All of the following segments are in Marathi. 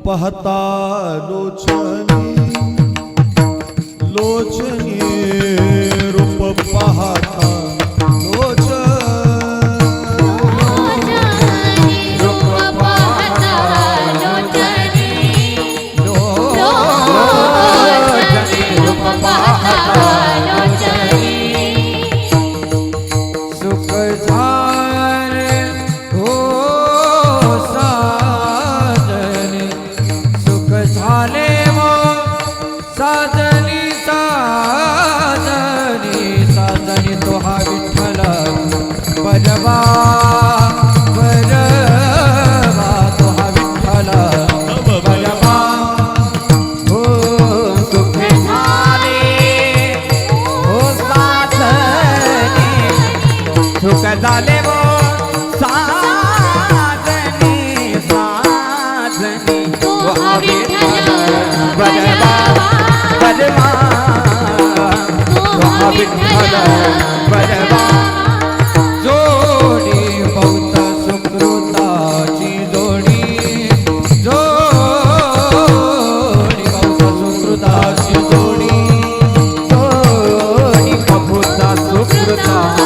पाहता लोचनी लोचनी रूप पाहता झाले वो साजनी साजनी वो विठ्ठल बजवा बजवा वो विठ्ठल बजवा जोडी बहुत सुकृताची जोडी जोडी बहुत सुकृताची जोडी जोडी बहुत सुकृताची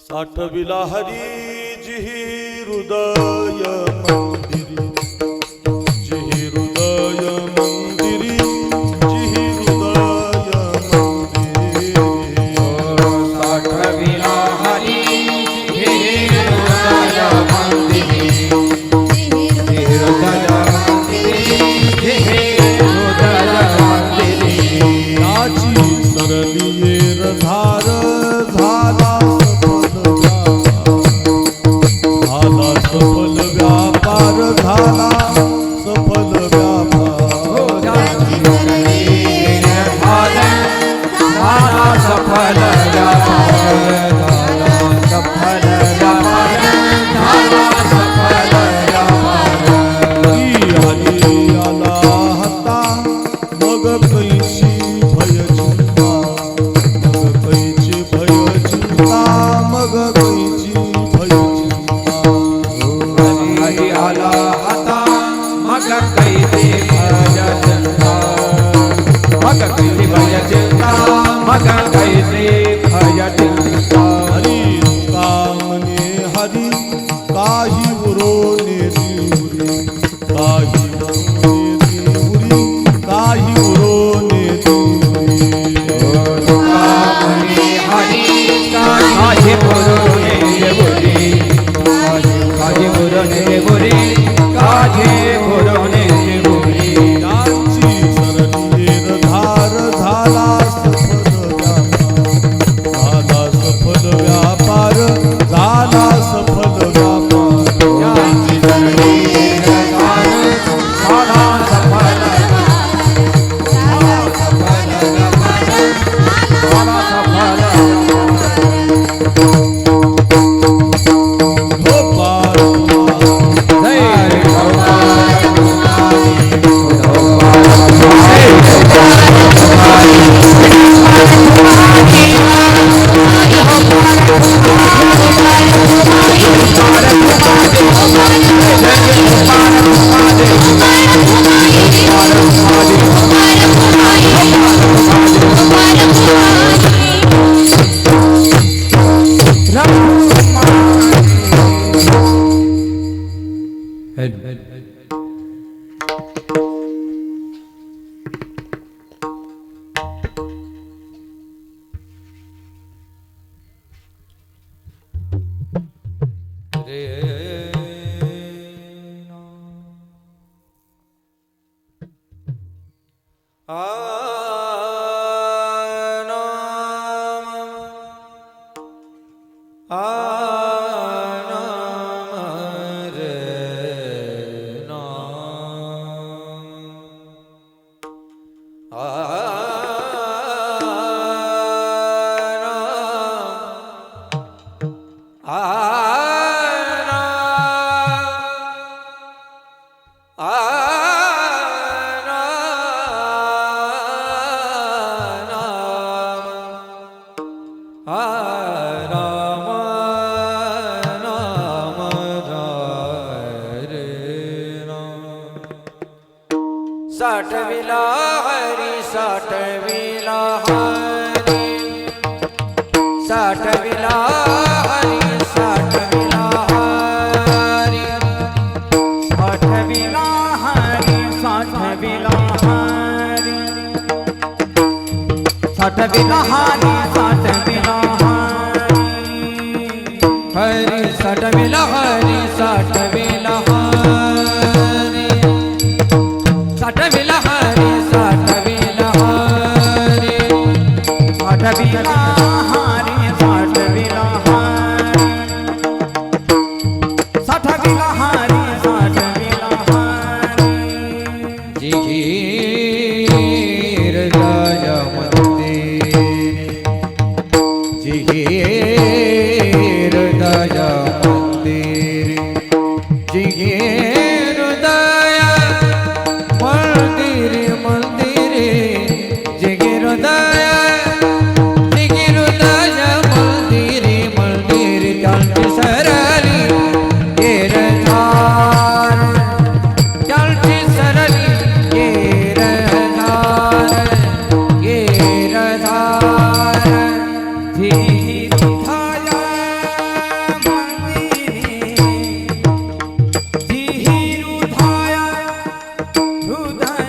साठविला हरी जिही हृदय मंदिरी जिही हृदय मंदिरी मग कैची भय चिंता मग कैची भय चिंता मग कैची भय चिंता हरी आला आता मग कैसे भय चिंता मग कैसे भय चिंता मग कैसे भय चिंता हरी कामने हरी काही उरोने दिवरी काही उरोने दिवरी काही उरोने दिवरी कामने हरी काहे पुरोने देवरी काहे पुरोने देवरी काहे पुरोने देवरी त्यांची सरलीर धार झाला सफल व्यापार झाला सफल व्यापार यांची सरलीर धार झाला सफल झाला सफल गोपाल जय साठविला हरी साठविला हरी साठविला हरी साठविला हरी साठविला हरी साठविला हरी साठविला हरी साठविला हरी साठविला हरी साठविला हरी साठविला हरी साठविला हरी साठविला हरी साठविला हरी साठविला हरी साठविला हरी जिगीर जय मंदिर जिगीर जय मंदिर जिगीर दया मंदिर मंदिर जिगीर दया जिगीर दया मंदिर मंदिर त्यांची सरली गिरधार त्यांची सरली गिरधार गिरधार धीरुधाया मंदिरे धीरुधाया हृदय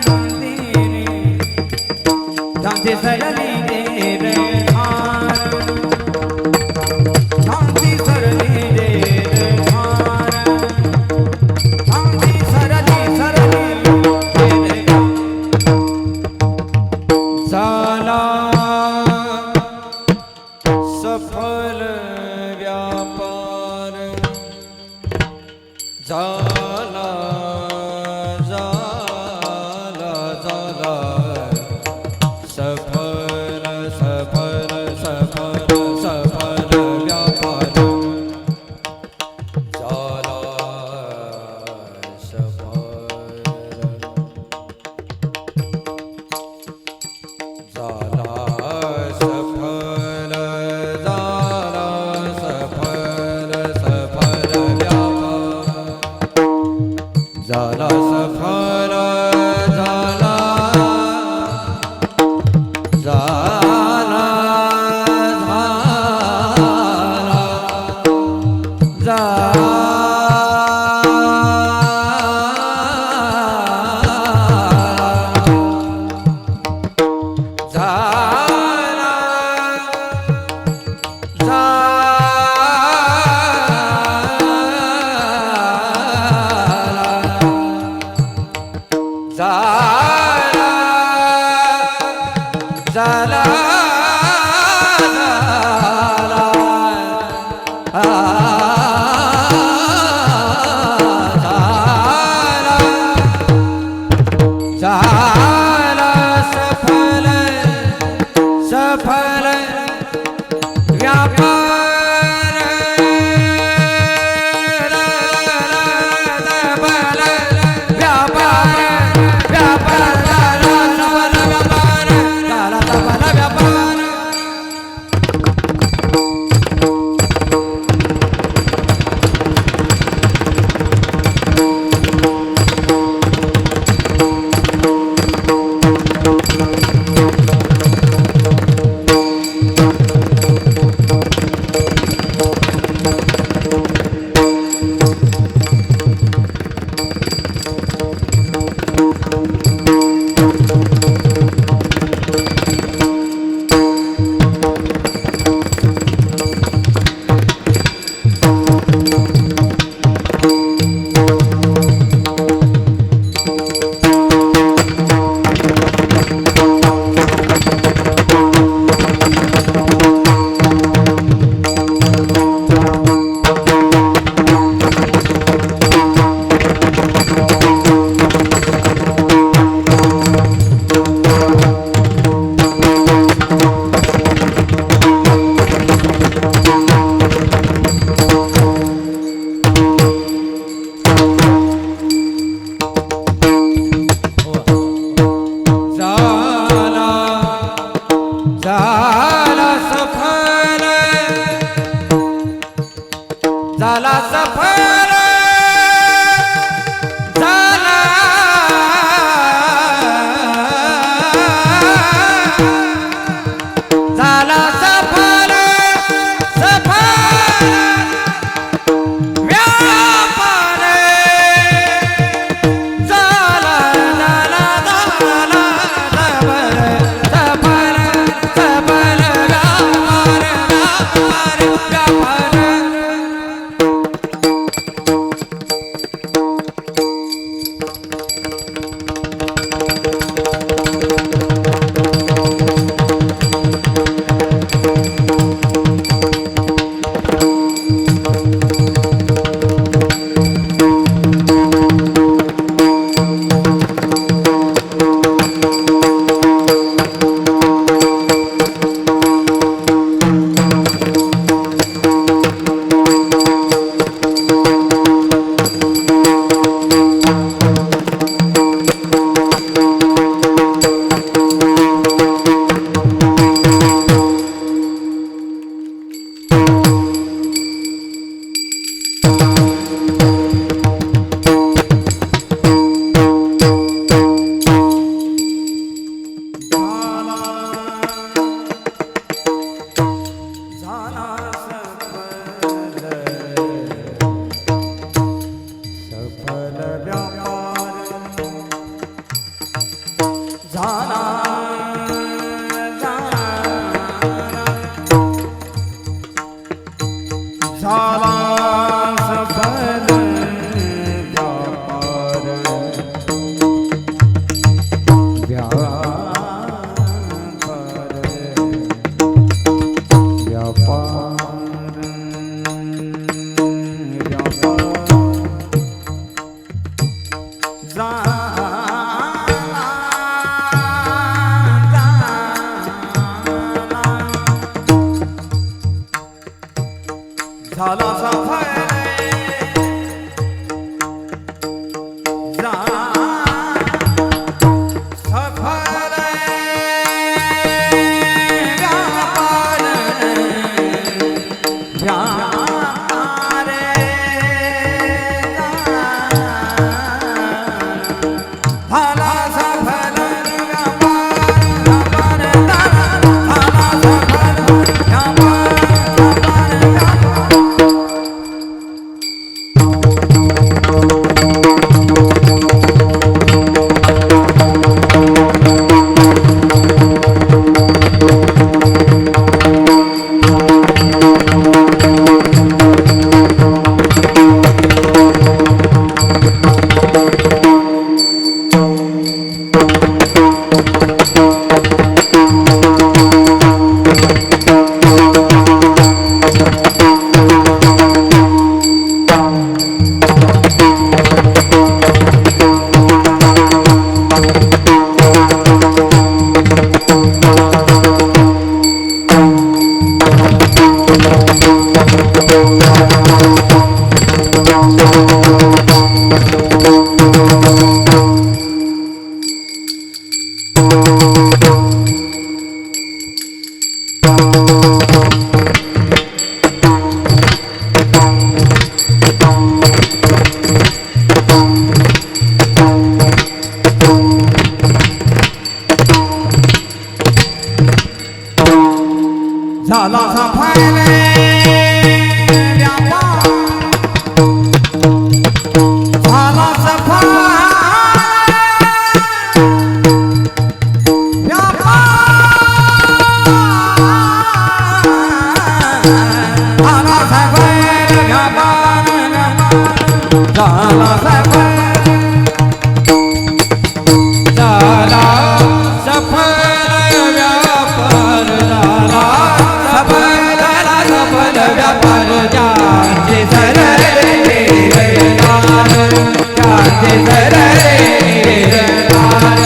मंदिरे शांती सरली गिरधार शांती सरली गिरधार शांती सरली सरली झाला सफल व्यापार झाला झाला झाला सफल सफल सफल सफल व्यापार झाला सफल झाला झाला सफल सफल व्यापार व्यापार व्यापार झाला सफल व्यापार झाला सफल व्यापार झाला सफल झाला सफल झाला झाला सफल सफल व्यापार झाला झाला झाला सफल सफल व्यापार व्यापार व्यापार झाला सफल व्यापार झाला सफल झाला सफल झाला सफल व्यापार झाला सफल व्यापार ज्याचे सरले निर्धार ज्याचे सरले निर्धार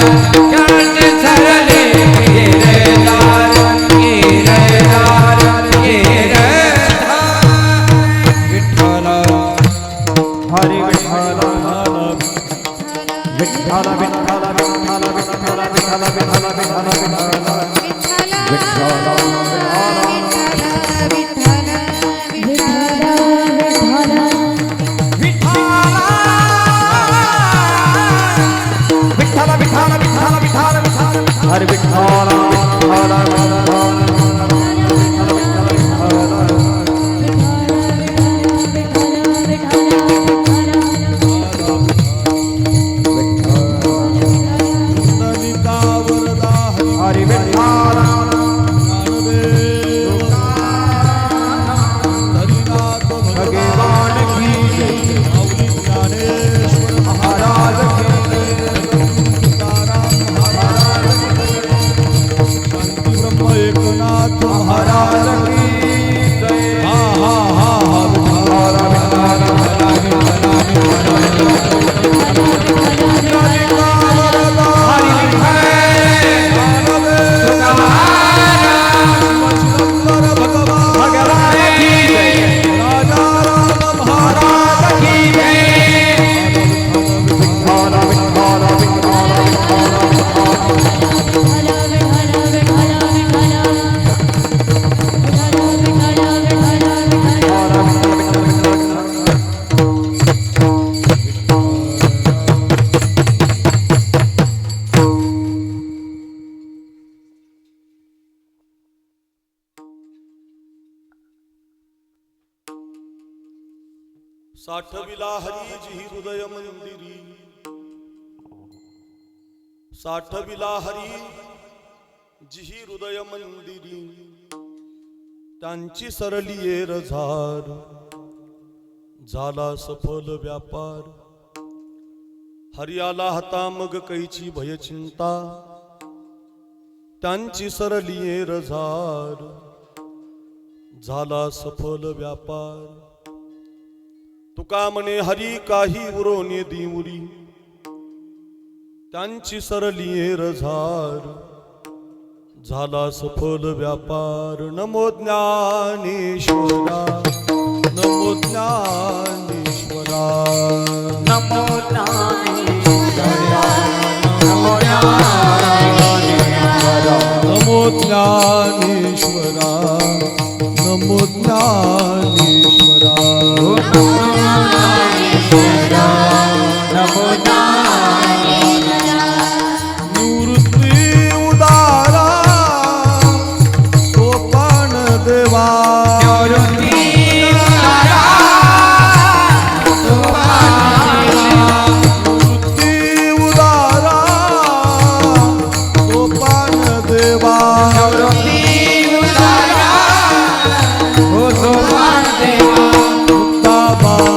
ज्याचे सरले निर्धार निर्धार विठ्ठल हरी विठ्ठल विठ्ठल विठ्ठल विठ्ठल विठ्ठल विठ्ठल विठ्ठल विठ्ठल हरे विठ्ठल ललिता वरदा हरे विठ्ठल हरिनाथ भगवान की जय माऊली ज्ञानेश्वर महाराज की जय शांती ब्रह्म एकनाथ महाराज की जय हा हा हा हा साठविला हरी हृदय मंदिरी साठविला हरी जिही हृदय मंदिरी त्यांची सरली येरझार झाला सफल व्यापार हरियाला हाता मग कैची भय चिंता त्यांची सरली येरझार झाला सफल व्यापार तुका म्हणे हरी काही उरोने दिवरी त्यांची सरली येरझार झाला सफल व्यापार नमो ज्ञानेश्वरा नमो ज्ञानेश्वरा नमो ज्ञानेश्वरा नमो ज्ञानेश्वरा नमो ज्ञानेश्वरा नमो ज्ञानेश्वरा नमो निवृत्ती उदारा सोपान देवा निवृत्ती उदारा सोपान देवा मुक्ताबाई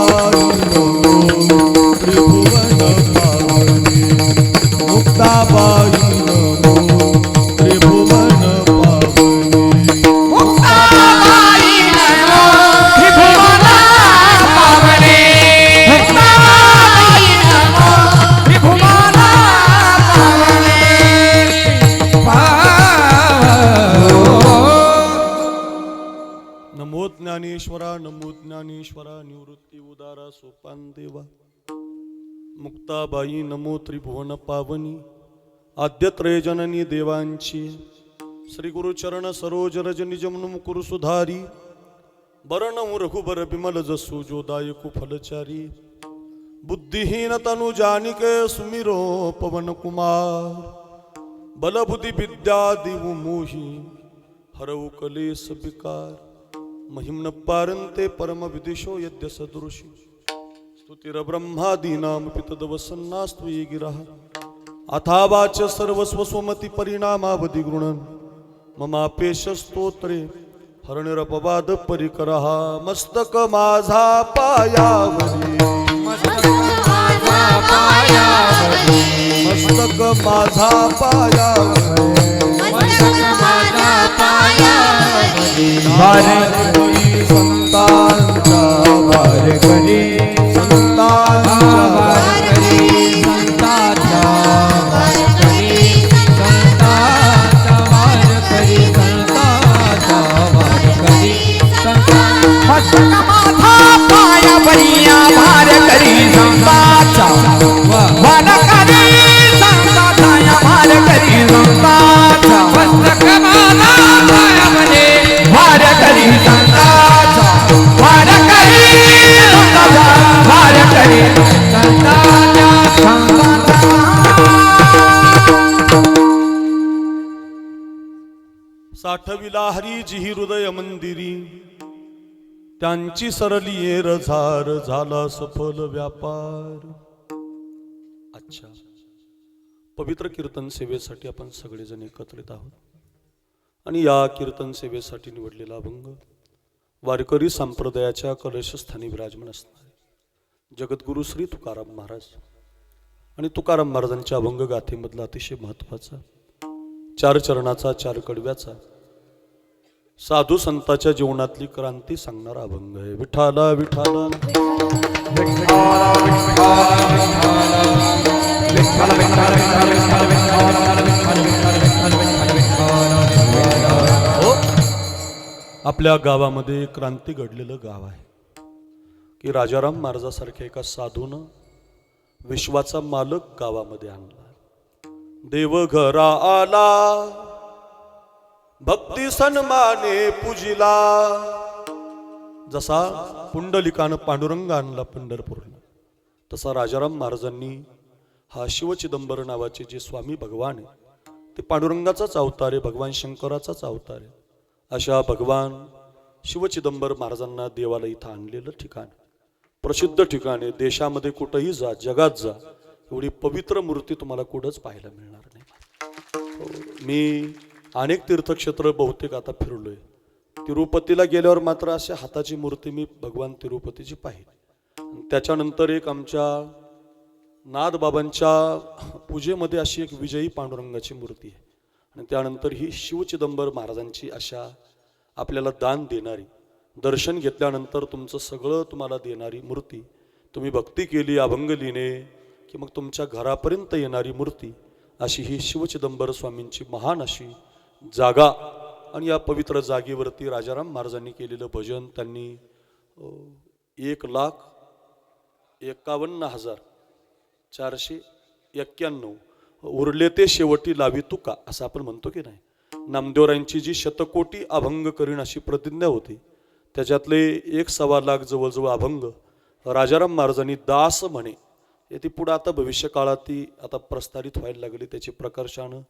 ज्ञानेश्वरा नमो ज्ञानेश्वरा निवृत्ती उदारा सोपान देवा मुक्ताबाई नमो त्रिभुवन पावनी आद्यत्रय जननी देवांची श्री गुरुचरण सरोज रज निजमन मुकुर सुधारी बरण रघुबर बिमल जसु जोदायकु फलचारी बुद्धिहीन तनु जानिके सुमिरो पवन कुमार बल बुद्धि विद्या दिवु मोहि हरऊ कलेस विकार महिम्न पारंते परम विदिशो यद्य सदृशी स्तुतिर ब्रह्मादीनाम पितदवसन्नास्तु ये गिरः अथावाच सर्वस्व स्वमति परिणामावधि गृणन् ममापेश स्तोत्रे हरणिरपवाद परिकरः मस्तक माझा पायावरी मस्तक माझा पायावरी वारकरी संतांचा वारकरी संतांचा वारकरी संतांचा वारकरी संतांचा वारकरी संतांचा वारकरी मस्तक माझा पायावरी वारकरी संतांचा वारकरी संतांचा वारकरी संतांचा मस्तक माझा पायावरी वारकरी संतांचा वारकरी संतांचा वारकरी संतांचा साठविला हरी जिही हृदय मंदिरी त्यांची सरली रझार झाला सफल व्यापार. अच्छा, पवित्र कीर्तन सेवेसाठी आपण सगळेजण एकत्रित आहोत आणि या कीर्तन सेवेसाठी निवडलेला अभंग वारकरी संप्रदायाच्या कलशस्थानी विराजमान असणारे जगद्गुरु श्री तुकाराम महाराज आणि तुकाराम महाराजांच्या अभंग गाथेमधला अतिशय महत्त्वाचा 4 चरणाचा 4 कडव्याचा साधू संतांच्या जीवनातली क्रांती सांगणारा अभंग आहे. विठाला विठाला आपल्या गावामध्ये क्रांती घडलेलं गाव आहे की राजाराम महाराजासारख्या एका साधूनं विश्वाचा मालक गावामध्ये आणला. देवघरा आला भक्ती सन्माने पूजिला. जसा पुंडलिकानं पांडुरंग आणला पंढरपूरला तसा राजाराम महाराजांनी हा शिवचिदंबर नावाचे जे स्वामी भगवान आहे ते पांडुरंगाचाच अवतार आहे, भगवान शंकराचाच अवतार आहे. अशा भगवान शिवचिदंबर महाराजांना देवाला इथं आणलेलं ठिकाण, प्रसिद्ध ठिकाण आहे. देशामध्ये कुठंही जा, जगात जा, एवढी पवित्र मूर्ती तुम्हाला कुठंच पाहायला मिळणार नाही. मी अनेक तीर्थक्षेत्र बहुतेक आता फिरलोय. तिरुपतीला गेल्यावर मात्र अशा हाताची मूर्ती मी भगवान तिरुपतीची पाहिली. त्याच्यानंतर एक आमच्या नाथबाबांच्या पूजेमध्ये अशी एक विजयी पांडुरंगाची मूर्ती आहे आणि त्यानंतर ही शिवचिदंबर महाराजांची अशा आपल्याला दान देणारी, दर्शन घेतल्यानंतर तुमचं सगळं तुम्हाला देणारी मूर्ती, तुम्ही भक्ती केली अभंग लिहिणे की मग तुमच्या घरापर्यंत येणारी मूर्ती, अशी ही शिवचिदंबर स्वामींची महान अशी जागा. आणि या पवित्र जागेवरती राजाराम महाराजांनी केलेलं भजन त्यांनी 1,51,491 उरले ते शेवटी लावी तुका असं आपण म्हणतो की नाही. नामदेवरायांची जी शतकोटी अभंग करीन अशी प्रतिज्ञा होती त्याच्यातले 1.25 लाख जवळजवळ अभंग राजाराम महाराजांनी दास म्हणे. ती पुढे आता भविष्य काळात ती आता प्रस्तारित व्हायला लागली. त्याची प्रकर्षानं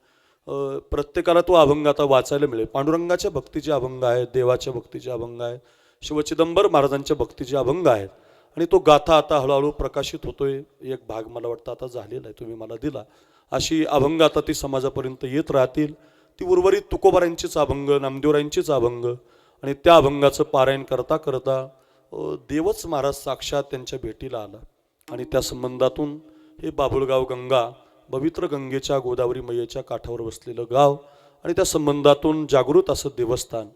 प्रत्येकाला तो अभंग आता वाचायला मिळेल. पांडुरंगाच्या भक्तीचे अभंग आहेत, देवाच्या भक्तीचे अभंग आहेत, शिवचिदंबर महाराजांच्या भक्तीचे अभंग आहेत आणि तो गाथा आता हळूहळू प्रकाशित होतोय. एक भाग मला वाटतं आता झालेला आहे, तुम्ही मला दिला. अशी अभंग आता ती समाजापर्यंत येत राहतील. ती उर्वरित तुकोबारांचीच अभंग, नामदेवरायांचीच अभंग आणि त्या अभंगाचं पारायण करता करता देवच महाराज साक्षात त्यांच्या भेटीला आला आणि त्या संबंधातून हे बाभुळगाव गंगा, पवित्र गंगेच्या गोदावरी मैयेच्या काठावर बसलेलं गाव आणि त्या संबंधातून जागृत असं देवस्थान.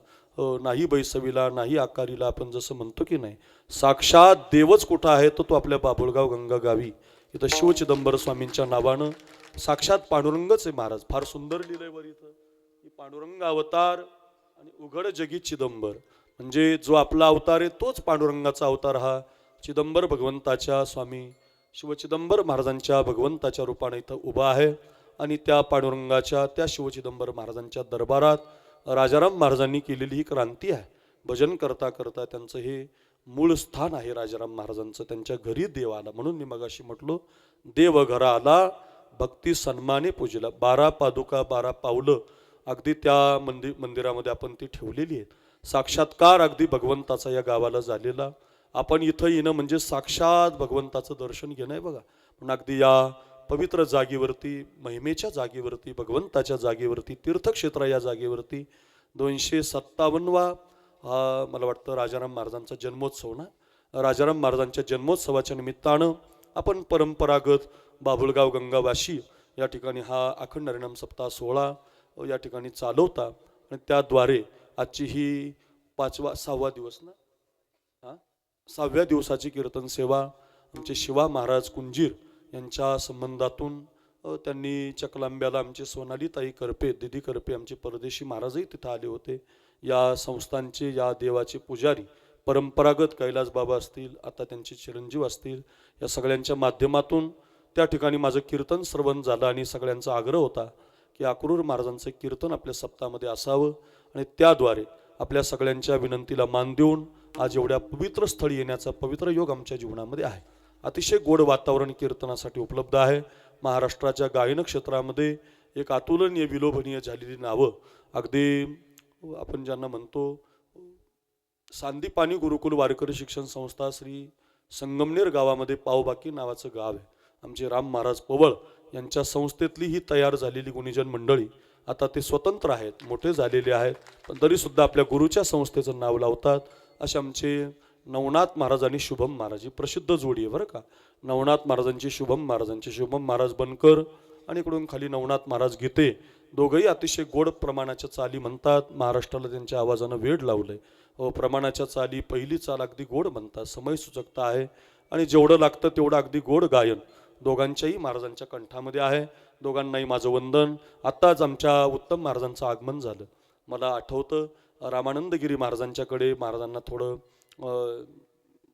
नाही बैसवीला नाही आकारीला, आपण जसं म्हणतो की नाही, साक्षात देवच कुठं आहे तो आपल्या बाभुळगाव गंगा गावी. इथं शिवचिदंबर स्वामींच्या नावानं साक्षात पांडुरंगच आहे महाराज. फार सुंदर लिहिलंय वर इथं की पांडुरंग अवतार आणि उघड जगी चिदंबर. म्हणजे जो आपला अवतार आहे तोच पांडुरंगाचा अवतार हा चिदंबर भगवंताच्या स्वामी शिवचिदंबर महाराजांच्या भगवंताच्या रूपाने इथं उभा आहे. आणि त्या पांडुरंगाच्या त्या शिवचिदंबर महाराजांच्या दरबारात राजाराम महाराजांनी केलेली ही क्रांती आहे. भजन करता करता त्यांचं हे मूळ स्थान आहे राजाराम महाराजांचं. त्यांच्या घरी देव आला म्हणून मी मगाशी म्हटलो देव घरा आला भक्ती सन्माने पूजला. 12 पादुका 12 पावलं अगदी त्या मंदिरामध्ये आपण ती ठेवलेली आहेत. साक्षात्कार अगदी भगवंताचा या गावाला झालेला. आपण इथं येणं म्हणजे साक्षात भगवंताचं दर्शन घेणं आहे बघा. पण अगदी या पवित्र जागेवरती महिमेच्या जागेवरती भगवंताच्या जागेवरती तीर्थक्षेत्र या जागेवरती 257वा हा मला वाटतं राजाराम महाराजांचा जन्मोत्सव ना. राजाराम महाराजांच्या जन्मोत्सवाच्या निमित्तानं आपण परंपरागत बाभुळगाव गंगावाशी या ठिकाणी हा अखंड हरिनाम सप्ताह सोहळा या ठिकाणी चालवता. आणि त्याद्वारे आजची ही 6वा दिवस ना 6व्या दिवसाची कीर्तन सेवा आमचे शिवा महाराज कुंजीर यांच्या संबंधातून त्यांनी चकलांब्याला आमचे सोनालीताई करपे दिदी करपे आमचे परदेशी महाराजही तिथं आले होते. या संस्थांचे या देवाचे पुजारी परंपरागत कैलास बाबा असतील आता त्यांचे चिरंजीव असतील या सगळ्यांच्या माध्यमातून त्या ठिकाणी माझं कीर्तन श्रवण झालं. आणि सगळ्यांचा आग्रह होता की अक्रूर महाराजांचं कीर्तन आपल्या सप्ताहामध्ये असावं. आणि त्याद्वारे आपल्या सगळ्यांच्या विनंतीला मान देऊन आज एवढ्या पवित्र स्थळी येण्याचा पवित्र योग आमच्या जीवनामध्ये आहे. अतिशय गोड वातावरण कीर्तनासाठी उपलब्ध आहे. महाराष्ट्राच्या गायन क्षेत्रामध्ये एक अतुलनीय विलोभनीय झालेली नावं अगदी आपण ज्यांना म्हणतो सांदीपानी गुरुकुल वारकरी शिक्षण संस्था श्री संगमनेर गावामध्ये पावबाकी नावाचं गाव आहे. आमचे राम महाराज पवळ यांच्या संस्थेतली ही तयार झालेली गुणीजन मंडळी आता ते स्वतंत्र आहेत मोठे झालेले आहेत पण तरीसुद्धा आपल्या गुरुच्या संस्थेचं नाव लावतात. असे आमचे नवनाथ महाराज आणि शुभम महाराज ही प्रसिद्ध जोडी आहे बरं का. नवनाथ महाराजांची शुभम महाराज बनकर आणि इकडून खाली नवनाथ महाराज गीते दोघंही अतिशय गोड प्रमाणाच्या चाली म्हणतात. महाराष्ट्राला त्यांच्या आवाजानं वेड लावलंय. प्रमाणाच्या चाली पहिली चाल अगदी गोड म्हणतात. समय सूचकता आहे आणि जेवढं लागतं तेवढं अगदी गोड गायन दोघांच्याही महाराजांच्या कंठामध्ये आहे. दोघांनाही माझं वंदन. आत्ताच आमच्या उत्तम महाराजांचं आगमन झालं. मला आठवतं रामानंदगिरी महाराजांच्याकडे महाराजांना थोडं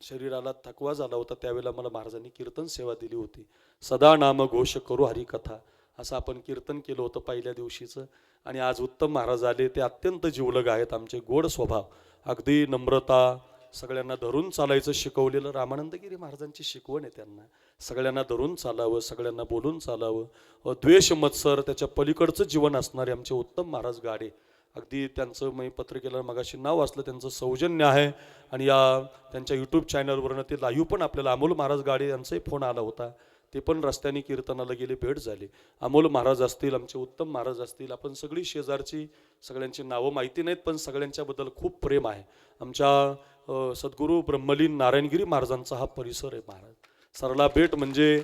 शरीराला थकवा झाला होता त्यावेळेला मला महाराजांनी कीर्तन सेवा दिली होती. सदा नाम घोष करू हरिकथा असं आपण कीर्तन केलं होतं पहिल्या दिवशीचं. आणि आज उत्तम महाराज आले ते अत्यंत जीवलग आहेत. आमचे गोड स्वभाव अगदी नम्रता सगळ्यांना धरून चालायचं शिकवलेलं रामानंदगिरी महाराजांची शिकवण आहे. त्यांना सगळ्यांना धरून चालावं सगळ्यांना बोलून चालावं. द्वेष मत्सर त्याच्या पलीकडचं जीवन असणारे आमचे उत्तम महाराज गाडे अगदी त्यांचं मी पत्रिकेला मगाशी नाव असलं त्यांचं सौजन्य आहे. आणि या त्यांच्या यूट्यूब चॅनलवरनं ते लाईव्ह पण आपल्याला अमोल महाराज गाडे यांचाही फोन आला होता. ते पण रस्त्याने कीर्तनाला गेले भेट झाली. अमोल महाराज असतील आमचे उत्तम महाराज असतील आपण सगळी शेजारची सगळ्यांची नावं माहिती नाहीत पण सगळ्यांच्याबद्दल खूप प्रेम आहे. आमच्या सद्गुरू ब्रह्मलीन नारायणगिरी महाराजांचा हा परिसर आहे. महाराज सरला बेट म्हणजे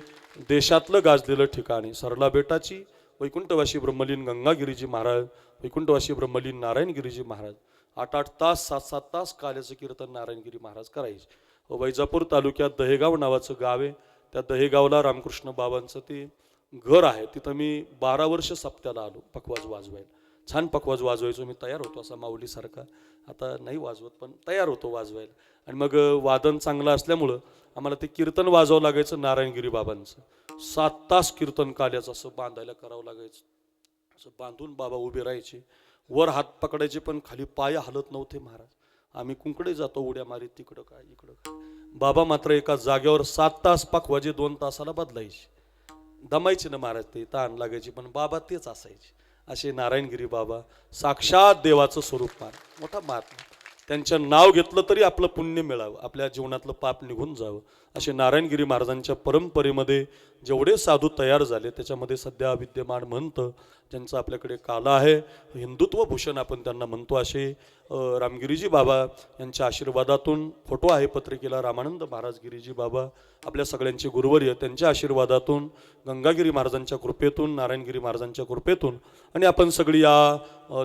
देशातलं गाजलेलं ठिकाणी. सरला बेटाची वैकुंठवासी ब्रह्मलीन गंगागिरीजी महाराज वैकुंठवासी ब्रह्मलीन नारायणगिरीजी महाराज 8-8 तास 7-7 तास काल्याचं कीर्तन नारायणगिरी महाराज करायचे. वैजापूर तालुक्यात दहेगाव नावाचं गाव आहे. त्या दहेगावला रामकृष्ण बाबांचं ते घर आहे. तिथं मी 12 वर्ष सप्त्याला आलो पखवाज वाजवायला. छान पखवाज वाजवायचो मी. तयार होतो असा माऊलीसारखा. आता नाही वाजवत पण तयार होतो वाजवायला. आणि मग वादन चांगलं असल्यामुळं आम्हाला ते कीर्तन वाजवावं लागायचं नारायणगिरी बाबांचं. 7 तास कीर्तन काल्याचं असं बांधायला करावं लागायचं. असं बांधून बाबा उभे राहायचे. वर हात पकडायचे पण खाली पाय हलत नव्हते महाराज. आम्ही कुंकडे जातो उड्या मारीत तिकडं काय इकडं काय. बाबा मात्र एका जागेवर 7 तास पखवाजे 2 तासाला बदलायचे. दमायचे ना महाराज ते ताण लागायची पण बाबा तेच असायचे. असे नारायणगिरी बाबा साक्षात देवाचं स्वरूप मोठा महात्मा. त्यांचं नाव घेतलं तरी आपलं पुण्य मिळावं आपल्या जीवनातलं पाप निघून जावं असे नारायणगिरी महाराजांच्या परंपरेमध्ये जेवढे साधू तयार झाले त्याच्यामध्ये सध्या विद्यमान महंत ज्यांचा आपल्याकडे काला आहे हिंदुत्व भूषण आपण त्यांना म्हणतो असे रामगिरीजी बाबा यांच्या आशीर्वादातून फोटो आहे पत्रिकेला. रामानंद महाराज गिरीजी बाबा आपल्या सगळ्यांचे गुरुवर्य त्यांच्या आशीर्वादातून गंगागिरी महाराजांच्या कृपेतून नारायणगिरी महाराजांच्या कृपेतून आणि आपण सगळी या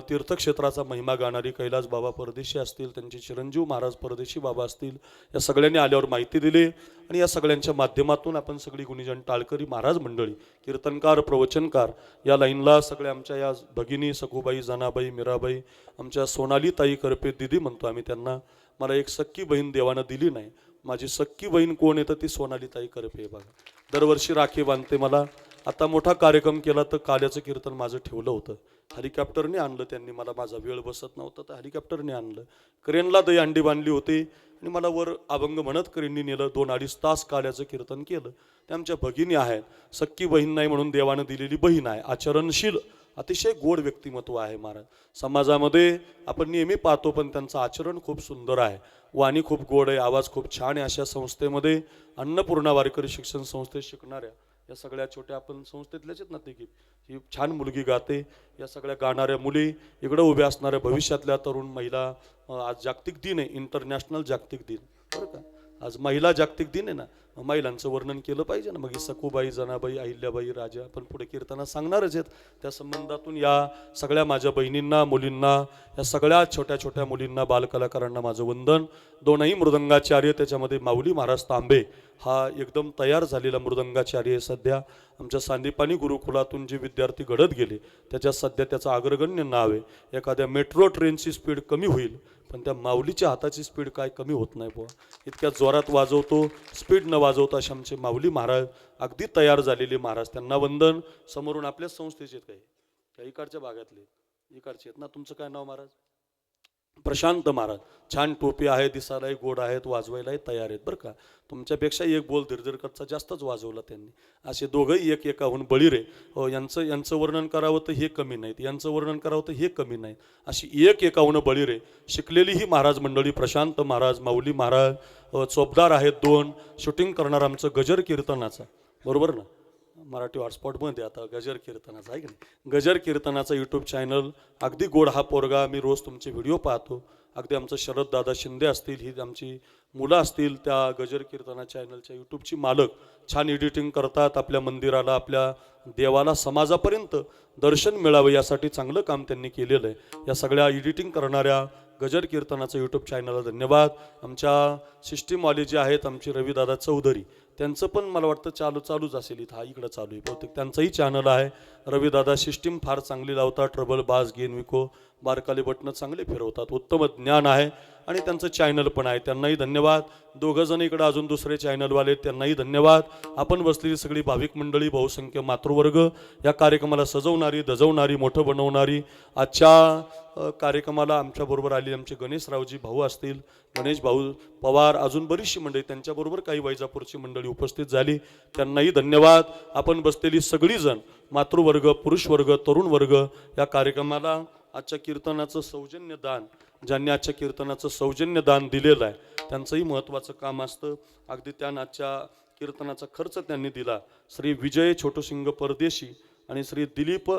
तीर्थक्षेत्राचा महिमा गाणारी कैलास बाबा परदेशी असतील, त्यांचे चिरंजीव महाराज परदेशी बाबा असतील, या सगळ्यांनी आल्यावर माहिती दिली आणि या सगळ्यांच्या माध्यमातून आपण सगळी गुणीजन टाळकरी महाराज मंडळी, कीर्तनकार, प्रवचनकार या लाईनला सगळ्या आमच्या या भगिनी सखूबाई, जनाबाई, मीराबाई, आमच्या सोनाली ताई करपे दिदी म्हणतो आम्ही त्यांना. मला एक सख्खी बहीण देवानं दिली नाही. माझी सख्खी बहीण कोण आहे तर ती सोनाली ताई करपे बघा. दरवर्षी राखी बांधते मला. आता मोठा कार्यक्रम केला तर काल्याचं कीर्तन माझं ठेवलं होतं. हेलिकॉप्टरने आणलं त्यांनी मला. माझा वेळ बसत नव्हता तर हेलिकॉप्टरने आणलं. क्रेनला दही अंडी बांधली होती आणि मला वर अभंग म्हणत क्रेननी नेलं. 2-2.5 तास काल्याचं कीर्तन केलं. त्या आमच्या भगिनी आहेत. सख्खी बहीण नाही म्हणून देवानं दिलेली बहीण आहे. आचरणशील, अतिशय गोड व्यक्तिमत्व आहे महाराज. समाजामध्ये आपण नेहमी पाहतो पण त्यांचं आचरण खूप सुंदर आहे. वाणी खूप गोड आहे, आवाज खूप छान आहे. अशा संस्थेमध्ये अन्नपूर्णा वारकरी शिक्षण संस्थेत शिकणाऱ्या या सगळ्या छोट्या आपण संस्थेतल्याच आहेत ना ते, की ही छान मुलगी गाते. या सगळ्या गाणाऱ्या मुली, इकडं उभ्या असणाऱ्या भविष्यातल्या तरुण महिला. आज जागतिक दिन आहे, इंटरनॅशनल जागतिक दिन बरं का. आज महिला जागतिक दिन आहे ना, महिलांचं वर्णन केलं पाहिजे ना. मग ही सखूबाई, जनाबाई, अहिल्याबाई, राजा आपण पुढे कीर्तनात सांगणारच आहेत. त्या संबंधातून या सगळ्या माझ्या बहिणींना, मुलींना, या सगळ्या छोट्या छोट्या मुलींना, बालकलाकारांना माझं वंदन. दोनही मृदंगाचार्य, त्याच्यामध्ये माऊली महाराज तांबे हा एकदम तयार झालेला मृदंगाचार्य आहे. सध्या आमच्या सांदीपानी गुरुकुलातून जे विद्यार्थी घडत गेले त्याच्यात सध्या त्याचं अग्रगण्य नाव आहे. एखाद्या मेट्रो ट्रेनची स्पीड कमी होईल पण त्या माऊलीच्या हाताची स्पीड काय कमी होत नाही बुवा. इतक्या जोरात वाजवतो, स्पीड न वाजवता असे आमचे माऊली महाराज अगदी तयार झालेले महाराज. त्यांना वंदन. समोरून आपल्याच संस्थेचे आहेत काही, त्या इकडच्या भागातले, इकडचे आहेत ना. तुमचं काय नाव महाराज? प्रशांत महाराज. छान टोपी आहे, दिसायलाही गोड आहेत, वाजवायलाही तयार आहेत बरं का. तुमच्यापेक्षा एक बोल धीरधरकरचा जास्तच वाजवला त्यांनी. असे दोघंही एक एकाहून बळीरे. हो, यांचं वर्णन करावं तर हे कमी नाहीत, यांचं वर्णन करावं तर हे कमी नाहीत. अशी एक एकाहून बळीरे शिकलेली ही महाराज मंडळी. प्रशांत महाराज, माऊली महाराज, चोपदार आहेत 2. शूटिंग करणार आमचं गजर कीर्तनाचा, बरोबर ना, मराठी हॉटस्पॉटमध्ये आता गजर कीर्तनाचा आहे की नाही. गजर कीर्तनाचा यूट्यूब चॅनल. अगदी गोड हा पोरगा. मी रोज तुमचे व्हिडिओ पाहतो. अगदी आमचं शरद दादा शिंदे असतील, ही आमची मुलं असतील, त्या गजर कीर्तना चॅनलच्या यूट्यूबची मालक. छान एडिटिंग करतात. आपल्या मंदिराला, आपल्या देवाला, समाजापर्यंत दर्शन मिळावं यासाठी चांगलं काम त्यांनी केलेलं आहे. या सगळ्या एडिटिंग करणाऱ्या गजर कीर्तनाचं यूट्यूब चॅनलला धन्यवाद. आमच्या सिस्टीमवाले जे आहेत आमचे रविदादा चौधरी, त्यांचं पण मला वाटतं चालूच असेल. इथं इकडं चालू आहे बहुतेक. त्यांचंही चॅनल आहे. रविदादा सिस्टीम फार चांगली लावतात. ट्रबल, बास, गेन, विको, बारकाले बटणं चांगले फिरवतात. उत्तम ज्ञान आहे आणि त्यांचं चॅनल पण आहे. त्यांनाही धन्यवाद. दोघंजण इकडं अजून दुसरे चॅनलवाले, त्यांनाही धन्यवाद. आपण बसलेली सगळी भाविक मंडळी, बहुसंख्य मातृवर्ग, या कार्यक्रमाला सजवणारी, दजवणारी, मोठं बनवणारी. आजच्या कार्यक्रमाला आमच्याबरोबर आली आमचे गणेशरावजी भाऊ असतील, गणेश भाऊ पवार, अजून बरीचशी मंडळी, त्यांच्याबरोबर काही वैजापूरची मंडळी उपस्थित झाली. त्यांनाही धन्यवाद. आपण बसलेली सगळीजण, मातृवर्ग, पुरुष वर्ग, तरुण वर्ग, या कार्यक्रमाला आजच्या कीर्तनाचं सौजन्य दान, ज्यांनी आजच्या कीर्तनाचं सौजन्य दान दिलेलं आहे त्यांचंही महत्त्वाचं काम असतं. अगदी त्यांना आजच्या कीर्तनाचा खर्च त्यांनी दिला. श्री विजय छोटोसिंग परदेशी आणि श्री दिलीप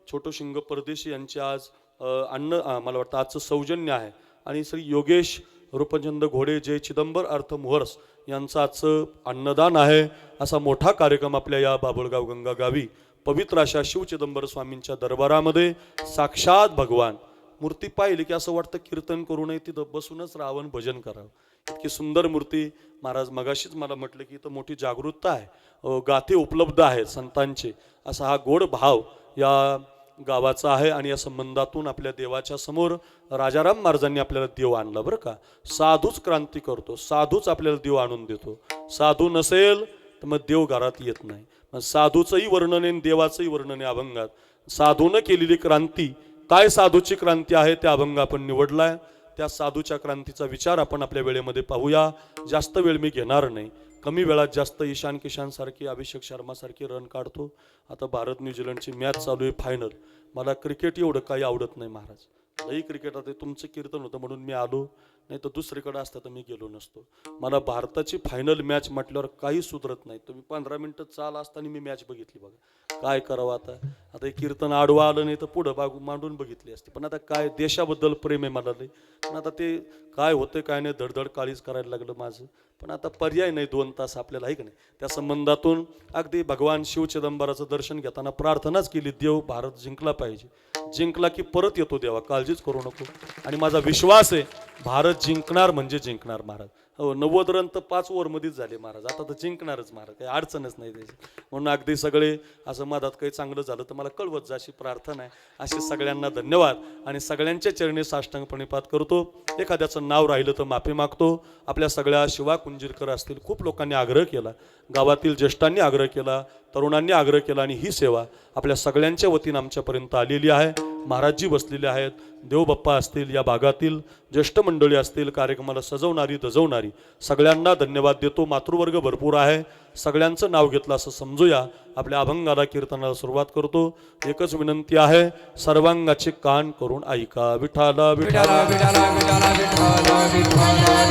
छोटोसिंग परदेशी यांचे आज मला वाटतं आजचं सौजन्य आहे. आणि श्री योगेश रूपचंद घोडे, जय चिदंबर अर्थ मोहर्स यांचं आजचं अन्नदान आहे. असा मोठा कार्यक्रम आपल्या या बाबुळगाव गंगा गावी, पवित्र अशा शिवचिदंबर स्वामींच्या दरबारामध्ये साक्षात भगवान मूर्ती पाहिली की असं वाटतं कीर्तन करू नये, तिथं बसूनच रावण भजन करावं. इतकी सुंदर मूर्ती. महाराज मगाशीच मला म्हटलं की इथं मोठी जागरूकता आहे, गाथे उपलब्ध आहेत संतांचे. असा हा गोड भाव या गावाचा आहे. आणि या संबंधातून आपल्या देवाच्या समोर राजाराम महाराजांनी आपल्याला देव आणला बरं का. साधूच क्रांती करतो, साधूच आपल्याला देव आणून देतो. साधू नसेल तर मग देव घरात येत नाही. मग साधूचंही वर्णन आहे, देवाचंही वर्णन आहे अभंगात. साधूनं केलेली क्रांती, काय साधूची क्रांती आहे त्या अभंग आपण निवडलाय. त्या साधूच्या क्रांतीचा विचार आपण आपल्या वेळेमध्ये पाहूया. जास्त वेळ मी घेणार नाही. कमी वेळात जास्त ईशान किशान सारखी, अभिषेक शर्मा सारखी रन काढतो. आता भारत न्यूझीलंडची मॅच चालू आहे, फायनल. मला क्रिकेट एवढं काही आवडत नाही महाराज. लई क्रिकेट आता तुमचं कीर्तन होतं म्हणून मी आलो, नाही तर दुसरीकडे असतं तर मी गेलो नसतो. मला भारताची फायनल मॅच म्हटल्यावर काही सुधरत नाही. तुम्ही 15 मिनिटं चाल असताना मी मॅच बघितली बघा. काय करावं आता. आता हे कीर्तन आडवा आलं नाही तर पुढं बागू मांडून बघितली असते. पण आता काय, देशाबद्दल प्रेम आहे मला लई. पण आता ते काय होतं काय नाही, धडधड काळीच करायला लागलं माझं. पण आता पर्याय नाही, 2 तास आपल्याला आहे का नाही. त्या संबंधातून अगदी भगवान शिव चिदंबराचं दर्शन घेताना प्रार्थनाच केली, देव भारत जिंकला पाहिजे. जिंकला की परत येतो देवा, काळजीच करू नको. आणि माझा विश्वास आहे भारत जिंकणार म्हणजे जिंकणार महाराज. हो, 90 रन तर 5 ओव्हरमध्येच झाले महाराज. आता तर जिंकणारच महाराज, काही अडचणच नाही त्याची. म्हणून अगदी सगळे असं मधात काही चांगलं झालं तर मला कळवत जा अशी प्रार्थना आहे. असे सगळ्यांना धन्यवाद आणि सगळ्यांच्या चरणी साष्टांग प्रणिपात करतो. एखाद्याचं नाव राहिलं तर माफी मागतो. आपल्या सगळ्या शिवा कुंजीरकर असतील, खूप लोकांनी आग्रह केला, गावातील ज्येष्ठांनी आग्रह केला, तरुणांनी आग्रह केला आणि ही सेवा आपल्या सगळ्यांच्या वतीनं आमच्यापर्यंत आलेली आहे. महाराजजी बसलेले आहेत, देवबाप्पा असतील, या भागातील ज्येष्ठ मंडळी असतील, कार्यक्रमाला सजवणारी दजवणारी सगळ्यांना धन्यवाद देतो. मातृवर्ग भरपूर आहे, सगळ्यांचं नाव घेतलं असं समजूया. आपल्या अभंगाला कीर्तनाला सुरुवात करतो. एकच विनंती आहे, सर्वांगाचे कान करून ऐका. विठाला विठाला विठाला विठाला विठाला विठाला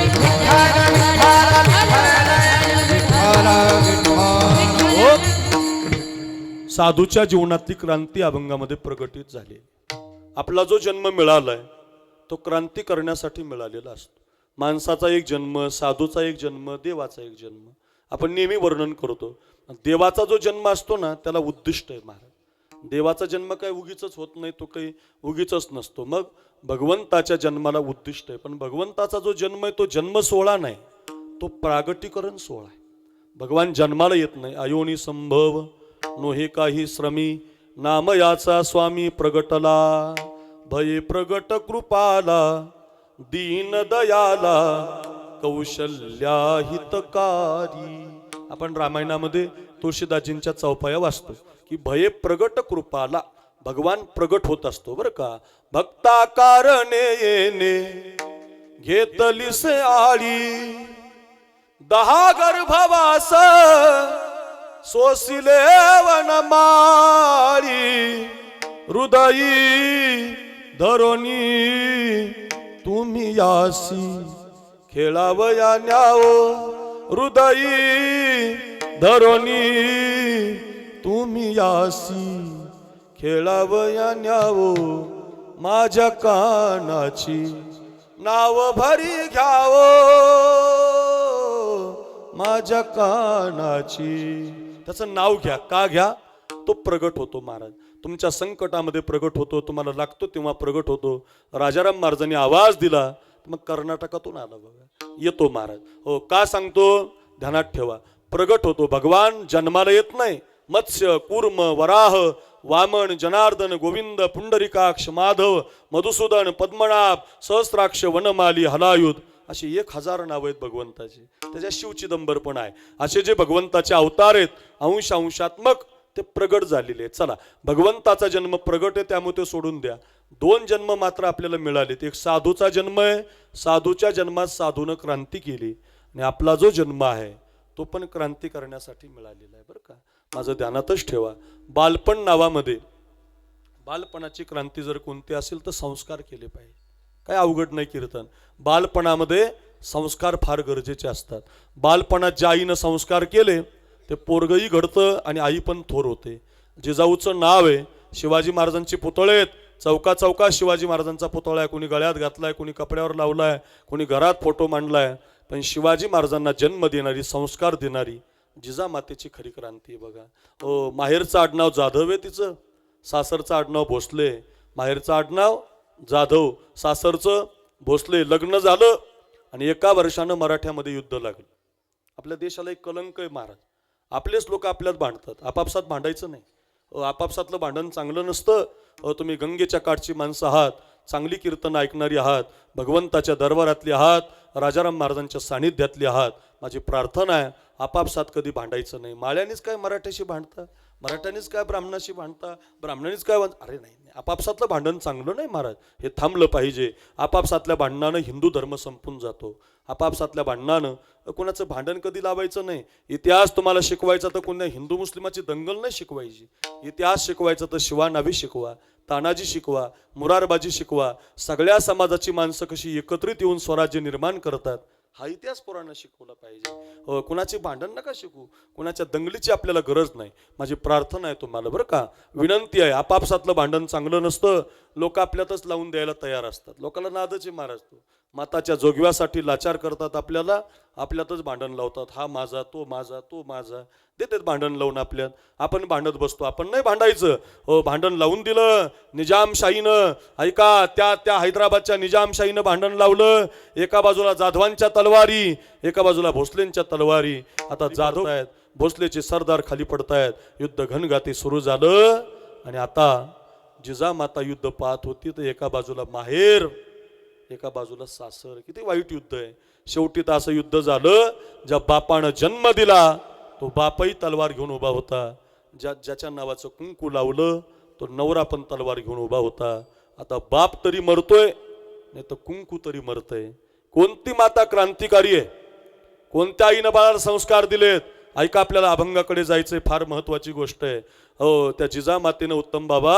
विठाला. साधूच्या जीवनातली क्रांती अभंगामध्ये प्रकटित झाली. आपला जो जन्म मिळालाय तो क्रांती करण्यासाठी मिळालेला असतो. माणसाचा एक जन्म, साधूचा एक जन्म, देवाचा एक जन्म. आपण नेहमी वर्णन करतो, देवाचा जो जन्म असतो ना त्याला उद्दिष्ट आहे महाराज. देवाचा जन्म काही उगीच होत नाही, तो काही उगीच नसतो. मग भगवंताच्या जन्माला उद्दिष्ट आहे. पण भगवंताचा जो जन्म आहे तो जन्म सोहळा नाही, तो प्रागटीकरण सोहळा आहे. भगवान जन्माला येत नाही. अयोनी संभव नोहे काही श्रमी, नाम याचा स्वामी प्रगटला. भये प्रगट कृपाला, दीन दयाला, कौशल्या हितकारी. आपण रामायणामध्ये तुळशीदाजींच्या चौपाया वाचतो की भये प्रगट कृपाला, भगवान प्रगट होत असतो बरं का. भक्ता कारणे येणे घेतलीसे आळी, 10 गर्भवास सोसिले वनमाळी. हृदयी धरोनी तुम्ही यासी, खेळावया न्यावो. हृदयी धरोनी तुम्ही यासी, खेळावया न्यावो. माझ्या कानाची नाव भरी घ्यावो, माझ्या कानाची. त्याचं नाव घ्या. का घ्या? तो प्रगट होतो महाराज. तुमच्या संकटामध्ये प्रगट होतो, तुम्हाला लागतो तेव्हा प्रगट होतो. राजाराम महाराजांनी आवाज दिला मग कर्नाटकातून आला बघा, येतो महाराज. हो, का सांगतो? ध्यानात ठेवा. प्रगट होतो. भगवान जन्माला येत नाही. मत्स्य, कूर्म, वराह, वामन, जनार्दन, गोविंद, पुंडरीकाक्ष, माधव, मधुसूदन, पद्मनाभ, सहस्राक्ष, वनमाली, हलायुध, अशी 1000 नावं आहेत भगवंताची. त्याच्या शिवचिदंबर पण आहे. असे जे भगवंताचे अवतार आहेत अंशात्मक, ते प्रगट झालेले आहेत. चला, भगवंताचा जन्म प्रगट आहे त्यामुळे ते सोडून द्या. 2 जन्म मात्र आपल्याला मिळालेत. एक साधूचा जन्म आहे, साधूच्या जन्मात साधूनं क्रांती केली. आणि आपला जो जन्म आहे तो पण क्रांती करण्यासाठी मिळालेला आहे बरं का. माझं ध्यानातच ठेवा. बालपण नावामध्ये बालपणाची क्रांती जर कोणती असेल तर संस्कार केले पाहिजे. काय अवघड नाही कीर्तन. बालपणामध्ये संस्कार फार गरजेचे असतात. बालपणात ज्या आईनं संस्कार केले ते पोरगही घडतं आणि आई पण थोर होते. जिजाऊचं नाव आहे. शिवाजी महाराजांची पुतळे आहेत. चौका चौका शिवाजी महाराजांचा पुतळा आहे. कोणी गळ्यात घातलाय, कोणी कपड्यावर लावलाय, कोणी घरात फोटो मांडलाय. पण शिवाजी महाराजांना जन्म देणारी, संस्कार देणारी जिजामातेची खरी क्रांती बघा. हो, माहेरचं आडनाव जाधव आहे तिचं, सासरचं आडनाव भोसले. माहेरचं आडनाव जाधव, सासरचं भोसले. लग्न झालं आणि 1 वर्षानं मराठ्यामध्ये युद्ध लागलं. आपल्या देशाला एक कलंक आहे महाराज. आपलेच लोक आपल्यात भांडतात. आपापसात भांडायचं नाही. आपापसातलं भांडण चांगलं नसतं. तुम्ही गंगेच्या काठची माणसं आहात, चांगली कीर्तन ऐकणारी आहात, भगवंताच्या दरबारातली आहात, राजाराम महाराजांच्या सानिध्यातली आहात. माझी प्रार्थना आहे आपापसात कधी भांडायचं नाही. माळ्यानेच काय मराठ्याशी भांडता, मराठ्यानेच काय ब्राह्मणाशी भांडता, ब्राह्मणानेच काय अरे नाही, आपापसातलं भांडण चांगलं नाही महाराज. हे थांबलं पाहिजे. आपापसातल्या भांडणानं हिंदू धर्म संपून जातो. आपापसातल्या भांडणानं कोणाचं भांडण कधी लावायचं नाही. इतिहास तुम्हाला शिकवायचा तर कोणत्या हिंदू मुस्लिमाची दंगल नाही शिकवायची. इतिहास शिकवायचा तर शिवानाभी शिकवा, तानाजी शिकवा, मुरारबाजी शिकवा. सगळ्या समाजाची माणसं कशी एकत्रित येऊन स्वराज्य निर्माण करतात हा इतिहास पोरांना शिकवला पाहिजे. कुणाची भांडण नका शिकू, कुणाच्या दंगलीची आपल्याला गरज नाही. माझी प्रार्थना आहे तुम्हाला बरं का, विनंती आहे. आपापसातलं भांडण चांगलं नसतं. लोक आपल्यातच लावून द्यायला तयार असतात. लोकांना नादच आहे महाराज. तो माताच्या जोगव्यासाठी लाचार करतात आपल्याला, आपल्यातच भांडण लावतात. हा माझा, तो माझा, तो माझा, देतात भांडण लावून आपल्यात. आपण भांडत बसतो. आपण नाही भांडायचं. हो, भांडण लावून दिलं निजामशाहीनं. ऐका, त्या हैदराबादच्या निजामशाहीनं भांडण लावलं. एका बाजूला जाधवांच्या तलवारी, एका बाजूला भोसलेंच्या तलवारी. आता जाधव आहेत, भोसलेचे सरदार खाली पडतायत. युद्ध घनघाती सुरू झालं. आणि आता जिजामाता युद्ध पाहत होती तर एका बाजूला माहेर, एका बाजूला सासर. किती वाईट युद्ध आहे. शेवटी तर असं युद्ध झालं, ज्या बापानं जन्म दिला तो बापही तलवार घेऊन उभा होता. ज्याच्या नावाचं कुंकू लावलं तो नवरा पण तलवार घेऊन उभा होता. आता बाप तरी मरतोय, नाही तर कुंकू तरी मरतय. कोणती माता क्रांतिकारी आहे? कोणत्या आईनं बाळाला संस्कार दिलेत? ऐका, आपल्याला अभंगाकडे जायचंय, फार महत्वाची गोष्ट आहे. हो, त्या जिजामातेनं उत्तम बाबा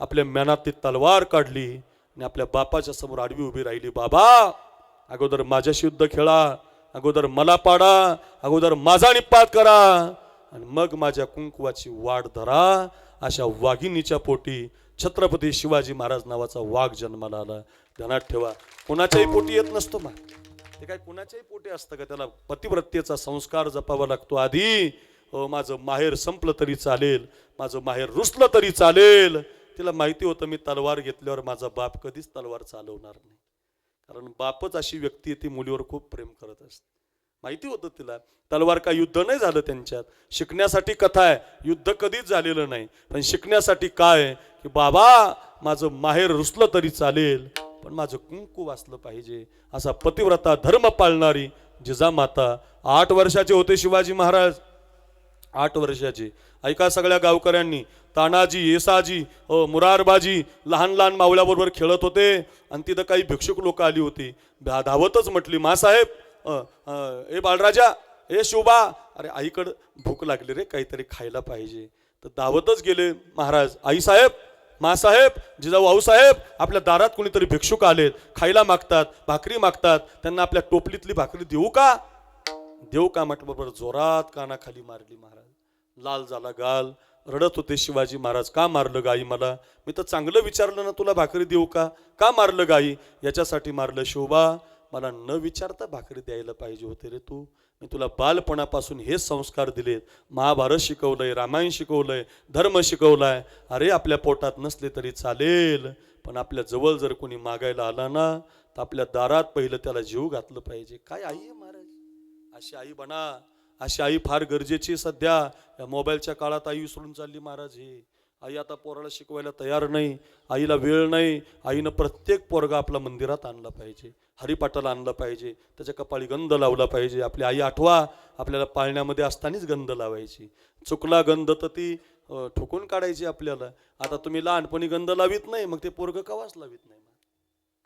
आपल्या मनातली तलवार काढली आणि आपल्या बापाच्या समोर आडवी उभी राहिली. बाबा, अगोदर माझ्याशी युद्ध खेळा, अगोदर मला पाडा, अगोदर माझा निपात करा आणि मग माझ्या कुंकवाची वाढ धरा. अशा वाघिणीच्या पोटी छत्रपती शिवाजी महाराज नावाचा वाघ जन्माला आला. ध्यानात ठेवा, कोणाच्याही पोटी येत नसतो मा. ते काय कोणाच्याही पोटी असतं का? त्याला पतिव्रतेचा संस्कार जपावा लागतो आधी. माझं माहेर संपलं तरी चालेल, माझं माहेर रुसलं तरी चालेल. तिला माहिती होतं मी तलवार घेतल्यावर माझा बाप कधीच तलवार चालवणार नाही. कारण बापच अशी व्यक्ती ती मुलीवर खूप प्रेम करत असते. माहिती होतं तिला. तलवार का युद्ध नाही झालं त्यांच्यात. शिकण्यासाठी कथा आहे, युद्ध कधीच झालेलं नाही. पण शिकण्यासाठी काय की बाबा माझं माहेर रुसलं तरी चालेल, पण माझं कुंकू वाचलं पाहिजे. असा पतिव्रता धर्म पाळणारी जिजामाता. 8 वर्षाचे होते शिवाजी महाराज, 8 वर्षाचे. ऐका सगळ्या गावकऱ्यांनी, तानाजी, येसाजी, मुरारबाजी लहान लहान मावळ्याबरोबर खेळत होते. आणि तिथं काही भिक्षुक लोक आली होती. धावतच म्हटली, मासाहेब, ए बाळराजा, ए शोभा, अरे आईकडं भूक लागली रे, काहीतरी खायला पाहिजे. तर धावतच गेले महाराज. आई साहेब, मासाहेब, जिजाऊ आऊसाहेब, आपल्या दारात कोणीतरी भिक्षुक आलेत, खायला मागतात, भाकरी मागतात, त्यांना आपल्या टोपलीतली भाकरी देऊ का? देऊ का म्हटलं बरोबर जोरात कानाखाली मारली महाराज. लाल झाला गाल. रडत होते शिवाजी महाराज. का मारलं गाई मला? मी तर चांगलं विचारलं ना तुला, भाकरी देऊ का? का मारलं गाई? याच्यासाठी मारलं शोभा, मला न विचारता भाकरी द्यायला पाहिजे होते रे तू. मी तुला बालपणापासून हेच संस्कार दिलेत. महाभारत शिकवलंय, रामायण शिकवलंय, धर्म शिकवलाय. अरे आपल्या पोटात नसले तरी चालेल, पण आपल्या जवळ जर कोणी मागायला आला ना तर आपल्या दारात पहिलं त्याला जीव घातलं पाहिजे. काय आई आहे महाराज? अशी आई बना. अशी आई फार गरजेची. सध्या या मोबाईलच्या काळात आई विसरून चालली महाराज. हे आई आता पोराला शिकवायला तयार नाही, आईला वेळ नाही. आईनं प्रत्येक पोरगा आपला मंदिरात आणला पाहिजे, हरिपाठाला आणलं पाहिजे, त्याच्या कपाळी गंध लावला पाहिजे. आपली आई आठवा, आपल्याला पाळण्यामध्ये असतानाच गंध लावायची. चुकला गंध तर ती ठोकून काढायची आपल्याला. आता तुम्ही लहानपणी गंध लावित नाही, मग ते पोरग कवाच लावित नाही,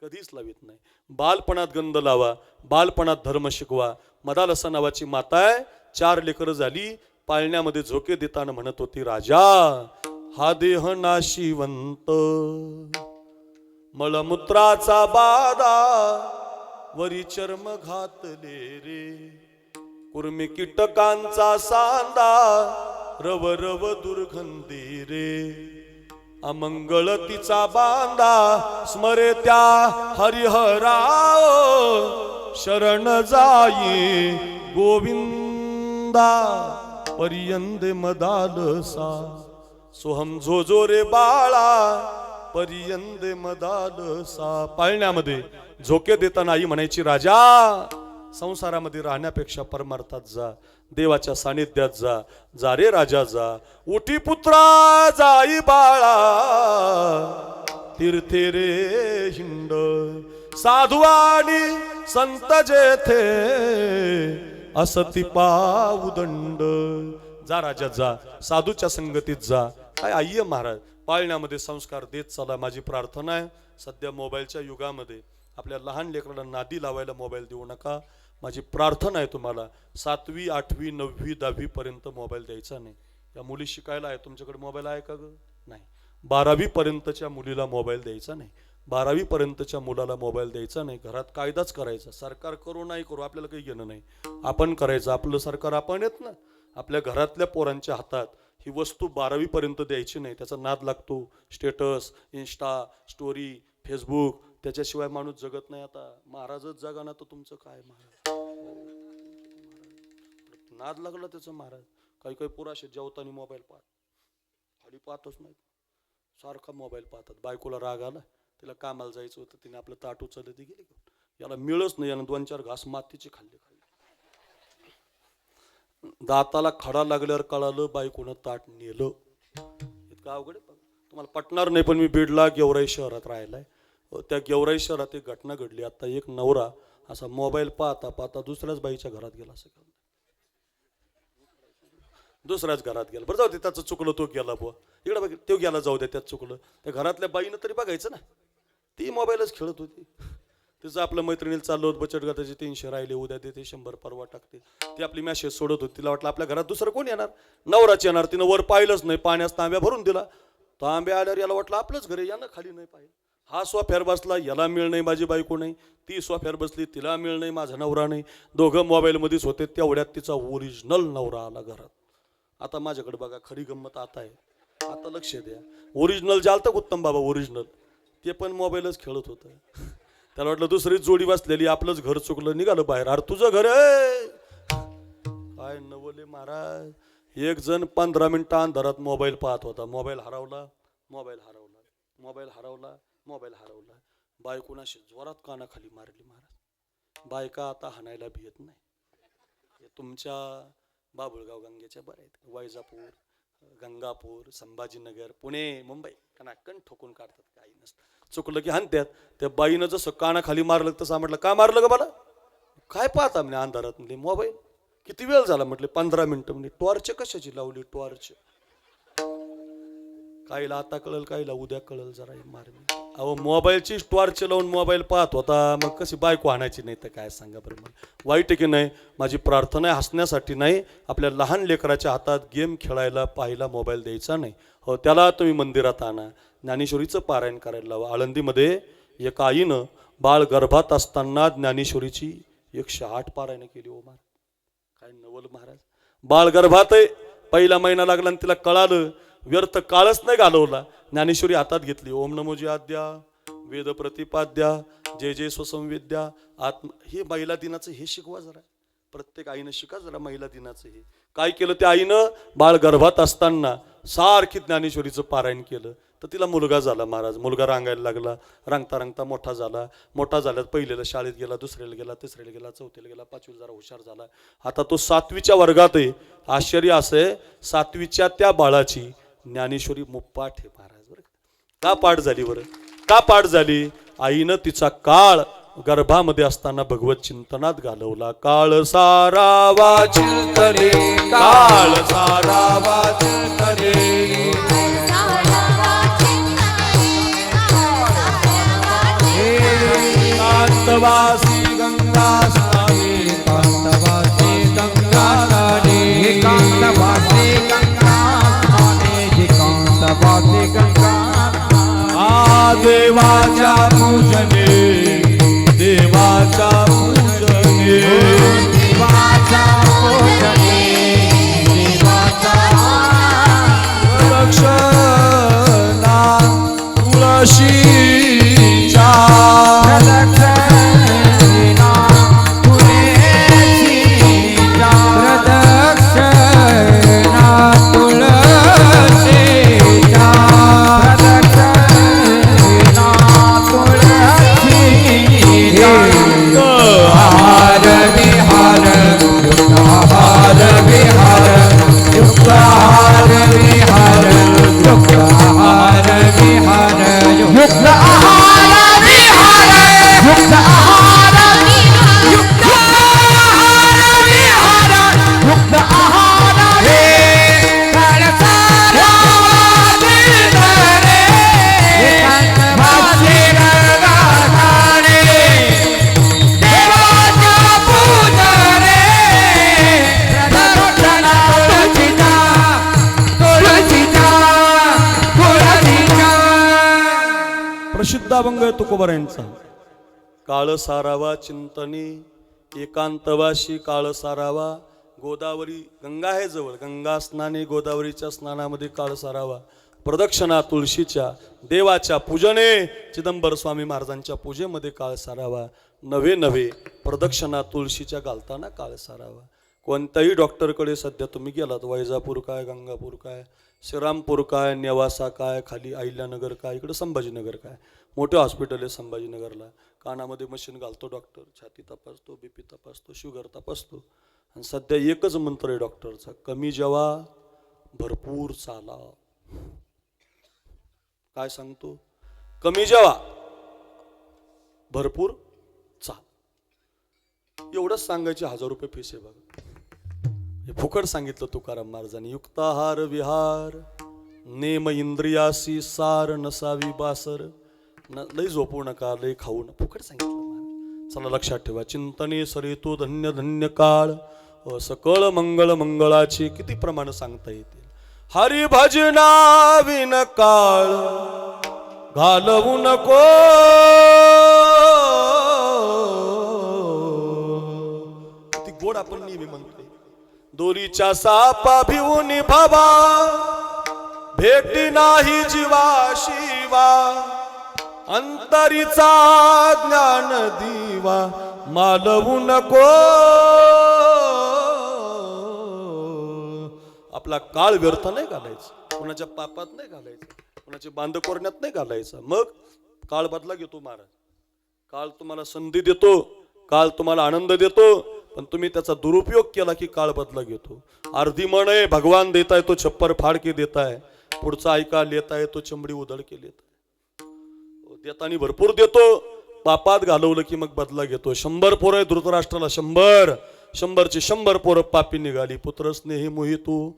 कधीच लावित नाही. बालपणात गंध लावा, बालपणात धर्म शिकवा. मदालसा नावाची माता आहे, 4 लेकरं झाली. पाळण्यामध्ये झोके देताना म्हणत होती, राजा हा देह नाशिवंत, मलमूत्राचा बाधा वरी चर्म घातले रे, कुर्मी कीटकांचा सांदा रव रव दुर्गंधी रे, अमंगळ तिचा बांधा स्मरे त्या हरिहराओ, शरण जाई गोविंदा पर्यंदे मदालसा, सोहम झोजो रे बाळा पर्यंदे मदालसा. पाळण्यामध्ये झोके देताना आई म्हणायची, राजा संसारामध्ये राहण्यापेक्षा परमार्थात जा, देवाच्या सानिध्यात जा. जा रे राजा जा, उठी पुत्रा जाई बाळा, तीर्थे रे हिंड, साधू आणि संत जेथे असती पाऊदंड. जा राजा जा, साधूच्या संगतीत जा. काय आई आहे महाराज. पाळण्यामध्ये संस्कार देत चला. माझी प्रार्थना आहे, सध्या मोबाईलच्या युगामध्ये आपल्या लहान लेकरांना नादी लावायला मोबाईल देऊ नका. माझी प्रार्थना आहे तुम्हाला, 7वी 8वी 9वी 10वी पर्यंत मोबाईल द्यायचा नाही. या मुली शिकायला आहे, तुमच्याकडे मोबाईल आहे का ग? नाही. 12वी पर्यंतच्या मुलीला मोबाईल द्यायचा नाही, 12वी पर्यंतच्या मुलाला मोबाईल द्यायचा नाही. घरात कायदाच करायचा. सरकार करू नाही करू आपल्याला काही घेणं नाही, आपण करायचं. आपलं सरकार आपण येत ना. आपल्या घरातल्या पोरांच्या हातात ही वस्तू 12वी पर्यंत द्यायची नाही. त्याचा नाद लागतो. स्टेटस, इन्स्टा, स्टोरी, फेसबुक, त्याच्याशिवाय माणूस जगत नाही. आता महाराजच जगा ना तर तुमचं काय महाराज, नाद लागला त्याचं महाराज. काही काही पुराशे जेवताना मोबाईल पाहत, खाली पाहतच नाही, सारखा मोबाईल पाहतात. बायकोला राग आला, तिला कामाला जायचं होतं, तिने आपलं ताट उचललं, ती गेली. याला मिळच नाही, यानं 2-4 घास मातीचे खाल्ले. दाताला खडा लागल्यावर कळालं बायकोनं ताट नेलं. इतकं अवघड आहे. तुम्हाला पटणार नाही पण मी बीडला गेवराई शहरात राहिलाय. त्या गेवराई शहरात एक घटना घडली. आता एक नवरा असा मोबाईल पाहता पाहता दुसऱ्याच बाईच्या घरात गेला. असं दुसऱ्याच घरात गेला. बरं जाऊ दे, त्याचं चुकलं, तो गेला बुवा इकडे बघ, तो गेला, जाऊ दे, त्यात चुकलं. त्या घरातल्या बाईनं तरी बघायचं ना, ती मोबाईलच खेळत होती. तिचं आपलं मैत्रिणीला चाललं होतं, बचत गटाचे 300 राहिले, उद्या देते 100, परवा टाकते. ती आपली मॅसेज सोडत होती. तिला वाटलं आपल्या घरात दुसरं कोण येणार, नवराच येणार. तिनं वर पाहिलंच नाही, पाण्यास तांब्या भरून दिला. तांब्या आल्यावर याला वाटलं आपलंच घर आहे, यानं खाली नाही पाहिलं. हा सोफ्यावर बसला, याला मिळ नाही, माझी बायको नाही. ती सोफ्यावर बसली, तिला मिळ नाही, माझा नवरा नाही. दोघं मोबाईलमध्येच होते. तेवढ्यात तिचा ओरिजिनल नवरा आला घरात. आता माझ्याकडे बघा, खरी गंमत आता आहे. आता लक्ष द्या, ओरिजिनल जालतं उत्तम बाबा, ओरिजिनल ते पण मोबाईलच खेळत होतं. त्याला वाटलं दुसरीच जोडी बसलेली, आपलंच घर चुकलं, निघालं बाहेर. अरे तुझं घर आहे काय नवले महाराज. एक जण 15 मिनिटं अंधारात मोबाईल पाहत होता. मोबाईल हरवला, मोबाईल हरवला, मोबाईल हरवला, मोबाईल हरवला. बायकोनाशी जोरात कानाखाली मारली महाराज. बायका आता हाणायला भियत नाही. हे तुमच्या बाबुळगाव गंगेच्या बरं आहेत. वैजापूर, गंगापूर, संभाजीनगर, पुणे, मुंबई कणाकण ठोकून काढतात. काही नसतं, चुकलं की हाणत्यात. त्या बाईनं जसं कानाखाली मारलं तसं म्हटलं, का मारलं ग मला, काय पाहता म्हणजे अंधारात. म्हणजे मोबाईल. किती वेळ झाला म्हटले, 15 मिनिटं. म्हणजे टॉर्च कशाची लावली, टॉर्च. काहीला आता कळल, काहीला उद्या कळल. जरा मारली अहो, मोबाईलची टॉर्च लावून मोबाईल पाहत होता, मग कशी बायको आणायची नाही तर काय सांगा बरं. मला वाईट आहे की नाही. माझी प्रार्थना आहे, हसण्यासाठी नाही. आपल्या लहान लेकराच्या हातात गेम खेळायला पाहिला मोबाईल द्यायचा नाही. हो, त्याला तुम्ही मंदिरात आणा, ज्ञानेश्वरीचं पारायण करायला लावा. आळंदीमध्ये एका आईनं बाळ गर्भात असताना ज्ञानेश्वरीची 108 पारायण केली. ओ महाराज, काय नवल महाराज. बाळ गर्भात आहे, पहिला महिना लागला आणि तिला कळालं. व्यर्थ काळच नाही घालवला. ज्ञानेश्वरी हातात घेतली. ओम नमोजी आद्या, वेद प्रतिपाद्या, जय जय स्वसंविद्या, आत्म. हे महिला दिनाचं हे शिकवा जरा, प्रत्येक आईनं शिका जरा महिला दिनाचं. हे काय केलं त्या आईनं, बाळ गर्भात असताना सारखी ज्ञानेश्वरीचं पारायण केलं. तर तिला मुलगा झाला महाराज. मुलगा रांगायला लागला, रांगता रांगता मोठा झाला. मोठा झाल्यात पहिलेला शाळेत गेला, दुसऱ्याला गेला, तिसऱ्याला गेला, चौथीला गेला, 5वीला जरा हुशार झाला. आता तो 7वीच्या वर्गात आहे. आश्चर्य असं आहे, 7वीच्या त्या बाळाची ज्ञानेश्वरी मुप्पाठ आहे महाराज. बरं का पाठ झाली, बरं का पाठ झाली. आईनं तिचा काळ गर्भामध्ये असताना भगवत चिंतनात घालवला. काळ सारावा चिंतने, काळ सारावा चिंतने, कांतवासी गंगा स्नाने, कांतवासी गंगा स्नाने, कांतवासी गंगा स्नाने, कांतवासी गंगा आ देवाच्या पूजने, देवाच्या पूजने, देवाच्या पूजने, देवाच्या रक्षणा तुळशीच्या, प्रदक्षिणा तुळशीच्या, प्रदक्षिणा तुळशीच्या, प्रदक्षिणा तुळशीच्या. हार विहार युक्तहार विहार, युक्तहार विहार, युक्तहार विहार, युक्त आहार विहार, युक्त आहार विहार, युक्त आहार विहार, युक्त आहार विहार, सारावादितरे, एकांतवासी गंगाधारे, देवाच्या पूजने, प्रदक्षिणा तुळशीच्या, तुळशीच्या, तुळशीच्या. प्रसिद्ध अभंग आहे तुकोबारायांचा. काळ सारावा चिंतनी, एकांतवाशी काळ सारावा. गोदावरी गंगा आहे जवळ, गंगा स्नाने, गोदावरीच्या स्नानामध्ये काळ सारावा. प्रदक्षिणा तुळशीच्या देवाच्या पूजने चिदंबर स्वामी महाराजांच्या पूजेमध्ये काळ सारावा. नवे नवे प्रदक्षिणा तुळशीच्या घालताना काळ सारावा. कोणत्याही डॉक्टरकडे सध्या तुम्ही गेलात, वैजापूर काय, गंगापूर काय, श्रीरामपूर काय, नेवासा काय, खाली अहिल्यानगर काय, इकडे संभाजीनगर काय, मोठे हॉस्पिटल आहे संभाजीनगरला. कानामध्ये मशीन घालतो डॉक्टर, छाती तपासतो, बीपी तपासतो, शुगर तपासतो. आणि सध्या एकच मंत्र आहे डॉक्टरचा, कमी जेवा भरपूर चाला. काय सांगतो? कमी जेवा भरपूर चाल. एवढंच सांगायचे 1000 रुपये फीस आहे बघा. हे फुकट सांगितलं तुकाराम महाराजांनी. युक्ताहार विहार नेम इंद्रियासी सार नसावी बासर. लई झोपू नका, लई खाऊ नका, फुकट सांगितलं महाराज. चला लक्षात ठेवा. चिंतने सरितो धन्य धन्य काळ, सकळ मंगळ मंगळाचे किती प्रमाण सांगता येतील. हरी भजना विन काळ घालवू नको, किती गोड आपण नेहमी म्हणतोय. दोरीच्या सापा भिवून भावा, भेटी नाही जीवा शिवा, अंतरीचा ज्ञान दिवा मालवू नको. आपला काळ व्यर्थ नाही घालायचा, कोणाच्या पापात नाही घालायचं, कोणाच्या बांधकोरण्यात नाही घालायचं. मग काळ बदला घेतो महाराज. काळ तुम्हाला संधी देतो, काळ तुम्हाला आनंद देतो, पण तुम्ही त्याचा दुरुपयोग केला की काळ बदला घेतो. अर्धी म्हण आहे, भगवान देताय तो छप्पर फाडके देताय, पुढचा ऐका लेताय तो चमडी उधळके लेताय. देतानी भरपूर देतो, पापात घालवलं की मग बदला घेतो. 100 पोरं आहे धृतराष्ट्राला, 100ची 100 पोरं पापी निघाली. पुत्र स्नेही मोहितू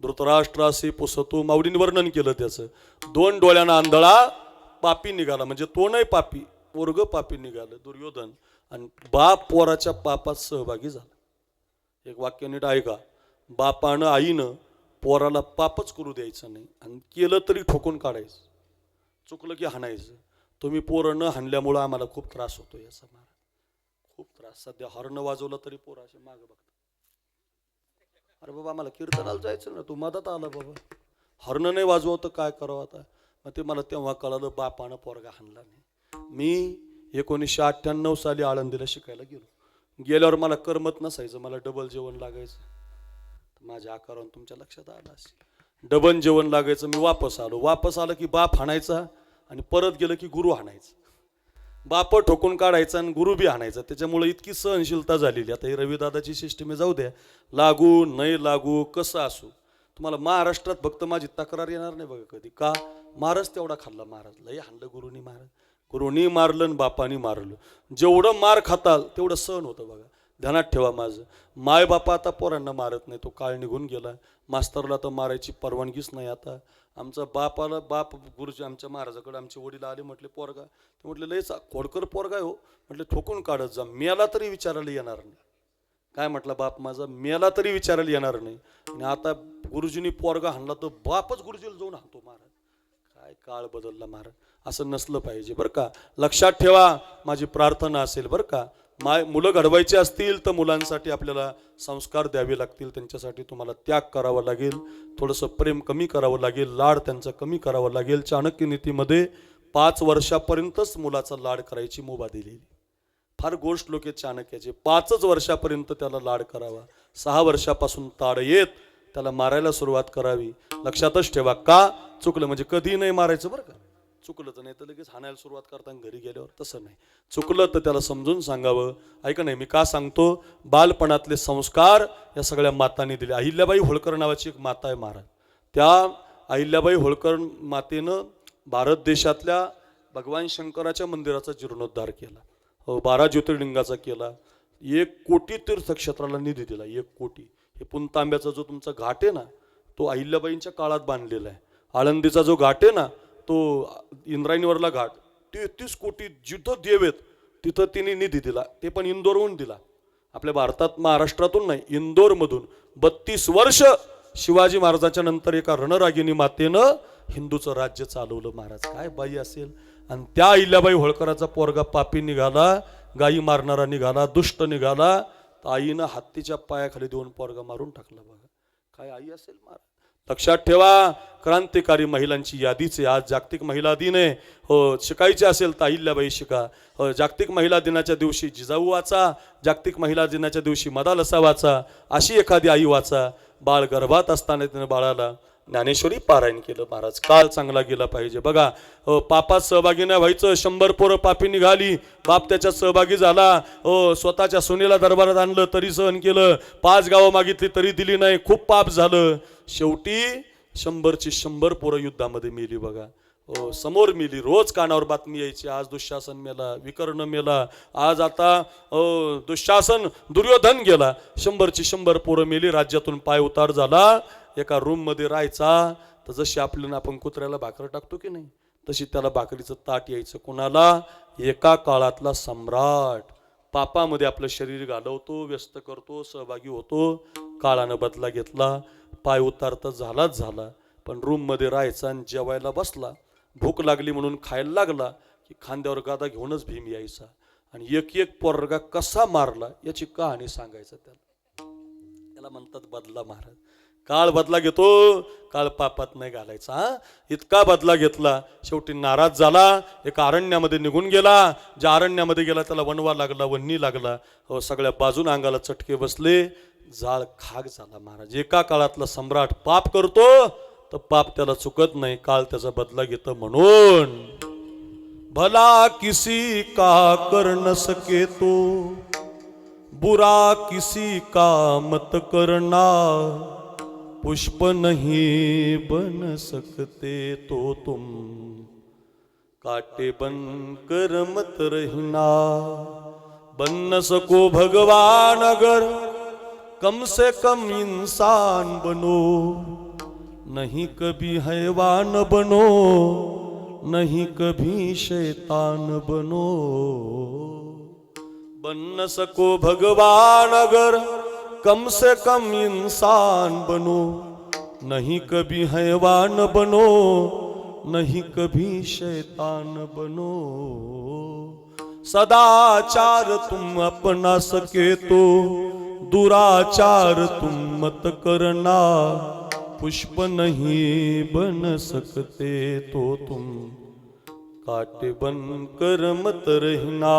धृतराष्ट्रासी पुसतू. माऊलीने वर्णन केलं त्याचं. 2 डोळ्यांना आंधळा पापी निघाला, म्हणजे तो नाही पापी, पोरग पापी निघालं दुर्योधन. आणि बाप पोराच्या पापात सहभागी झाला. एक वाक्य नीट ऐका. बापानं आईनं पोराला पापच करू द्यायचं नाही, आणि केलं तरी ठोकून काढायचं, चुकलं की हाणायचं. तुम्ही पोरं न हाणल्यामुळं आम्हाला खूप त्रास होतो याचा महाराज, खूप त्रास. सध्या हॉर्न वाजवलं तरी पोरं असे मागं बघतात. अरे बाबा आम्हाला कीर्तनाला जायचं ना, तू मदत आला बाबा, हॉर्न नाही वाजवत तर काय करावं आता. मग ते मला तेव्हा कळालं बापानं पोरगा हाणला नाही. मी 1998 साली आळंदीला शिकायला गेलो. गेल्यावर मला करमत नसायचं, मला डबल जेवण लागायचं. माझ्या आकारावरून तुमच्या लक्षात आलं असेल. डबल जेवण लागायचं. मी वापस आलो की बाप हाणायचा, आणि परत गेलं की गुरु हाणायचं. बाप ठोकून काढायचा आणि गुरु बी हाणायचा. त्याच्यामुळे इतकी सहनशीलता झालेली. आता ही रविदादाची सिस्टीम जाऊ द्या, लागू नाही लागू कसं असू, तुम्हाला महाराष्ट्रात फक्त माझी तक्रार येणार नाही बघा कधी. का? महाराज तेवढा खाल्ला, महाराज लई हाणलं गुरुनी, महाराज गुरुनी मारलं आणि बापानी मारलं. जेवढं मार खाताल तेवढं सहन होतं बघा. ध्यानात ठेवा माझं. माय बापा आता पोरांना मारत नाही, तो काळ निघून गेला. मास्तरला तर मारायची परवानगीच नाही आता. आमचा बाप गुरुजी आमच्या महाराजाकडे आमचे वडील आले, म्हटले पोरगा, ते म्हटले लयच खोडकर पोरगा हो, म्हटले ठोकून काढत जा, मेला तरी विचारायला येणार नाही. काय म्हटलं बाप माझा, मेला तरी विचारायला येणार नाही. आणि आता गुरुजींनी पोरगा हाणला तर बापच गुरुजीला जाऊन हाणतो महाराज. काय काळ बदलला महाराज. असं नसलं पाहिजे बरं का. लक्षात ठेवा, माझी प्रार्थना असेल बरं का. मुलं घडवायची असतील तर मुलांसाठी आपल्याला संस्कार द्यावे लागतील, त्यांच्यासाठी तुम्हाला त्याग करावा लागेल, थोडंसं प्रेम कमी करावं लागेल, लाड त्यांचा कमी करावा लागेल. चाणक्य नीतीमध्ये 5 वर्षापर्यंतच मुलाचा लाड करायची मुभा दिलेली. फार गोष्ट लोक आहेत चाणक्याचे. 5च वर्षापर्यंत त्याला लाड करावा. 6 वर्षापासून ताड येत त्याला मारायला सुरुवात करावी. लक्षातच ठेवा. का? चुकलं म्हणजे कधी नाही मारायचं बरं का. चुकलं तर नाही तर लगेच हाणायला सुरुवात करताना घरी गेल्यावर, तसं नाही. चुकलं तर त्याला समजून सांगावं. ऐका नाही, मी का सांगतो, बालपणातले संस्कार या सगळ्या मातांनी दिले. अहिल्याबाई होळकर नावाची एक माता आहे महाराज. त्या अहिल्याबाई होळकर मातेनं भारत देशातल्या भगवान शंकराच्या मंदिराचा जीर्णोद्धार केला. 12 ज्योतिर्लिंगाचा केला. 1 कोटी तीर्थक्षेत्राला निधी दिला. 1 कोटी. हे पुणतांब्याचा जो तुमचा घाट आहे ना, तो अहिल्याबाईंच्या काळात बांधलेला आहे. आळंदीचा जो घाट आहे ना, तो इंद्रायणीवरला घाट, 33 कोटी जिथं देव आहेत तिथं तिने निधी दिला. ते पण इंदोरहून दिला. आपल्या भारतात महाराष्ट्रातून नाही, इंदोरमधून. 32 वर्ष शिवाजी महाराजांच्या नंतर एका रणरागिणी मातेनं हिंदूचं राज्य चालवलं महाराज. काय बाई असेल. आणि त्या अहिल्याबाई होळकराचा पोरगा पापी निघाला, गाई मारणारा निघाला, दुष्ट निघाला, तर आईनं हत्तीच्या पायाखाली देऊन पोरगा मारून टाकला बघा. काय आई असेल महाराज. लक्षात ठेवा, क्रांतिकारी महिलांची यादीचे आज जागतिक महिला दिन आहे. हो, शिकायचे असेल तर अहिल्याबाई शिका. जागतिक महिला दिनाच्या दिवशी जिजाऊ वाचा, जागतिक महिला दिनाच्या दिवशी मदालसा वाचा, अशी एखादी आई वाचा. बाळ गर्भात असताना तिने बाळाला ज्ञानेश्वरी पारायण केलं. महाराज, काळ चांगला गेला पाहिजे. बघा, पापात सहभागी नाही व्हायचं. 100 पोरं पापी निघाली, बाप त्याच्यात सहभागी झाला. स्वतःच्या सुनेला दरबारात आणलं तरी सहन केलं, 5 गावं मागितली तरी दिली नाही, खूप पाप झालं. शेवटी 100ची 100 पोरं युद्धामध्ये मेली. बघा, समोर मेली. रोज कानावर बातमी यायची, आज दुःशासन मेला, विकर्ण मेला, आज आता दुःशासन दुर्योधन गेला. 100ची 100 पोरं मेली. राज्यातून पाय उतार झाला. एका रूम मध्ये राहायचा तर जशी आपल्याला आपण कुत्र्याला भाकर टाकतो की नाही, तशी त्याला भाकरीचं ताट यायचं. कोणाला? एका काळातला सम्राट. पापामध्ये आपलं शरीर घालवतो, व्यस्त करतो, सहभागी होतो. काळानं बदला घेतला, पाय उतार तर झालाच झाला, पण रूम मध्ये राहायचा आणि जेवायला बसला, भूक लागली म्हणून खायला लागला की खांद्यावर गादा घेऊनच भीम यायचा आणि एक एक पोरगा कसा मारला याची कहाणी सांगायचं त्याला. त्याला म्हणतात बदला महाराज. काळ बदला घेतो, काळ पापात नाही घालायचा. इतका बदला घेतला, शेवटी नाराज झाला, एका अरण्यामध्ये निघून गेला. ज्या अरण्यामध्ये गेला त्याला वनवा लागला, वन्नी लागला. सगळ्या बाजून अंगाला चटके बसले, जाळ खाक झाला. महाराज, एका काळातला सम्राट पाप करतो तर पाप त्याला चुकत नाही, काळ त्याचा बदला घेतो. म्हणून भला किसी का कर न सके तो, बुरा किसी का मत करना, पुष्प नहीं बन सकते तो तुम, काटे बन कर मत रहना. बन न सको भगवान अगर कम से कम इंसान बनो, नहीं कभी हैवान बनो, नहीं कभी शैतान बनो. बन न सको भगवान अगर कम से कम इंसान बनो, नहीं कभी हैवान बनो, नहीं कभी शैतान बनो. सदाचार तुम अपना सके तो, दुराचार तुम मत करना, पुष्प नहीं बन सकते तो तुम, काटे बन कर मत रहना.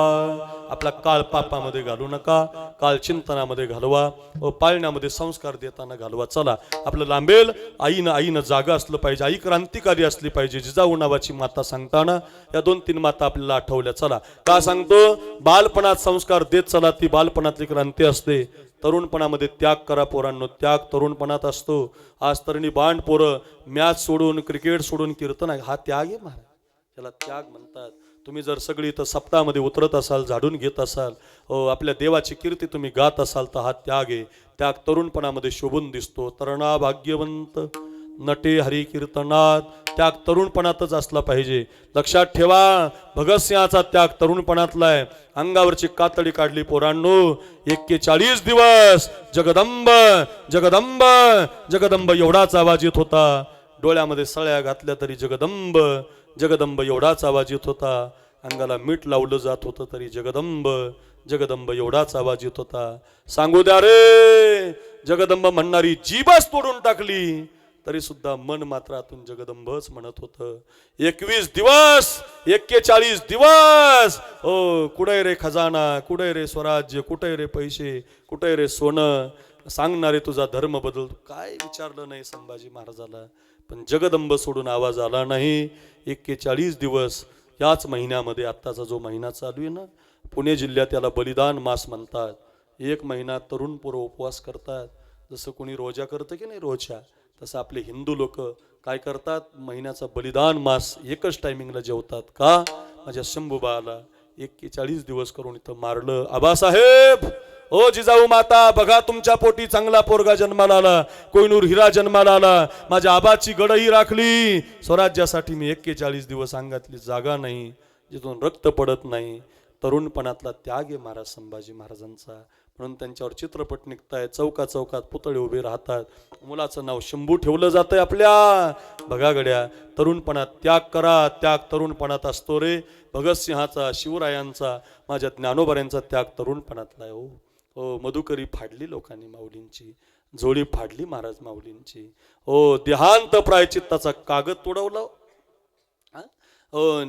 आपला काळ पापामध्ये घालू नका, काळ चिंतनामध्ये घालवा, पाळण्यामध्ये संस्कार देताना घालवा. चला, आपलं लांबेल. आईनं जागा असलं पाहिजे, आई क्रांतिकारी असली पाहिजे. जिजाऊ नावाची माता सांगताना या 2-3 माता आपल्याला आठवल्या. चला, का सांगतो? बालपणात संस्कार देत चला, ती बालपणातली क्रांती असते. तरुणपणामध्ये त्याग करा पोरांनो, त्याग तरुणपणात असतो. आज तरुणी बांड पोरं मॅच सोडून, क्रिकेट सोडून कीर्तन आहे, हा त्याग आहे महाराज, त्याला त्याग म्हणतात. तुम्ही जर सगळी इथं सप्ताहामध्ये उतरत असाल, झाडून घेत असाल, आपल्या देवाची कीर्ती तुम्ही गात असाल, तर हा त्याग आहे. त्याग तरुणपणामध्ये शोभून दिसतो. तरणा भाग्यवंत नटे हरी कीर्तनात. त्याग तरुणपणातच असला पाहिजे. लक्षात ठेवा, भगतसिंहाचा त्याग तरुणपणातला आहे. अंगावरची कातडी काढली पोरांनो. 41 दिवस जगदंब जगदंब जगदंब एवढाच आवाज येत होता. डोळ्यामध्ये सळ्या घातल्या तरी जगदंब जगदंब एवढाच आवाज येत होता. अंगाला मीठ लावलं जात होतं तरी जगदंब जगदंब एवढाच आवाज येत होता. सांगू द्या रे, जगदंब म्हणणारी जीभच तोडून टाकली तरी सुद्धा मन मात्र आतून जगदंबच म्हणत होतं. 21 दिवस 41 दिवस. कुठे रे खजाना, कुठे रे स्वराज्य, कुठे रे पैसे, कुठे रे सोनं, सांगणारे तुझा धर्म बदल. काय विचारलं नाही संभाजी महाराजाला, पण जगदंब सोडून आवाज आला नाही. 41 दिवस. याच महिन्यामध्ये, आत्ताचा जो महिना चालू आहे ना, पुणे जिल्ह्यात याला बलिदान मास म्हणतात. 1 महिना तरुण पोरं उपवास करतात. जसं कोणी रोजा करतं की नाही रोजा, तसं आपले हिंदू लोक काय करतात, महिन्याचा बलिदान मास एकच टायमिंगला जेवतात. का? माझ्या शंभूबाला 41 दिवस करून इथं मारलं. आबासाहेब, ओ जिजाऊ माता, बघा तुमच्या पोटी चांगला पोरगा जन्माला आला, कोहिनूर हिरा जन्माला आला. माझ्या आबाची गडही राखली. स्वराज्यासाठी मी 41 दिवस अंगातली जागा नाही जिथून रक्त पडत नाही. तरुणपणातला त्याग आहे महाराज संभाजी महाराजांचा. म्हणून त्यांच्यावर चित्रपट निघताय, चौका चौकात पुतळे उभे राहतात. मुलाचं नाव शंभू ठेवलं जातंय आपल्या. बघा गड्या, तरुणपणात त्याग करा. त्याग तरुणपणात असतो रे. भगतसिंहाचा, शिवरायांचा, माझ्या ज्ञानोबाऱ्यांचा त्याग तरुणपणातला आहे. हो, मधुकरी फाडली लोकांनी माऊलींची. जोडी फाडली महाराज माऊलींची. ओ देहांत प्रायचित्ताचा कागद तुडवला,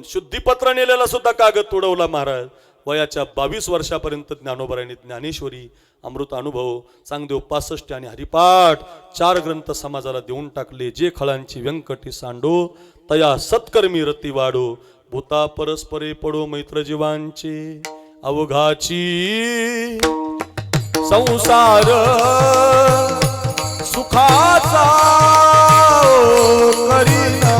शुद्धीपत्र नेलेला सुद्धा कागद तुडवला महाराज. वयाच्या 22 वर्षापर्यंत ज्ञानोबरायांनी ज्ञानेश्वरी, अमृत अनुभव, चांगदेव 65 आणि हरिपाठ 4 ग्रंथ समाजाला देऊन टाकले. जे खळांची व्यंकटी सांडो, तया सत्कर्मी रती वाढो, भूता परस्परे पडो मैत्र जीवांचे. अवघाची संसार सुखाचा करीना,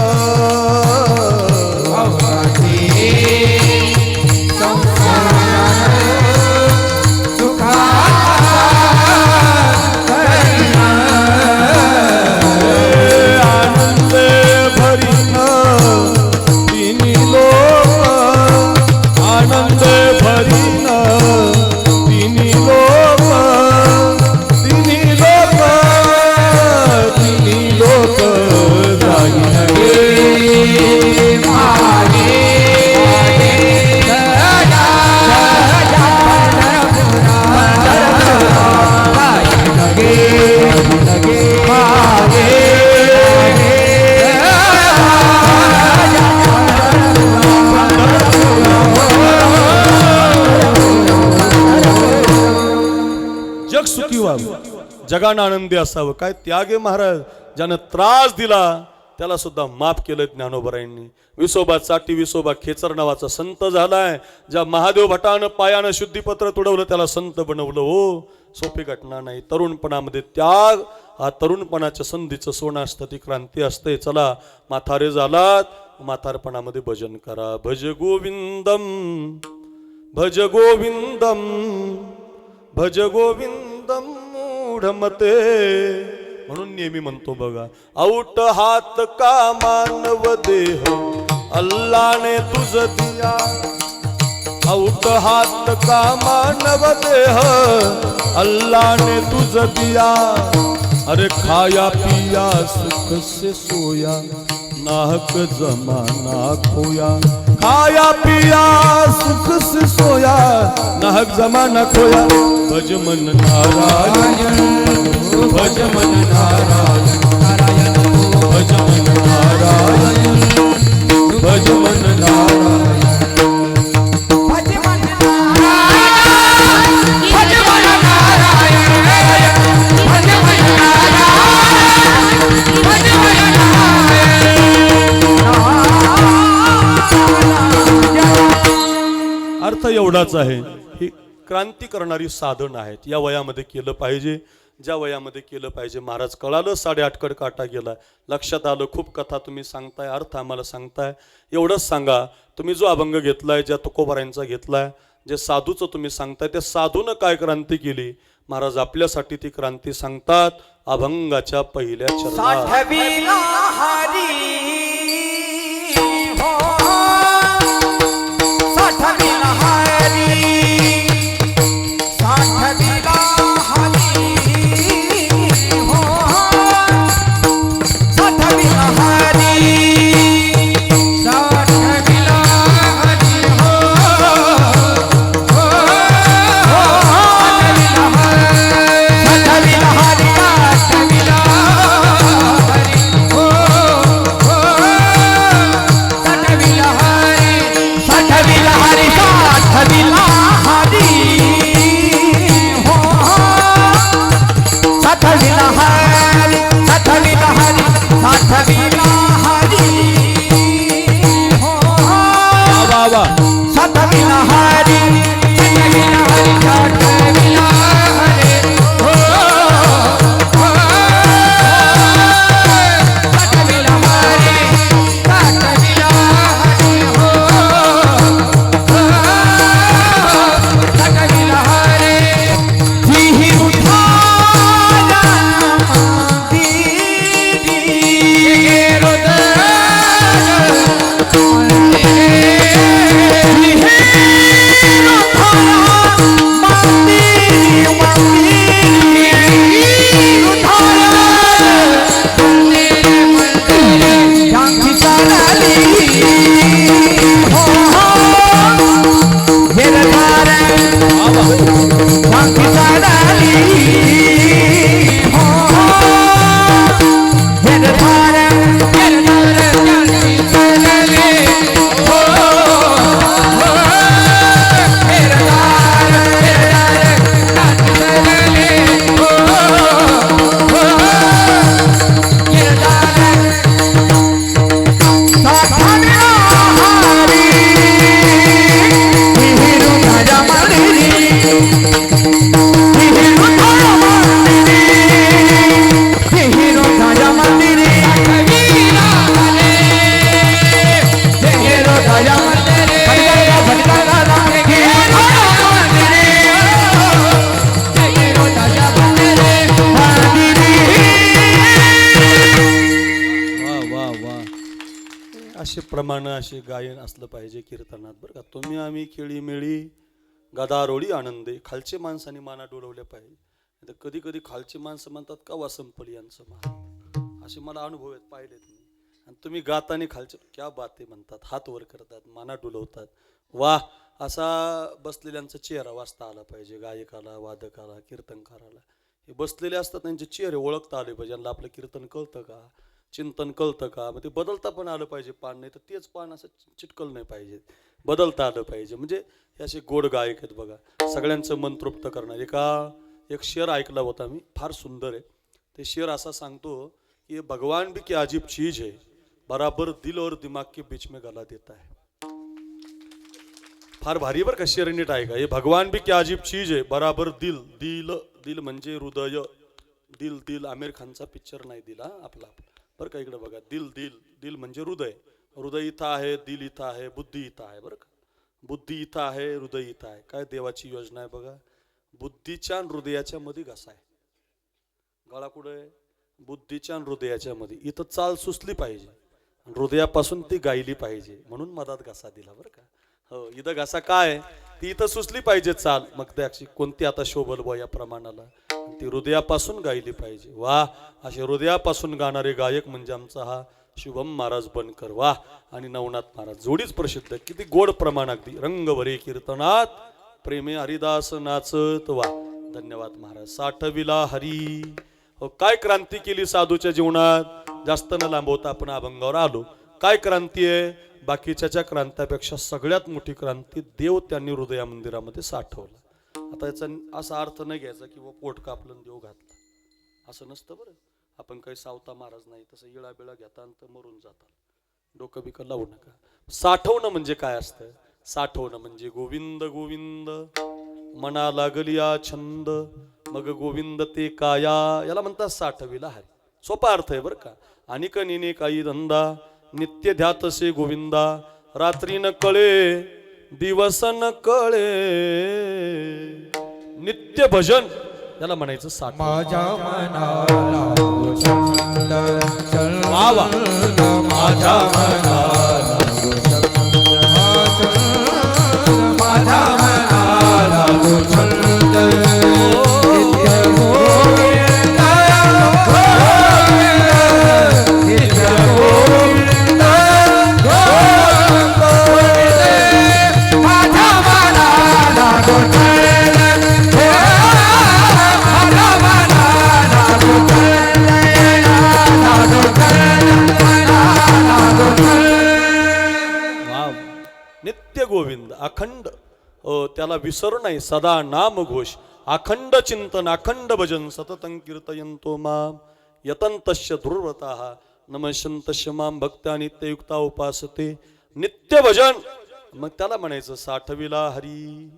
जगानं आनंदी असावं. काय त्याग आहे महाराज. ज्यानं त्रास दिला त्याला सुद्धा माफ केलं ज्ञानोबरायांनी. विसोबा चाटी विसोबा खेचर नावाचा संत झालाय. ज्या महादेव भटानं पायानं शुद्धीपत्र तुडवलं त्याला संत बनवलं. हो, सोपी घटना नाही. तरुणपणामध्ये त्याग हा तरुणपणाच्या संधीचं सोनं असतं, ती क्रांती असते. चला म्हातारे झालात, म्हातारपणामध्ये भजन करा. भज गोविंदम भज गोविंदम भज गोविंदम मूढमते. म्हणून नेहमी म्हणतो बघा, औट हात का मानव देह अल्लाने तुझ दिया. औट हात का मानव देह अल्लाने तुझ दिया. अरे खाया पिया सुख से सोया, नाहक जमाना खोया. खाया पिया सुख से सोया, नाहक जमाना खोया. भज मन नारायण भज मन नारायण भज मन नारायण भज मन नारायण. अर्थ एवढाच आहे, ही क्रांती करणारी साधन आहेत. या वयामध्ये केलं पाहिजे, ज्या वयामध्ये केलं पाहिजे. महाराज कळालं 8.5 कड काटा गेला, लक्षात आलं. खूप कथा तुम्ही सांगताय, अर्थ आम्हाला सांगताय. एवढंच सांगा, तुम्ही जो अभंग घेतलाय, ज्या तुकोबारायांचा घेतलाय, जे साधूचं तुम्ही सांगताय, त्या साधूनं काय क्रांती केली महाराज आपल्यासाठी ती क्रांती सांगतात अभंगाच्या पहिल्या चरणात. quiero प्रमाणे असे गायन असलं पाहिजे कीर्तनात बरं का. तुम्ही आम्ही खेळी मेळी गदारोळी आनंदे, खालचे माणसांनी माना डोलवल्या पाहिजे. कधी कधी खालची माणसं म्हणतात का वासंपली यांचं मान, असे मला अनुभव आहेत, पाहिलेत मी. आणि तुम्ही गाताने खालचे क्या बाते म्हणतात, हात वर करतात, माना डुलवतात. वा, असा बसलेल्यांचा चेहरा वाचता आला पाहिजे. गायकाला, वादकाला, कीर्तनकाराला हे बसलेले असतात, त्यांचे चेहरे ओळखता आले पाहिजे. यांना आपलं कीर्तन कळतं का, चिंतन कळतं का. मग ते बदलता पण आलं पाहिजे पान, नाही तर तेच पान असं चिटकलं नाही पाहिजे, बदलता आलं पाहिजे. म्हणजे हे असे गोड गायक आहेत बघा, सगळ्यांचं मन तृप्त करणार. एक शेर ऐकला होता मी, फार सुंदर आहे. ते शेर असा सांगतो की भगवान भी क्या अजीब चीज है, बराबर दिल और दिमाग के बीच में गला देता है. फार भारी बरं का शेर, नीट ऐका. हे भगवान भी क्या अजीब चीज है, बराबर दिल, दिल दिल म्हणजे हृदय, दिल दिल आमिर खानचा पिक्चर नाही दिला आपला बरं का. इकडे बघा, दिल दिल दिल म्हणजे हृदय, हृदय इथं आहे, दिल इथं आहे, बुद्धी इथं आहे बरं का. बुद्धी इथं आहे, हृदय इथं आहे. काय देवाची योजना आहे बघा. बुद्धीच्या हृदयाच्या मध्ये घसा आहे, गळा कुठे आहे, बुद्धीच्या हृदयाच्या मध्ये. इथं चाल सुचली पाहिजे, हृदयापासून ती गायली पाहिजे, म्हणून मधात घसा दिला बरं का. हो, इथं घसा काय, ती इथं सुचली पाहिजे चाल. मग त्याची कोणती आता शोभल बो या प्रमाणाला, ती हृदयापासून गायली पाहिजे. वा, असे हृदयापासून गाणारे गायक म्हणजे आमचा हा शुभम महाराज बनकर. वा, आणि नवनाथ महाराज जोडीच प्रसिद्ध. किती गोड प्रमाण, अगदी रंग भरे कीर्तनात प्रेमे हरिदास नाचत. वा, धन्यवाद महाराज. साठविला हरी. हो, काय क्रांती केली साधूच्या जीवनात. जास्त न लांबवता आपण अभंगावर आलो. काय क्रांती आहे, बाकीच्या क्रांत्यापेक्षा सगळ्यात मोठी क्रांती देव त्यांनी हृदया मंदिरामध्ये साठवला. आता याचा असा अर्थ नाही घ्यायचा की पोट कापलं देव घातला, असं नसतं बरं. आपण काही सावता महाराज नाही, तसं इळा बिळा घेता तर मरून जातात, डोकं बिकं लावू नका. साठवणं म्हणजे काय असतं, साठवणं म्हणजे गोविंद गोविंद मना लागलिया छंद, मग गोविंद ते काया, याला म्हणतात साठविला हरी. सोपा अर्थ आहे बरं का. आणि कनीने काही धंदा नित्य ध्यातसे गोविंदा, रात्री न कळे दिवस न कळे, नित्य भजन याला म्हणायचं साठ. माझ्या मनाला छंद चल, वा वा, माझ्या मनाला माझ्या मनाला छंद, नित्य गोविंद नित्य गोविंद माझ्या मनाला नित्य गोविंद अखंड, त्याला विसरू नाही, सदा नाम घोष, अखंड चिंतन, अखंड भजन, सततं कीर्तयन्तो माम यतन्तस्य दुर्व्रताः नमस्यन्तस्य माम भक्त्या नित्ययुक्ता उपासते. नित्य भजन, मग त्याला म्हणायचं साठविला हरी.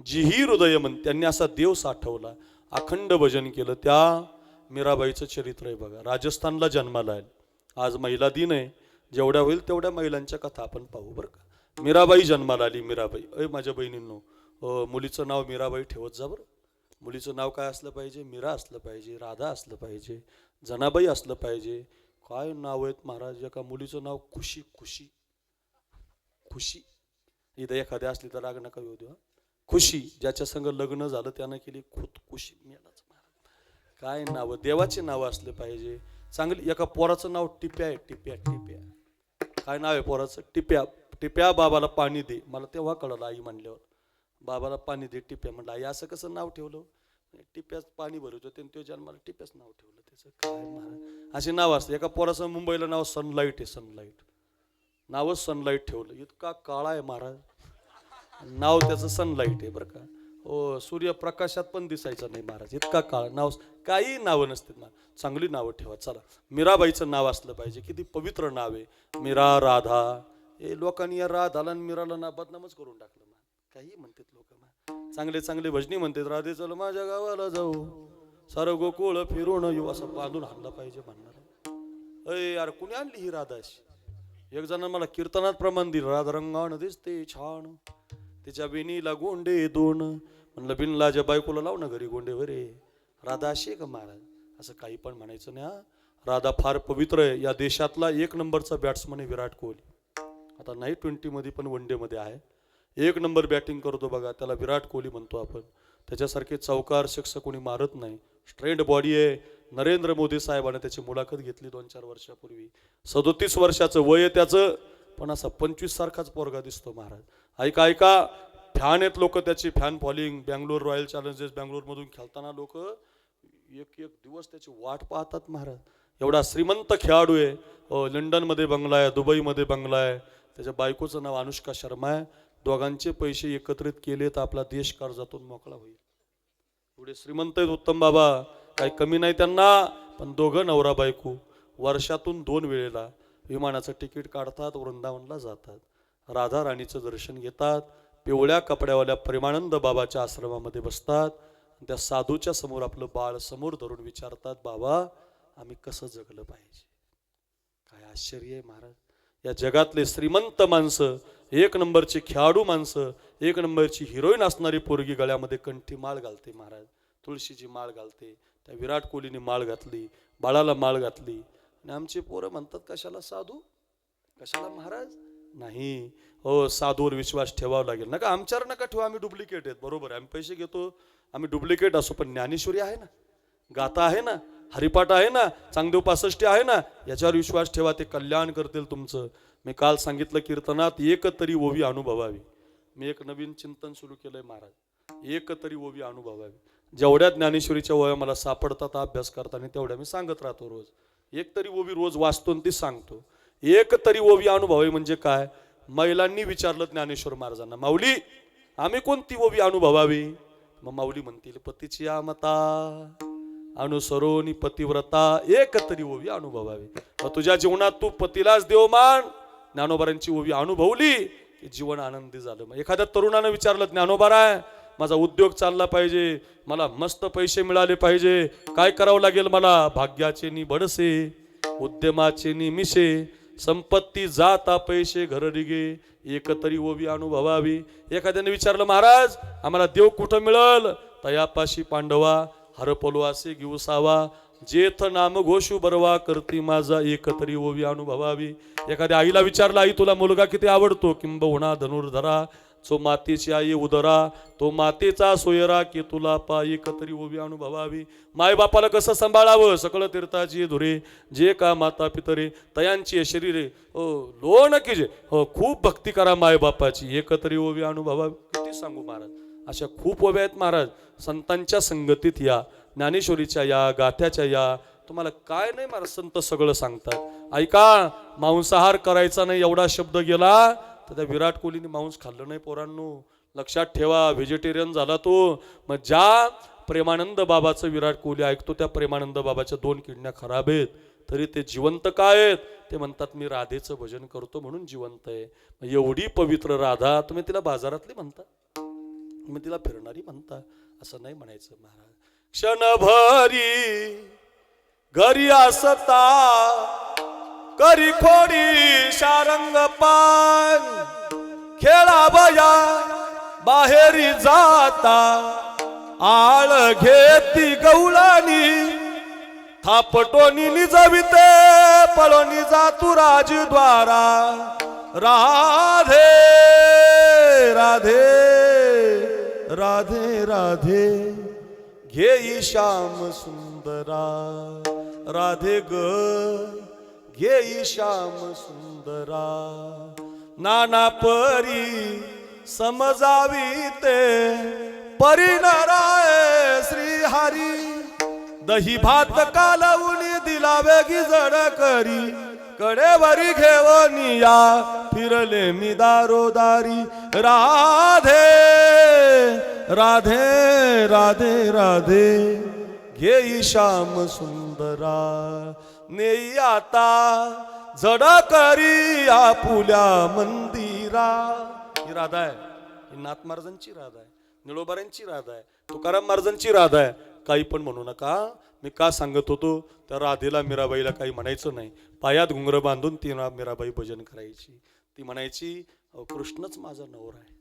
जीही हृदय मन, त्यांनी असा देव साठवला, अखंड भजन केलं. त्या मीराबाईचं चरित्र आहे बघा. राजस्थानला जन्माला आहे. आज महिला दिन आहे, जेवढ्या होईल तेवढ्या महिलांच्या कथा आपण पाहू बरं का. मीराबाई जन्माला आली. मीराबाई, माझ्या बहिणींनो, मुलीचं नाव मीराबाई ठेवत जा बरं. मुलीचं नाव काय असलं पाहिजे, मीरा असलं पाहिजे, राधा असलं पाहिजे, जनाबाई असलं पाहिजे. काय नाव आहेत महाराज. एका मुलीचं नाव खुशी, खुशी खुशी. इथं एखाद्या असली तर राग नका येऊ देऊ. खुशी, ज्याच्या संग लग्न झालं त्यानं केली खुद खुशी. मेलाच महाराज, काय नाव, देवाचे नाव असले पाहिजे चांगली. एका पोराचं नाव टिप्या आहे, टिप्या टिप्या. काय नाव आहे पोराचं, टिप्या. टिप्या बाबाला पाणी दे. मला तेव्हा कळलं आई म्हणल्यावर, बाबाला पाणी दे टिप्या. म्हणलं आई असं कसं नाव ठेवलं, टिप्याच पाणी भरत होते आणि तो जन्माला टिप्याच नाव ठेवलं. त्याचं काय महाराज, असे नाव असते. एका पोराचं मुंबईला नाव सनलाईट आहे, सनलाईट. नावच सनलाईट ठेवलं. इतका काळा आहे महाराज, नाव त्याचं सनलाईट आहे बरं का. हो, सूर्यप्रकाशात पण दिसायचं नाही महाराज, इतका काळ. नाव काही नावं नसतात ना, चांगली नावं ठेवा. चला, मीराबाईचं नाव असलं पाहिजे. किती पवित्र नाव आहे, मीरा, राधा. हे लोकांनी या राधाला आणि मीराला ना बदनामच करून टाकलं. काही म्हणतात लोक, चांगले चांगले भजनी म्हणतात. राधे चल माझ्या गावाला जाऊ, सारं गोकुळ फिरून येऊ, असं बांधून आणलं पाहिजे म्हणणार. अय यार, कुणी आणली ही राधा अशी. एक जण मला कीर्तनात प्रमाण दिलं, राधा रंगाण दिसते छान, तिच्या बिनीला गोंडे दोन. म्हणलं बिनलाच्या बायकोला लाव ना घरी गोंडे वरे. राधा अशी आहे का महाराज, असं काही पण म्हणायचं नाही. राधा फार पवित्र आहे. या देशातला 1 नंबरचा बॅट्समन आहे विराट कोहली. आता नाही 20 मध्ये पण वन डे मध्ये आहे. 1 नंबर बॅटिंग करतो बघा, त्याला विराट कोहली म्हणतो आपण. त्याच्यासारखे चौकार शख्स कोणी मारत नाही. स्ट्रेंट बॉडी आहे. नरेंद्र मोदी साहेबांनी त्याची मुलाखत घेतली 2-4 वर्षापूर्वी. 37 वर्षाचं वय आहे त्याचं, पण असा 25 सारखाच पोरगा दिसतो महाराज. ऐका ऐका, फॅन आहेत लोक त्याची, fan following. Bangalore Royal Challengers बँगलोरमधून खेळताना लोक एक दिवस त्याची वाट पाहतात महाराज. एवढा श्रीमंत खेळाडू आहे. लंडनमध्ये बंगला आहे, दुबईमध्ये बंगला आहे. त्याच्या बायकोचं नाव अनुष्का शर्मा आहे. दोघांचे पैसे एकत्रित केले तर आपला देश कर्जातून मोकळा होईल. एवढे श्रीमंत आहेत उत्तम बाबा, काही कमी नाही त्यांना. पण दोघं नवरा बायको वर्षातून 2 वेळेला विमानाचं तिकीट काढतात, वृंदावनला जातात, राधा राणीचं दर्शन घेतात, पिवळ्या कपड्यावाल्या प्रेमानंद बाबाच्या आश्रमामध्ये बसतात. त्या साधूच्या समोर आपलं बाळ समोर धरून विचारतात, बाबा आम्ही कसं जगलं पाहिजे. काय आश्चर्य आहे महाराज. या जगातले श्रीमंत माणसं, 1 नंबरची खेळाडू माणसं, 1 नंबरची हिरोईन असणारी पोरगी गळ्यामध्ये कंठी माळ घालते महाराज, तुळशीची माळ घालते. त्या विराट कोहलीने माळ घातली, बाळाला माळ घातली. आणि आमचे पोरं म्हणतात कशाला साधू, कशाला महाराज. नाही हो, साधूवर विश्वास ठेवावा लागेल. नका आमच्यावर नका ठेवा, आम्ही डुप्लिकेट आहेत. बरोबर आहे, आम्ही पैसे घेतो, आम्ही डुप्लिकेट असो, पण ज्ञानेश्वरी आहे ना, गाथा आहे ना, हरिपाठ आहे ना, चांगदेव 65 आहे ना, याच्यावर विश्वास ठेवा. ते कल्याण करतील तुमचं. मी काल सांगितलं कीर्तनात, एक तरी ओवी अनुभवावी. मी एक नवीन चिंतन सुरू केलंय महाराज, एक तरी ओवी अनुभवावी. जेवढ्या ज्ञानेश्वरीच्या ओव्या मला सापडतात अभ्यास करताना तेवढ्या मी सांगत राहतो रोज. एक तरी ओवी रोज वाचतो आणि ती सांगतो. एक तरी ओवी अनुभवावी म्हणजे काय. महिलांनी विचारलं ज्ञानेश्वर महाराजांना, माऊली आम्ही कोणती ओवी अनुभवावी. मग माऊली म्हणतील, पतीची आमता अनुसरोनी पतिव्रता एक तरी ओवी अनुभवावी. मग तुझ्या जीवनात तू पतीलाच देव मान, ज्ञानोबारांची ओवी अनुभवली की जीवन आनंदी झालं. मग एखाद्या तरुणानं विचारलं, ज्ञानोबाराय माझा उद्योग चालला पाहिजे, मला मस्त पैसे मिळाले पाहिजे, काय करावं लागेल मला. भाग्याचे नि बडसे, उद्यमाचे नि मिशे, संपत्ती जाता पैसे घर रिगे, एक तरी ओवी अनुभवावी. एखाद्याने विचारलं, महाराज आम्हाला देव कुठं मिळल. तयापाशी पांडवा हरपलो असे घेऊसावा, जेथ नाम घोषू बरवा करती माझा एक तरी ओवी अनुभवावी. एखाद्या आईला विचारलं, आई तुला मुलगा किती आवडतो. किंबहुना धनुर्धरा, जो मातेची आई उदरा, तो मातेचा सोयरा की तुला पा एक तरी ओवी अनुभवावी. मायबापाला कसं सांभाळावं, सकळ तीर्थाची धुरे, जे का माता पितरे तयांची शरीरे लोन की जे. हो, खूप भक्ती करा मायबापाची, एक तरी ओवी अनुभवावी. किती सांगू महाराज, अशा खूप ओव्या आहेत महाराज. संतांच्या संगतीत या, ज्ञानेश्वरीच्या या, गाथ्याच्या या, तुम्हाला काय नाही महाराज संत सगळं सांगतात. ऐका, मांसाहार करायचा नाही एवढा शब्द गेला तर त्या विराट कोहलीने मांस खाल्लं नाही पोरांनो, लक्षात ठेवा. व्हेजिटेरियन झाला तो. मग ज्या प्रेमानंद बाबाचं विराट कोहली ऐकतो, त्या प्रेमानंद बाबाच्या 2 किडन्या खराब आहेत, तरी ते जिवंत काय आहेत. ते म्हणतात मी राधेचं भजन करतो म्हणून जिवंत आहे. एवढी पवित्र राधा तुम्ही तिला बाजारातली म्हणता, तुम्ही तिला फिरणारी म्हणता, असं नाही म्हणायचं महाराज. क्षणभरी घरी असता करी खोडी शारंग पान, खेळावया बाहेरी जाता आळ घेती गौलानी, थापटोनी निजविते पळोनी जातू राजद्वारा. राधे राधे राधे राधे घेई श्याम सुंदरा, राधे ग घेई श्याम सुंदरा. नाना परी समजावी ते परिणराय श्री हरी, दही भात कालवून दिलावे गिजड करी, कडेवरी घेवनिया फिरले मी दारोदारी. राधे राधे राधे राधे घेई श्याम सुंदरा, नेई आता जड करी आपुल्या मंदिरा. ही राधा आहे, ही नाथ महाराजांची राधा आहे, निळोबारांची राधा आहे, तुकाराम महाराजांची राधा आहे. काही पण म्हणू नका. मी का सांगत होतो, त्या राधेला मीराबाईला काही म्हणायचं नाही. पायात घुंगर बांधून ती मीराबाई भजन करायची. ती म्हणायची, कृष्णच माझा नवरा आहे,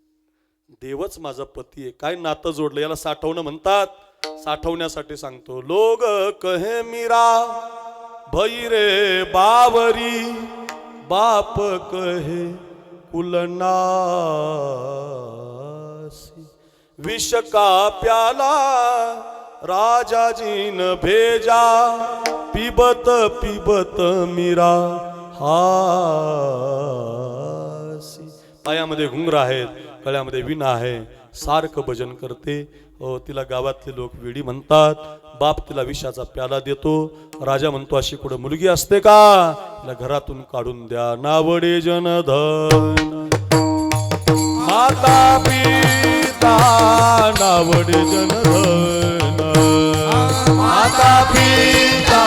देवच माझा पती आहे. काय नातं जोडलं, याला साठवणं म्हणतात. साठवण्यासाठी सांगतो. लोग कहे मीरा भई रे बावरी, बाप कहे कुलनासी विष का प्याला राजाजीन भेजा पिबत पिबत मीरा हासी. पायामध्ये घुंगरा आहेत, गळ्यामध्ये विणा आहे, सारखं भजन करते. तिला गावातले लोक वेडी म्हणतात. बाप तिला विषाचा प्याला देतो. राजा म्हणतो अशी कुठं मुलगी असते का, तिला घरातून काढून द्या. नावडे जनधन माता पिता नावडे जनधन माता पिता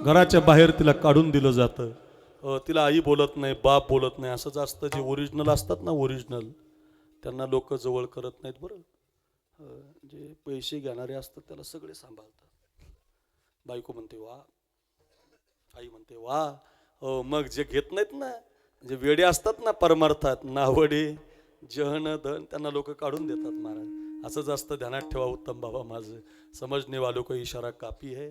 घराच्या बाहेर तिला काढून दिलं जातं. तिला आई बोलत नाही, बाप बोलत नाही. असंच असतं. जे ओरिजिनल असतात ना, ओरिजिनल, त्यांना लोक जवळ करत नाहीत. बरं, जे पैसे घेणारे असतात त्याला सगळे सांभाळतात. बायको म्हणते वा, आई म्हणते वा. मग जे घेत नाहीत ना, जे वेडे असतात ना परमार्थात, नावडे जहन धन, त्यांना लोक काढून देतात महाराज. असंच असतं. ध्यानात ठेवा उत्तम बाबा माझं. समजणे वालों को इशारा काफी है.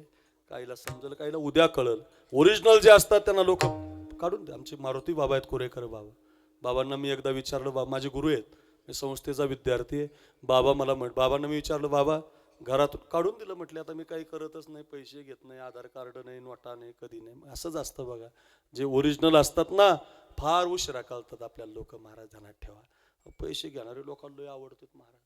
काहीला समजलं, काहीला उद्या कळल. ओरिजिनल जे असतात त्यांना लोक काढून द्या. आमचे मारुती बाबा आहेत, कोरेकर बाबा. बाबांना मी एकदा विचारलं, बाबा माझे गुरु आहेत, मी संस्थेचा विद्यार्थी आहे. बाबांना मी विचारलं, बाबा घरातून काढून दिलं. म्हटले आता मी काही करतच नाही, पैसे घेत नाही, आधार कार्ड नाही, नोटा नाही, कधी नाही. असंच असतं बघा. जे ओरिजिनल असतात ना, फार उशिरा कळतात आपल्याला लोक महाराज. ध्यानात ठेवा. पैसे घेणारे लोकांना लय आवडतात महाराज.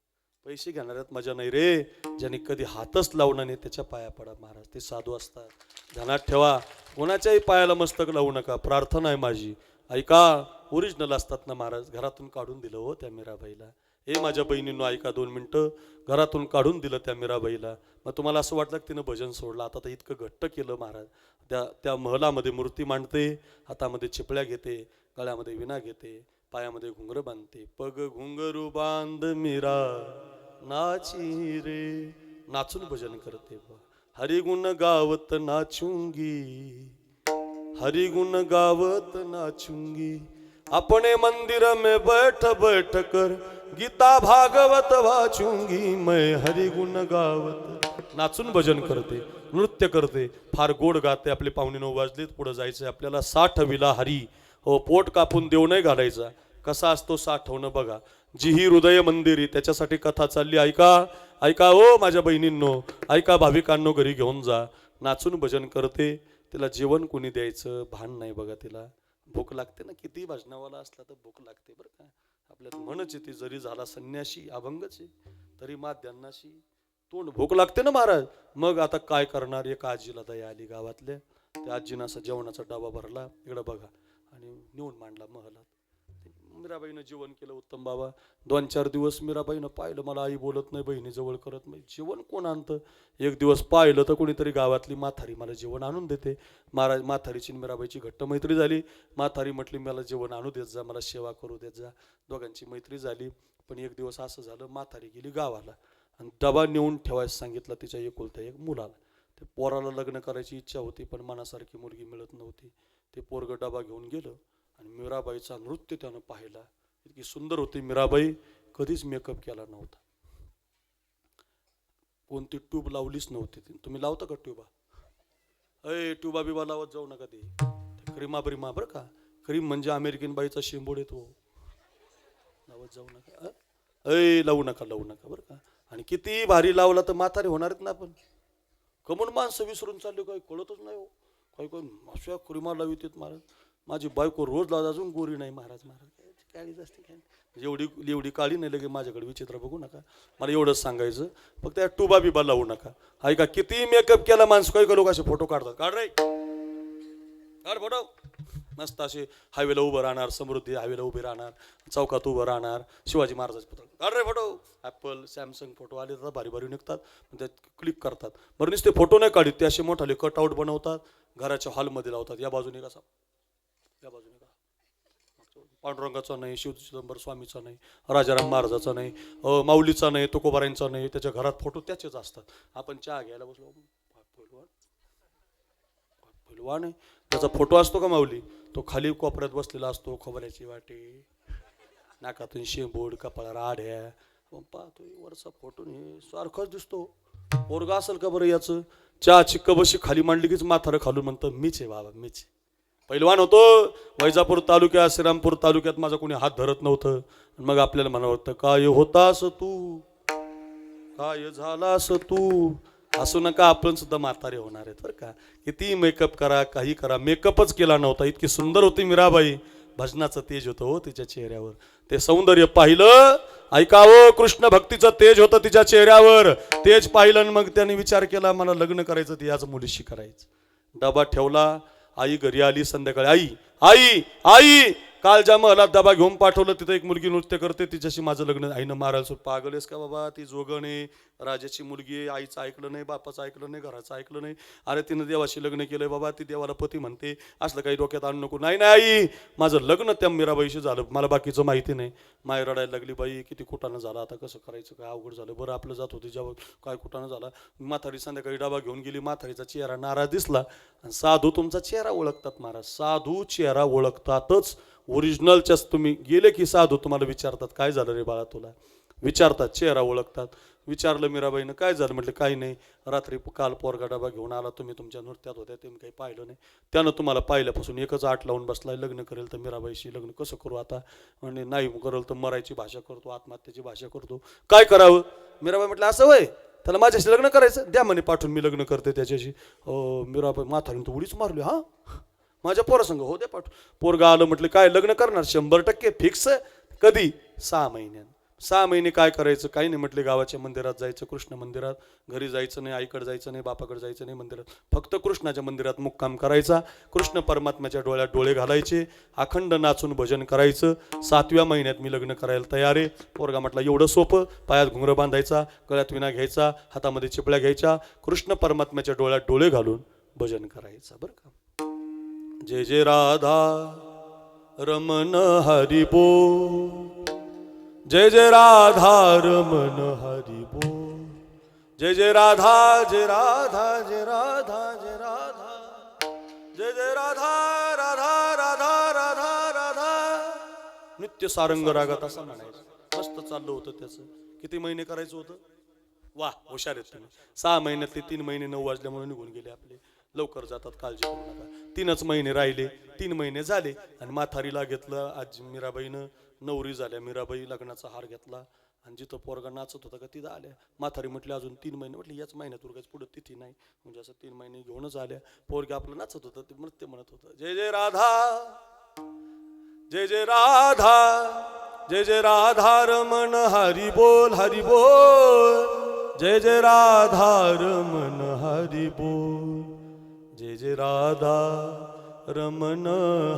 पैसे घेणाऱ्यात मजा नाही रे. ज्यांनी कधी हातच लावला नाही त्याच्या पाया पडा महाराज. ते साधू असतात. ध्यानात ठेवा. कोणाच्याही पायाला मस्तक लावू नका. प्रार्थना आहे माझी. ऐका, ओरिजिनल असतात ना महाराज. घरातून काढून दिलं हो त्या मीराबाईला. हे माझ्या बहिणींनो ऐका 2 मिनिटं. घरातून काढून दिलं त्या मीराबाईला. मग तुम्हाला असं वाटलं की तिनं भजन सोडलं. आता तर इतकं घट्ट केलं महाराज. त्या महलामध्ये मूर्ती मांडते, हातामध्ये चिपळ्या घेते, गळ्यामध्ये विणा घेते, पायामध्ये घुंगर बांधते. पग घुंगरू बांध मीरा नाची रे. नाचून भजन करते. हरिगुण गावत नाचूंगी, हरिगुण गावत नाचूंगी, अपने मंदिर में बैठ बैठ कर गीता भागवत वाचूंगी, मैं हरिगुण गावत. नाचून भजन करते, नृत्य करते, फार गोड गाते. आपले पाहुणे 9 वाजलेत, पुढे जायचं आपल्याला. 60 विला हरी. हो, पोट कापून देव नाही घालायचा. कसा असतो साठवणं बघा. जी ही हृदय मंदिरी, त्याच्यासाठी कथा चालली. ऐका ऐका हो माझ्या बहिणींनो, ऐका भाविकांनो, घरी घेऊन जा. नाचून भजन करते. तिला जेवण कोणी द्यायचं भान नाही बघा. तिला भूक लागते ना, किती भजनावाला असला तर भूक लागते बरं का. आपल्यात म्हणच ती जरी झाला संन्याशी अभंगच आहे तरी माध्यान्नाशी तोंड भूक लागते ना महाराज. मग आता काय करणार. एका आजीला दया आली गावातल्या. त्या आजीनं असा जेवणाचा डबा भरला, इकडं बघा, आणि नेऊन मांडला महलात. मीराबाईनं जेवण केलं. उत्तम बाबा 2-4 दिवस मीराबाईनं पाहिलं, मला आई बोलत नाही, बहिणीजवळ करत नाही, जेवण कोण आणतं. एक दिवस पाहिलं तर कोणीतरी गावातली म्हातारी मला जेवण आणून देते. महाराज म्हातारीची मीराबाईची घट्ट मैत्री झाली. म्हातारी म्हटली मला जेवण आणू देत जा, मला सेवा करू देत जा. दोघांची मैत्री झाली. पण एक दिवस असं झालं, म्हातारी गेली गावाला आणि डबा नेऊन ठेवायचं सांगितलं तिच्या एकुलत्या एक मुलाला. ते पोराला लग्न करायची इच्छा होती पण मनासारखी मुलगी मिळत नव्हती. ते पोरग डबा घेऊन गेलं आणि मीराबाईचा नृत्य त्यानं पाहिला. इतकी सुंदर होती मीराबाई, कधीच मेकअप केला नव्हता, कोणती ट्यूब लावलीच नव्हती. तुम्ही लावता का ट्यूबा? ट्यूबा बिबा लावत जाऊ नका. ते क्रीमा ब्रिमा बरं का. क्रीम म्हणजे अमेरिकन बाईचा शेंबूड येतो, लावत जाऊ नका. लावू नका बरं का. आणि किती भारी लावला तर म्हातारे होणारच ना. आपण कमून माणसं विसरून चाललो, काही कळतच नाही हो. काही अशा क्रीमा लावित महाराज. माझी बायको रोज लावत, अजून गोरी नाही महाराज. काळीच असते काय, एवढी काळी नाही लगे माझ्याकडे विचित्र बघू नका. मला एवढंच सांगायचं, फक्त त्या टुबा बिबा लावू नका. ऐका, किती मेकअप केला माणसं, काही लोक असे फोटो काढतात. काढ रे, काढ फोटो. मस्त असे हायवेला उभं राहणार, समृद्धी हायवेला उभे राहणार, चौकात उभं राहणार, शिवाजी महाराजाचे पुतळे. काढ रे फोटो. ॲपल सॅमसंग फोटो आले तर भारी भारी निघतात, त्यात क्लिक करतात. बरं नुसते फोटो नाही काढत, ते असे मोठाले कटआउट बनवतात, घराच्या हॉलमध्ये लावतात. या बाजूने कसा या बाजूने का पांडुरंगाचा नाही, शिव चिदंबर स्वामीचा नाही, राजाराम महाराजाचा नाही, माऊलीचा नाही, तुकोबारायांचा नाही. त्याच्या घरात फोटो त्याचेच असतात. आपण चहा घ्यायला बसलो, पैलवान आहे, त्याचा फोटो असतो का माऊली, तो खाली कोपऱ्यात बसलेला असतो, खोबऱ्याची वाटी, नाकातून शेंबूड, कपाळाला आढ्या. पाहतो वरचा फोटो हे सारखाच दिसतो. पोरगा असेल का बरं याचं? चहा चिक्क बशी खाली मांडली कीच माथारं खालून म्हणतं मीच आहे बाबा, मीच. पैलवान होतो. वैजापूर तालुक्यात, श्रीरामपूर तालुक्यात माझा कोणी हात धरत नव्हतं. मग आपल्याला म्हणावं वाटतं, काय होतास तू, काय झालास तू. असू नका, आपण सुद्धा म्हातारे होणार आहेत बरं का. किती मेकअप करा, काही करा, मेकअपच केला नव्हता. इतकी सुंदर होती मीराबाई. भजनाचं तेज होतं हो तिच्या चेहऱ्यावर. ते सौंदर्य पाहिलं, ऐकावं, कृष्ण भक्तीचं तेज होतं तिच्या चेहऱ्यावर. तेज पाहिलं, मग त्याने विचार केला मला लग्न करायचं, ते याच मुलीशी करायचं. डबा ठेवला. आई घरी आली संध्याकाळी. आई आई आई काल ज्या महलात डबा घेऊन पाठवलं, तिथं एक मुलगी नृत्य करते, तिच्याशी माझं लग्न. आईनं मारायला सुट, पागलेस का बाबा, ती जोगणे राजाची मुलगी आहे. आईचं ऐकलं नाही, बापाचं ऐकलं नाही, घराचं ऐकलं नाही. अरे तिनं देवाशी लग्न केलंय बाबा, ती देवाला पती म्हणते, असलं काही डोक्यात आणू नको. नाही नाही, माझं लग्न त्या मीराबाईशी झालं, मला बाकीचं माहिती नाही. माय रडायला लागली, बाई किती कुटाणं झालं, आता कसं करायचं, काय अवघड झालं. बरं आपलं जात होती जेव्हा, काय कुटाणं झाला. म्हातारी संध्याकाळी डबा घेऊन गेली. म्हातारीचा चेहरा नाराज दिसला. आणि साधू तुमचा चेहरा ओळखतात महाराज, साधू चेहरा ओळखतातच. ओरिजिनलच्याच तुम्ही गेले की साधू तुम्हाला विचारतात काय झालं रे बाळा तुला, विचारतात, चेहरा ओळखतात. विचारलं मीराबाईनं काय झालं, म्हटलं काही नाही, रात्री काल पोरगा डबा घेऊन आला, तुम्ही तुमच्या नृत्यात होत्या, तुम्ही काही पाहिलं नाही, त्यानं तुम्हाला पाहिल्यापासून एकच आठ लावून बसलाय, लग्न करेल तर मीराबाईशी लग्न कसं करू आता, म्हणजे नाही करेल तर मरायची भाषा करतो, आत्महत्येची भाषा करतो, काय करावं. मीराबाई म्हटलं असं वय, त्याला माझ्याशी लग्न करायचं, द्या म्हणे पाठवून, मी लग्न करते त्याच्याशी. मीराबाई म्हातारीने तर उडीच मारली, हां माझ्या पोरासंग हो दे पाठवून. पोरगा आलं, म्हटलं काय लग्न करणार, 100% फिक्स. कधी, 6 महिन्यात. 6 महिने काय करायचं, काही नाही. म्हटले गावाच्या मंदिरात जायचं, कृष्ण मंदिरात, घरी जायचं नाही, आईकडे जायचं नाही, बापाकडे जायचं नाही, मंदिरात फक्त कृष्णाच्या मंदिरात मुक्काम करायचा. कृष्ण परमात्म्याच्या डोळ्यात डोळे घालायचे, अखंड नाचून भजन करायचं. 7व्या महिन्यात मी लग्न करायला तयार आहे. पोरगा म्हटला एवढं सोपं, पायात घुंगरं बांधायचा, गळ्यात विणा घ्यायचा, हातामध्ये चिपळ्या घ्यायच्या, कृष्ण परमात्म्याच्या डोळ्यात डोळे घालून भजन करायचं बरं का. जय जय राधा रमण हरी बोल, जय जय राधा रमण हरी बोल, जय जय राधा, जय राधा, जय राधा, जय राधा, जय जय राधा, राधा राधा राधा राधा. नित्य सारंग रागात असं म्हणायचं. मस्त चाललं होतं त्याचं. किती महिने करायचं होतं, वा हुशार आहेत तुम्ही. 6 महिन्यातले 3 महिने 9 वाजल्यामुळे निघून गेले आपले. लवकर जातात, काळजी करू नका. 3च महिने राहिले, 3 महिने झाले आणि म्हातारीला घेतलं. आज मीराबाईनं नवरी झाल्या, मीराबाई लग्नाचा हार घेतला आणि जिथं पोरगा नाचत होता का तिथं आल्या. म्हातारी म्हटली अजून 3 महिने, म्हटली याच महिन्यात उरगायचं, पुढं तिथी नाही, म्हणजे असं 3 महिने घेऊनच आल्या. पोरगा आपलं नाचत होतं, ते नृत्य म्हणत होतं, जय जय राधा, जय जय राधा, जय जय राधा रमण हरी बोल, हरी बोल, जय जय राधा रमण हरी बोल, जय जय राधा रमण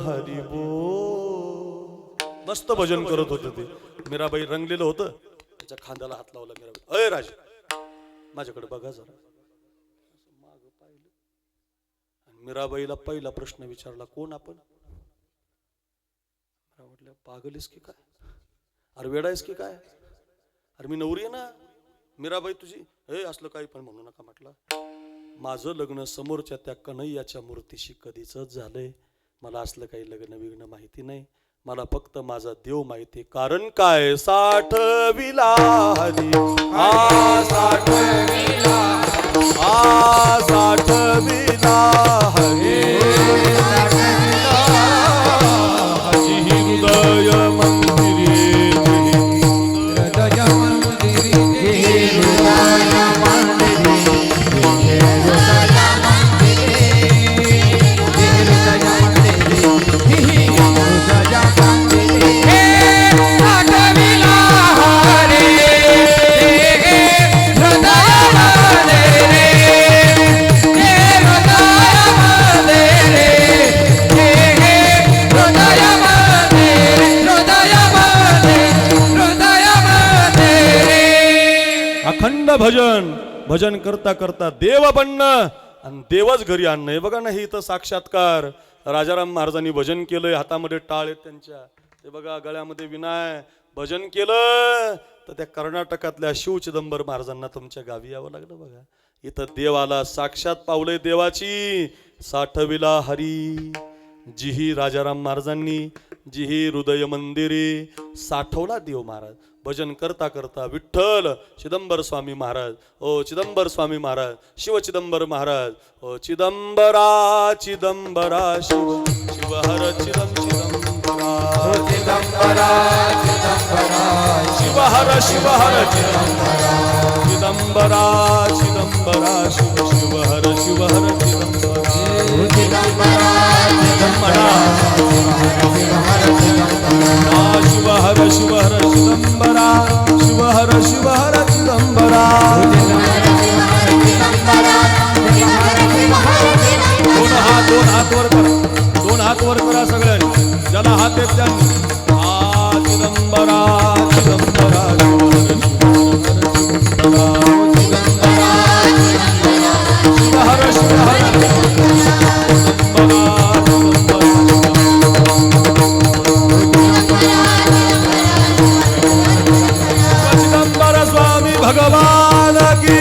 हरी बोल. मस्त भजन करत होते ते. मीराबाई रंगलेलं होतं, त्याच्या खांद्याला हात लावला मीराबाई. अय राज, माझ्याकडे बघा जरा. माग पाहिलं आणि मीराबाईला पहिला प्रश्न विचारला, कोण आपण. म्हटलं पागलीस की काय, अरे वेडायस की काय, अरे मी नवरी आहे ना. मीराबाई तुझी, हे असलं काही पण म्हणू नका. म्हटलं माझं लग्न समोरच्या त्या कन्हैयाच्या मूर्तीशी कधीच झालंय. मला असलं काही लग्न बिग्न माहिती नाही. मला फक्त माझा देव माहिती. कारण काय, 60 villa Hari, 60 villa, 60 villa Hari, हृदय मंदिरी, हृदय मंदिरी, अखंड भजन. भजन करता करता देव बनणं आणि देवच घरी आणणं. हे बघा ना, हे इथं साक्षात्कार राजाराम महाराजांनी भजन केलंय, हातामध्ये टाळ आहेत त्यांच्या, ते बघा गळ्यामध्ये विनाय, भजन केलं तर त्या कर्नाटकातल्या शिव चिदंबर महाराजांना तुमच्या गावी यावं लागलं बघा. इथं देवाला साक्षात पावलंय देवाची, साठविला हरी. जीही राजाराम महाराजांनी जीही हृदय मंदिरे साठवला देव महाराज. भजन करता करता विठ्ठल चिदंबर स्वामी महाराज, ओ चिदंबर स्वामी महाराज, शिव चिदंबर महाराज, ओ चिदंबरा चिदंबरा शिव शिव हर चिदंबरा चिदंबरा चिदंबरा शिव हर चिदंबरा चिदंबरा चिदंबरा शिव शिव हर चिदंबरा चिदंबरा चिदंबरा शिव हर चिदंबरा शिव हर चिदंबरा. दोन हात वर करा, दोन हात वर करा सगळ्यांनी, ज्याला हात आहेत त्यांनी. चिदंबरा चिदंबरा शिव हर चिदंबर स्वामी भगवान की,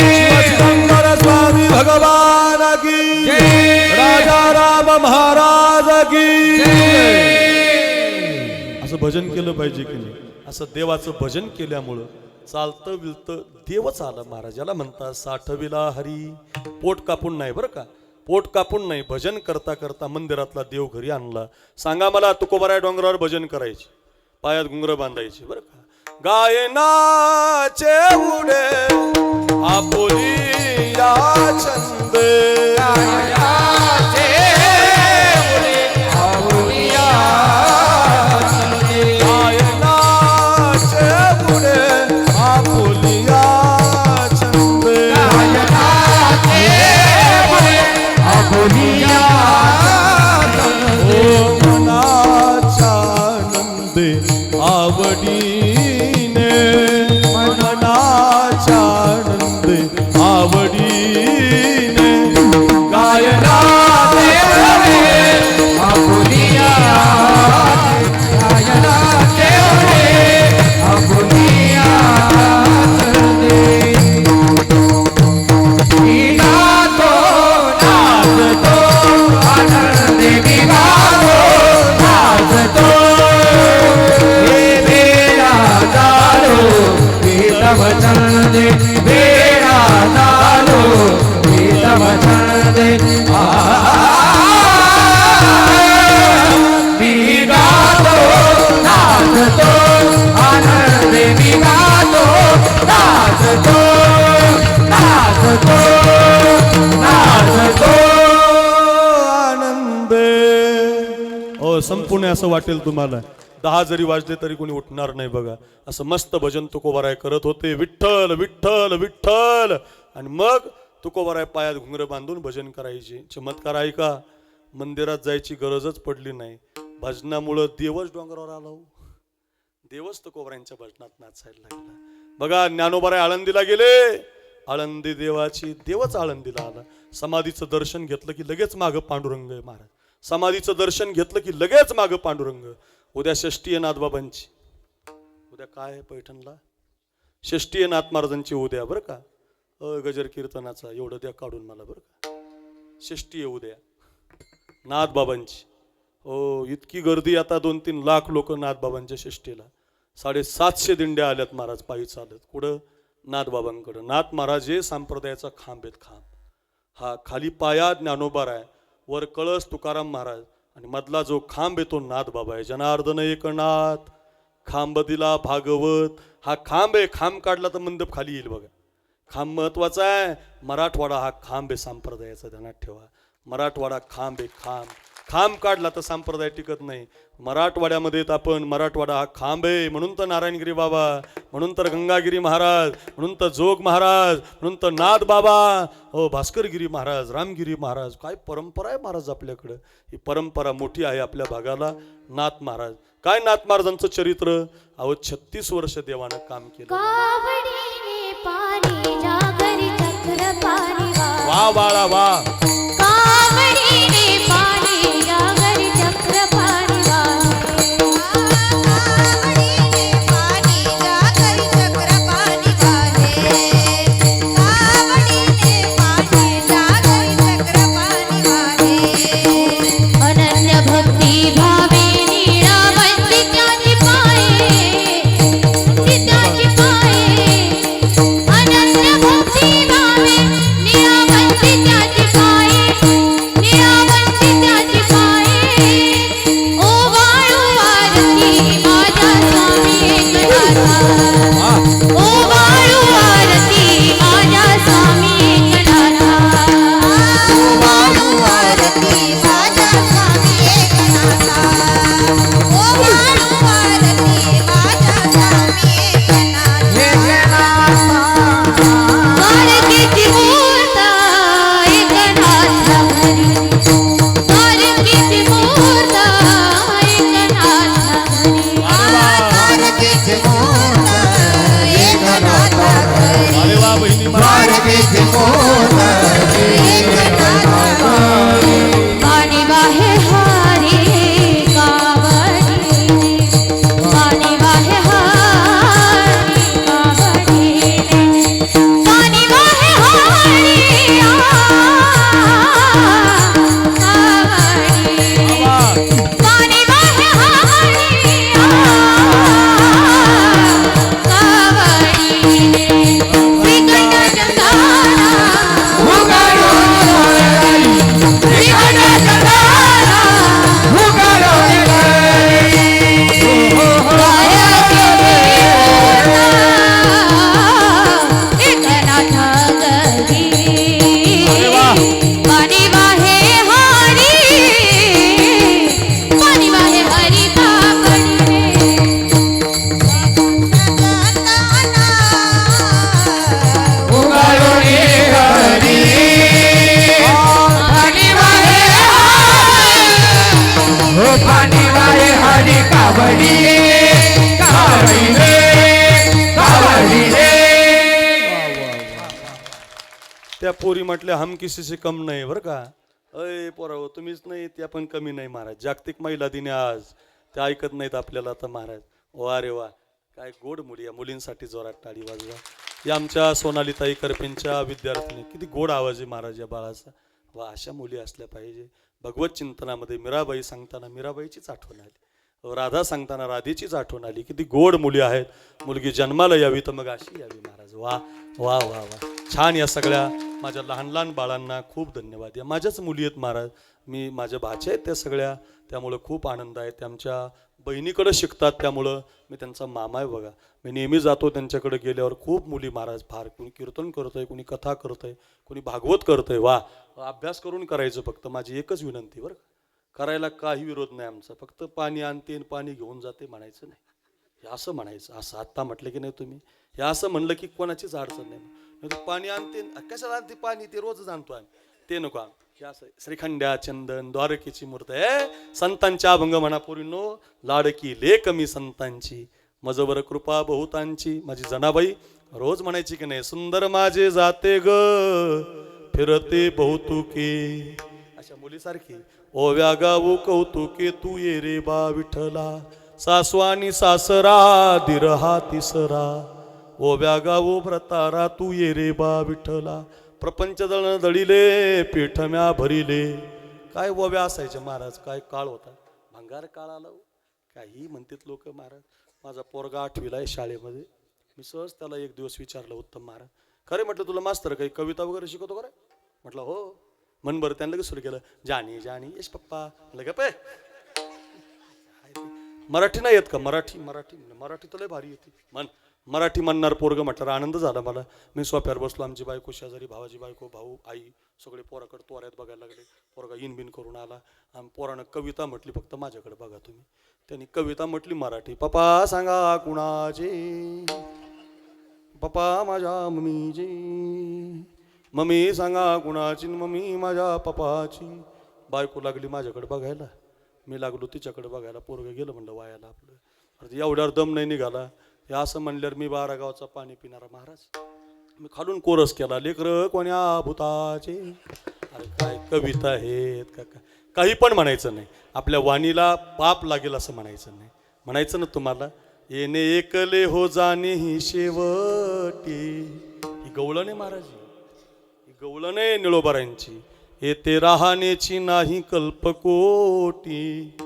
शिव चिदंबर स्वामी भगवान की, राजा राम महाराज की. असं भजन केलं पाहिजे की नाही? असं देवाचं भजन केल्यामुळं चालतं विलतं देवच आलं महाराज. याला म्हणतात साठविला हरी. पोट कापून नाही बरं का, पोट कापून नाही, भजन करता करता मंदिरातला देव घरी आणला. सांगा मला, तुकोबाराय डोंगरावर भजन करायचे, पायात घुंगर बांधायचे बरं का. गायनाचे उडे आपुली या छंदे, गायनाचे उडे आपुलिया छंदे, गायनाचे उडे आपुलिया छंदे, गायनाचे उडे आपुलिया छंदे. ओ मनाच्या आनंदे आवडीने, मनाच्या आनंदे आवडीने, गायनाचे उडे आपुलिया, गायनाचे उडे आपुलिया छंदे. मी गातो नाचतो आनंदे, मी गातो नाचतो, हे बेरा चालो वेदम छंदे, बेरा चालो वेदम छंदे. मी गातो नाचतो आनंदे, मी गातो नाचतो नाचतो नाचतो आनंदे. ओ संपूर्ण असं वाटेल तुम्हाला, 10 जरी वाजले तरी कोणी उठणार नाही बघा. असं मस्त भजन तुकोबाराय करत होते, विठ्ठल विठ्ठल विठ्ठल. आणि मग तुकोबाराय पायात घुंगर बांधून भजन करायचे. चमत्कार आहे का? मंदिरात जायची गरजच पडली नाही. भजनामुळं देवच डोंगरावर आला हो. देवच तुकोबारायांच्या भजनात नाचायला लागला. बघा ज्ञानोबाराय आळंदीला गेले, आळंदी देवाची, देवच आळंदीला आला. समाधीचं दर्शन घेतलं की लगेच मागं पांडुरंग आहे महाराज. समाधीचं दर्शन घेतलं की लगेच मागं पांडुरंग. उद्या षष्टी आहे नाथबाबांची. उद्या काय आहे पैठणला? षष्टी आहे नाथ महाराजांची उद्या बरं का. गजर कीर्तनाचा एवढं द्या काढून मला बरं का. षष्टी आहे उद्या नाथबाबांची. हो इतकी गर्दी, आता 2-3 लाख लोक नाथबाबांच्या षष्टीला. 750 दिंड्या आल्यात महाराज पायी चालत. कुठं? नाथबाबांकडं. नाथ महाराज हे संप्रदायाचा खांब आहेत, खांब. हा खाली पाया ज्ञानोबाराय, वर कळस तुकाराम महाराज, आणि मधला जो खांब आहे तो नाथबाबा आहे. जनार्दन एकनाथ खांब दिला भागवत. हा खांब आहे. खांब काढला तर मंडप खाली येईल बघा. खांब महत्वाचा आहे. मराठवाडा हा खांब आहे संप्रदायाचा, ध्यानात ठेवा. मराठवाडा खांब आहे, खांब. खांब काढला तर संप्रदाय टिकत नाही. मराठवाड्यामध्ये आपण, मराठवाडा हा खांब आहे. म्हणून तर नारायणगिरी बाबा, म्हणून तर गंगागिरी महाराज, म्हणून तर जोग महाराज, म्हणून तर नाथ बाबा, हो भास्करगिरी महाराज, रामगिरी महाराज. काय परंपरा आहे महाराज आपल्याकडं. ही परंपरा मोठी आहे आपल्या भागाला. नाथ महाराज, काय नाथ महाराजांचं चरित्र. अहो 36 वर्ष देवानं काम केलं. वा बाळा वा. पाणी या घरी चक्र पाणी वाहे कावडीने पाणी जागरी चक्र पाणी वाहे कावडीने पाणी जागरी चक्र पाणी वाहे अनन्य भक्ती भावे नीळावंती त्याची पाये त्याची पाये अनन्य भक्ती भावे नीळावंती त्याची पाये नीळावंती त्याची पाये ओ वाळू आरती माझ्या स्वामी एकनाथा ओ वाळू आरती माझ्या स्वामी एकनाथा वाळू आरती माझ्या स्वामी एकनाथा ओ वाळू आरती माझ्या स्वामी एकनाथा द्वारकेची मूर्त एकनाथा घरी द्वारकेची मूर्त एकनाथा घरी द्वारकेची मूर्त एकनाथा घरी अरे वा बहिणी द्वारकेची मूर्त एकनाथा घरी पाणी वाहे हारी कावडी पाणी वाहे हारी कावडी पाणी वाहे हारी कावडी पाणी वाहे हारी कावडी श्रीकंठ चंदाना एकनाथा घरी पाणी वाहे हारी पाणी वाहे हरी कावडी पाणी वाहे हरी कावडी कावडी रे कावडी रे त्या पोरी म्हटल्या हम किसी से कम नाही बरं का. अय पोराव तुम्हीच नाही त्या पण कमी नाही महाराज. जागतिक महिला दिन आहे आज. ते ऐकत नाहीत आपल्याला आता महाराज. वा रे वा काय गोड मुली या मुलींसाठी जोरात टाळी वाजवा. या आमच्या सोनालीताई करपेंच्या विद्यार्थिनी किती गोड आवाज आहे महाराज या बाळाचा. वा अशा मुली असल्या पाहिजे. भगवत चिंतनामध्ये मीराबाई सांगताना मीराबाईचीच आठवण आली. राधा सांगताना राधेचीच आठवण आली. किती गोड मुली आहेत. मुलगी जन्माला यावी तर मग अशी यावी महाराज. वा वा वा वा छान. या सगळ्या माझ्या लहान लहान बाळांना खूप धन्यवाद. या माझ्याच मुली आहेत महाराज. मी माझ्या भाच्या आहेत त्या सगळ्या. त्यामुळं खूप आनंद आहे. त्या आमच्या बहिणीकडं शिकतात त्यामुळं मी त्यांचा मामा आहे बघा. मी नेहमी जातो त्यांच्याकडे. गेल्यावर खूप मुली महाराज फार कोणी कीर्तन करतंय, कोणी कथा करतंय, कोणी भागवत करतंय. वा अभ्यास करून करायचं फक्त. माझी एकच विनंती बरं. करायला काही विरोध नाही आमचा. फक्त पाणी आणते पाणी घेऊन जाते म्हणायचं नाही. हे असं म्हणायचं. असं आत्ता म्हटलं की नाही तुम्ही. हे असं म्हणलं की कोणाचीच अडचण नाही. पाणी आणते कशाला आणते पाणी ते रोजच आणतो आम्ही. ते नको आम हे असं श्रीखंड्या चंदन द्वारकेची मूर्त आहे. संतांच्या अभंग म्हणा पोरींनो. लाडकी लेक मी संतांची मजवर कृपा बहुतांची. माझी जनाबाई रोज म्हणायची की नाही सुंदर माझे जाते ग फिरते बहुतुके. अशा मुलीसारखी ओव्या गावो कौतुके तू ये रे बा विठ्ठला. सासू आणि सासरा दिरहा तिसरा. ओव्या गावो व्रतारा तू ये रे बा विठ्ठला. प्रपंच दळण दळिले पीठम्या भरिले. काय ओव्या असायच्या महाराज. काय काळ होता. भंगार काळ आला. काही म्हणतात लोक महाराज. माझा पोरगा 8वीला आहे शाळेमध्ये. मी सहज त्याला एक दिवस विचारलं उत्तम महाराज खरे म्हटलं तुला मास्तर काही कविता वगैरे शिकवतो का रे. म्हटलं हो. मन बरं त्यांना लगेच सुरू केलं जानी जानी यश पप्पा. लगे पे मराठी नाही येत का. मराठी मराठी मराठी तर लय भारी येते. मन मराठी म्हणणार पोरग म्हटलं आनंद झाला मला. मी सोफ्यावर बसलो. आमची बायको शेजारी, भावाची बायको, भाऊ, आई सगळे पोराकडे तोऱ्यात बघायला लागले. पोरगा इनबिन करून आला. आणि पोरानं कविता म्हटली फक्त माझ्याकडे बघा तुम्ही. त्यांनी कविता म्हटली मराठी. पप्पा सांगा कुणाचे. पप्पा माझ्या मम्मीचे. मम्मी सांगा कुणाची. मम्मी माझ्या पप्पाची. बायको लागली माझ्याकडे बघायला. मी लागलो तिच्याकडे बघायला. पोरगं गेलं म्हणलं वायाला आपलं. एवढ्यावर दम नाही निघाला. हे असं म्हणल्यावर मी 12 गावचा पाणी पिणारा महाराज. मी खालून कोरस केला लेकर कोण्या भूताचे. अरे काय कविता आहेत का. काही पण म्हणायचं नाही, आपल्या वाणीला पाप लागेल असं म्हणायचं नाही. म्हणायचं ना तुम्हाला, येणे एकले हो जाणे ही शेवटी. ही गवळण आहे महाराज, ही गवळण आहे निळोबारांची. येते राहण्याची नाही कल्पकोटी,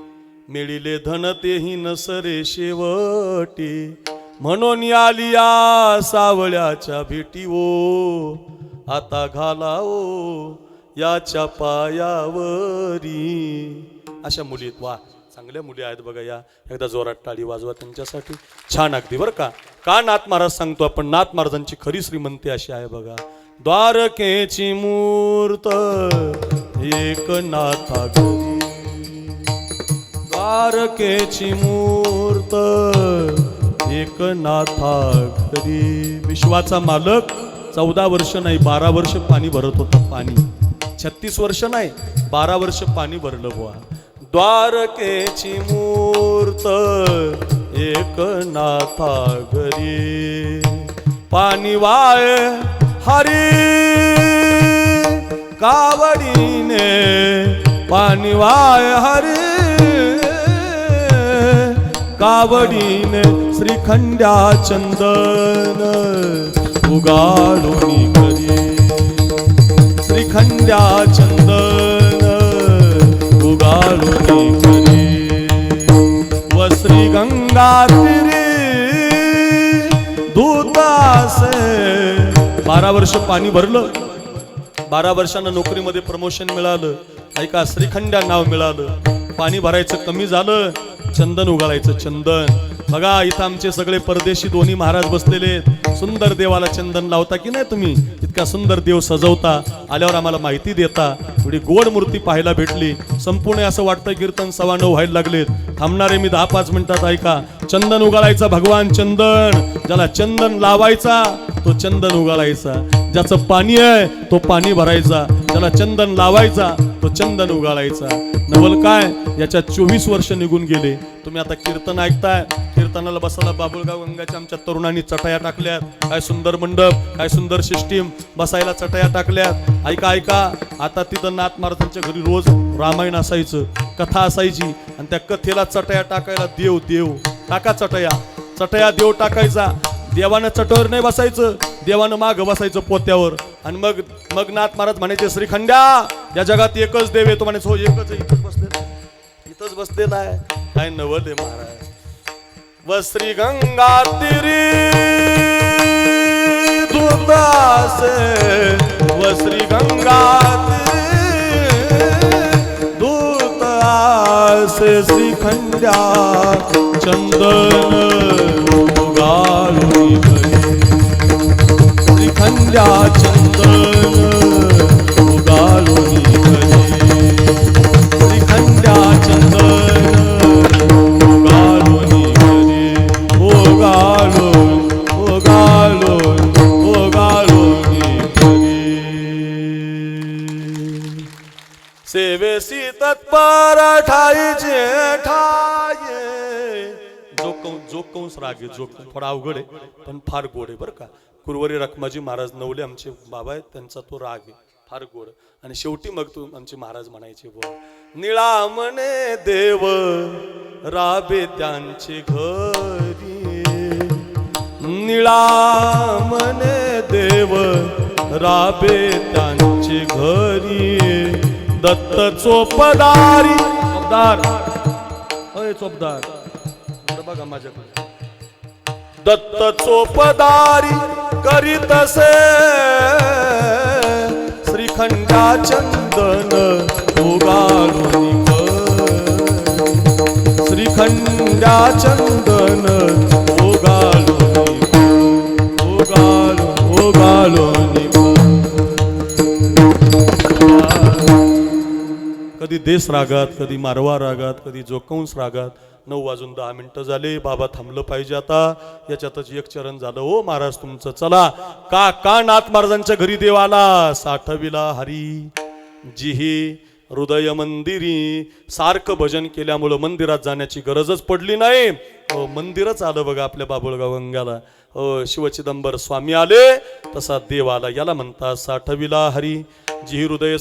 मिळिले धन तेही नसरे शेवटी. म्हणून आली या सावळ्याच्या भेटी ओ, आता घालाओ याच्या पायावरी. अशा मुली आहेत, वा चांगल्या मुली आहेत बघा या. एकदा जोरात टाळी वाजवा त्यांच्यासाठी. छान अगदी बरं का. का नाथ महाराज सांगतो आपण, नाथ महाराजांची खरी श्रीमंती अशी आहे बघा. द्वारकेची मूर्त एक नाथा घरी, द्वारकेची मूर्त एक नाथा घरी. विश्वाचा मालक 14 वर्ष नाही 12 वर्ष पाणी भरत होता. पाणी 36 वर्ष नाही 12 वर्ष पाणी भरलं बुवा. द्वारकेची मूर्त एक नाथा घरी, पाणी वाय हरी कावडीने, पाणी वाय हरी कावडीने. श्रीखंड्या चंदन उगाळूनी करी, श्रीखंड्या चंदन उगाळूनी करी. व श्री गंगा तीरी दूतासे. 12 वर्ष पाणी भरलं, 12 वर्षांना नोकरीमध्ये प्रमोशन मिळालं. ऐका, श्रीखंड्या नाव मिळालं. पाणी भरायचं कमी झालं, चंदन उगाळायचं. चंदन बघा, इथं आमचे सगळे परदेशी दोन्ही महाराज बसलेले. सुंदर देवाला चंदन लावता की नाही तुम्ही? इतका सुंदर देव सजवता, आल्यावर आम्हाला माहिती देता. एवढी गोड मूर्ती पाहायला भेटली. संपूर्ण असं वाटतं कीर्तन 9:15 व्हायला लागलेत. थांबणारे मी 10-5 मिनिटात. ऐका, चंदन उगाळायचा भगवान चंदन. ज्याला चंदन लावायचा तो चंदन उगाळायचा. ज्याचं पाणी आहे तो पाणी भरायचा. ज्याला चंदन लावायचा तो चंदन उगाळायचा. नवल काय, याच्यात 24 वर्ष निघून गेले. तुम्ही आता कीर्तन ऐकताय, कीर्तनाला बसायला बाबुळगाव गंगाच्या आमच्या तरुणांनी चटया टाकल्यात. काय सुंदर मंडप, काय सुंदर सिस्टीम, बसायला चटया टाकल्यात. ऐका ऐका, आता तिथं नाथ महाराजांच्या घरी रोज रामायण असायचं, कथा असायची. आणि त्या कथेला चटया टाकायला देव देव टाका चटया. चटया देव टाकायचा. देवानं चटवर नाही बसायचं, देवानं माग बसायचं पोत्यावर. आणि मग नाथ महाराज म्हणायचे, श्रीखंड्या या जगात एकच देव आहे. तो म्हणायचं, हो एकच आहे, इथंच बसलेला, इथंच बसलेला आहे. काय नवल आहे महाराज. व श्री गंगा तीरी दूतासे, व श्री गंगा तीरी दूतासे. श्रीखंड्या चंदन उगाळूनी करी, श्रीखंड्या चंदन उगाळूनी करी, श्रीखंड्या चंदन उगाळूनी करी. उगाळून उगाळून उगाळूनी करी. सेवेसी तत्पर ठाईचे ठाये. जो कंस राग आहे, जो थोडा अवघड आहे पण फार गोड आहे बरं का. कुरवरी रखमाजी महाराज नवले आमचे बाबा आहेत, त्यांचा तो राग आहे फार गोड. आणि शेवटी मग तू आमचे महाराज म्हणायचे, बोल निळा म्हणे देव राबे त्यांचे घरी, निळा म्हणे देव राबे त्यांचे घरी. दत्त चोपदारी, चोपदार अय चोपदार बघा माझ्याकडे. दत्त चोपदारी करीतसे, श्रीखंडा चंदन उगाळूनी करी, श्रीखंडा चंदन उगाळूनी उगाळून उगाळूनी. कधी देश रागात, कधी मारवा रागात, कधी जोकंस रागात. 9:10 झाले. बाबा थांबलं पाहिजे आता. याच्यातच एक चरण झालं. ओ महाराज तुमचं चला. का नाथ महाराजांच्या घरी देव आला. साठविला हरी जिही हृदय मंदिरी. सारखं भजन केल्यामुळं मंदिरात जाण्याची गरजच पडली नाही. मंदिरच आलं बघा आपल्या बाबुळगाव गंगाला. शिवचिदंबर स्वामी आले तसा देव आला. याला म्हणतात साठविला हरी जिही हृदय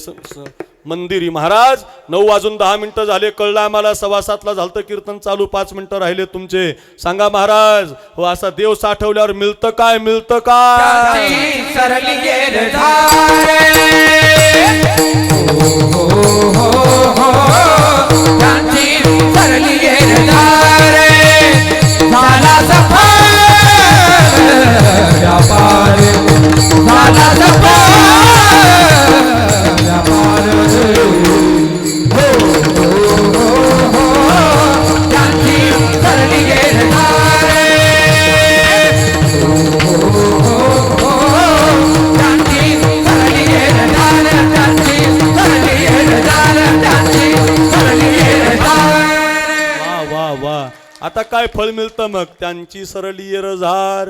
मंदिरी. महाराज 9:10 झाले, कळलं आम्हाला 6:15 झालं कीर्तन चालू, 5 मिनिटं राहिले तुमचे. सांगा महाराज, हो असा देव साठवल्यावर मिळतं काय, मिळतं काय? त्यांची सरली गेर धारे त्यांची सरली गेर धारे झाला सफल व्यापार झाला सफल व्यापार त्यांची सरली गेर धारे त्यांची सरली गेर धारे त्यांची सरली गेर धारे त्यांची सरली गेर धारे. वा वा वा. आता काय फळ मिळतं मग? त्यांची सरली येरझार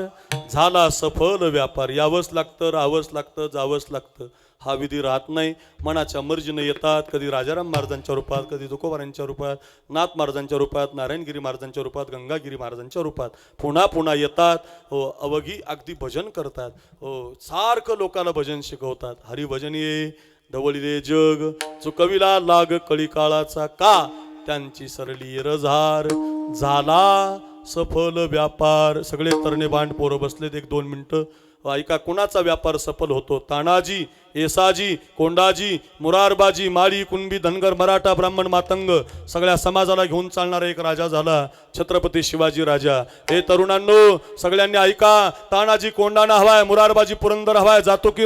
झाला सफल व्यापार. यावंच लागतं, राहावंच लागतं, जावंच लागतं. हा विधी राहत नाही. मनाच्या मर्जीने येतात, कधी राजाराम महाराजांच्या रूपात, कधी तुकोबारांच्या रूपात, नाथ महाराजांच्या रूपात, नारायणगिरी महाराजांच्या रूपात, गंगागिरी महाराजांच्या रूपात पुन्हा पुन्हा येतात. हो अवघी अगदी भजन करतात. हो सारखं लोकांना भजन शिकवतात. हरिभजन ये ढवळीले जग चुकविला लाग कळी काळाचा का. त्यांची सरली रझार झाला सफल व्यापार. सगळे तरणे बांड पोरं बसलेत. 1-2 मिनिटं ऐका, कुणाचा व्यापार सफल होतो? तानाजी, येसाजी, कोंडाजी, मुरारबाजी, माळी, कुणबी, धनगर, मराठा, ब्राह्मण, मातंग सगळ्या समाजाला घेऊन चालणारा एक राजा झाला, छत्रपती शिवाजी राजा. हे तरुणांनो सगळ्यांनी ऐका, तानाजी कोंडाणा हवाय, मुरारबाजी पुरंदर हवाय, जातो की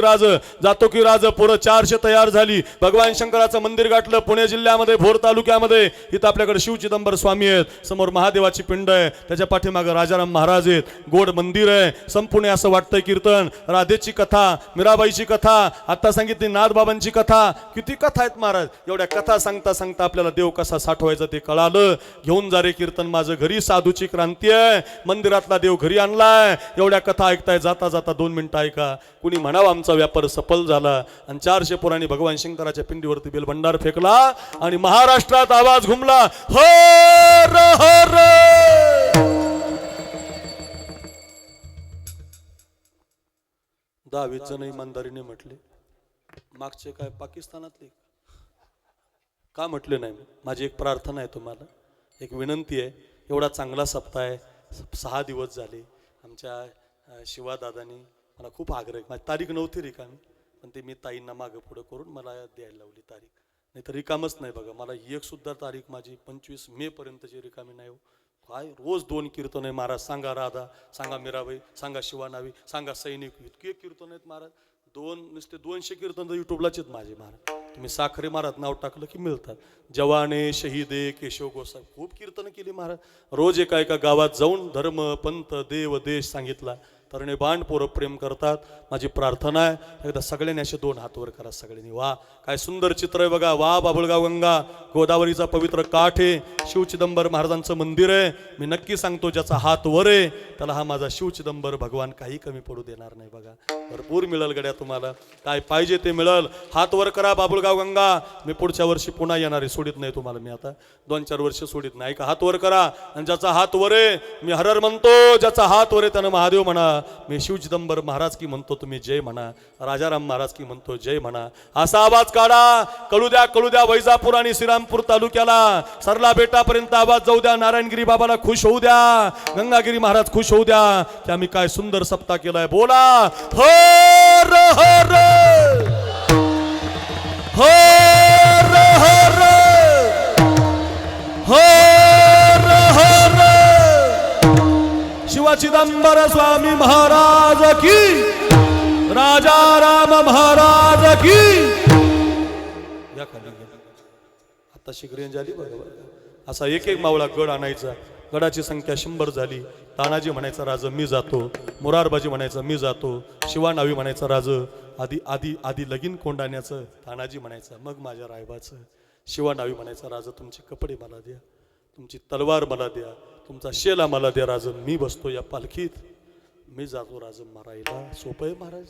राज पोरं 400 तयार झाली. भगवान शंकराचं मंदिर गाठलं पुणे जिल्ह्यामध्ये, भोर तालुक्यामध्ये. इथं आपल्याकडे शिवचिदंबर स्वामी आहेत, समोर महादेवाची पिंड आहे, त्याच्या पाठीमागं राजाराम महाराज आहेत, गोड मंदिर आहे. संपूर्ण असं वाटतंय कीर्तन, राधेची कथा, मीराबाईची कथा, आता सांगितली नाथबाबांची कथा. किती कथा आहेत महाराज. एवढ्या कथा सांगता सांगता आपल्याला देव कसा साठवायचा ते कळालं. घेऊन जा रे कीर्तन माझं घरी, साधूची क्रांती आहे, मंदिरातला देव घरी आणलाय. एवढ्या कथा ऐकताय, जाता जाता 2 मिनिटं ऐका. कुणी म्हणावं आमचा व्यापार सफल झाला. आणि 400 पोरांनी भगवान शंकराच्या पिंडीवरती बेलभंडार फेकला आणि महाराष्ट्रात आवाज घुमला, हर हर. 10-20 जण इमानदारीने म्हटले. मागचे काय पाकिस्तानातले का म्हटले नाही? माझी एक प्रार्थना आहे तुम्हाला, एक विनंती आहे. एवढा चांगला सप्ताह आहे, 6 दिवस झाले. आमच्या शिवादादांनी मला खूप आग्रह, माझी तारीख नव्हती रिकामी, पण ते मी ताईंना मागं पुढं करून मला द्यायला लावली तारीख. नाही तर रिकामच नाही बघा. मला एक सुद्धा तारीख माझी 25 मे पर्यंतची रिकामी नाही हो. काय रोज 2 कीर्तन आहे महाराज. सांगा राधा, सांगा मीराबाई, सांगा शिवानावी, सांगा सैनिक, इतके कीर्तन आहेत महाराज. नुसते 200 कीर्तन तर युट्यूबलाच आहेत माझे महाराज. तुम्ही साखरे महाराज नाव टाकलं की मिळतात. जवाने शहीदे केशव गोसाई, खूप कीर्तन केली महाराज. रोज एका एका गावात जाऊन धर्म, पंथ, देव, देश सांगितला. तरणे बांड पोरं प्रेम करतात. माझी प्रार्थना आहे, एकदा सगळ्यांनी असे 2 हात वर करा सगळ्यांनी. वा काय सुंदर चित्र आहे बघा. वा बाबुळगाव गंगा, गोदावरीचा पवित्र काठ आहे, शिवचिदंबर महाराजांचं मंदिर आहे. मी नक्की सांगतो, ज्याचा हात वर आहे त्याला हा माझा शिवचिदंबर भगवान काही कमी पडू देणार नाही बघा. भरपूर मिळेल गड्या तुम्हाला, काय पाहिजे ते मिळेल. हात वर करा बाबुळगाव गंगा. मी पुढच्या वर्षी पुन्हा येणार आहे, सोडित नाही तुम्हाला मी आता 2-4 वर्ष सोडित नाही. का हात वर करा. आणि ज्याचा हात वर आहे मी हरर म्हणतो, ज्याचा हात वर आहे त्यानं महादेव म्हणा. मी शिवचिदंबर महाराज की म्हणतो, तुम्ही जय म्हणा. राजाराम महाराज की म्हणतो, जय म्हणा. असा आवाज काढा. कळू द्या वैजापूर आणि श्रीरामपूर तालुक्याला, सरला बेटापर्यंत आवाज जाऊ द्या. नारायणगिरी बाबाला खुश होऊ द्या, गंगागिरी महाराज खुश होऊ द्या की आम्ही काय सुंदर सप्ताह केलाय. बोला हर हर हर हर हर हर. शिवचिदंबर स्वामी महाराज की, राजाराम महाराज की. या खाली आता शिकरेन झाली बघा. असा एक मावळा गड आणायचा. गडाची संख्या 100 झाली. तानाजी म्हणायचा राज मी जातो, मुरारबाजी म्हणायचा मी जातो, शिवानावी म्हणायचा राज, आधी आधी आधी लगीन कोंडाण्याचं तानाजी म्हणायचा, मग माझ्या रायबाचं. शिवानावी म्हणायचा राज तुमचे कपडे मला द्या, तुमची तलवार मला द्या, तुमचा शेला मला द्या राज, मी बसतो या पालखीत, मी जातो राज मरायला. सोपं आहे महाराज.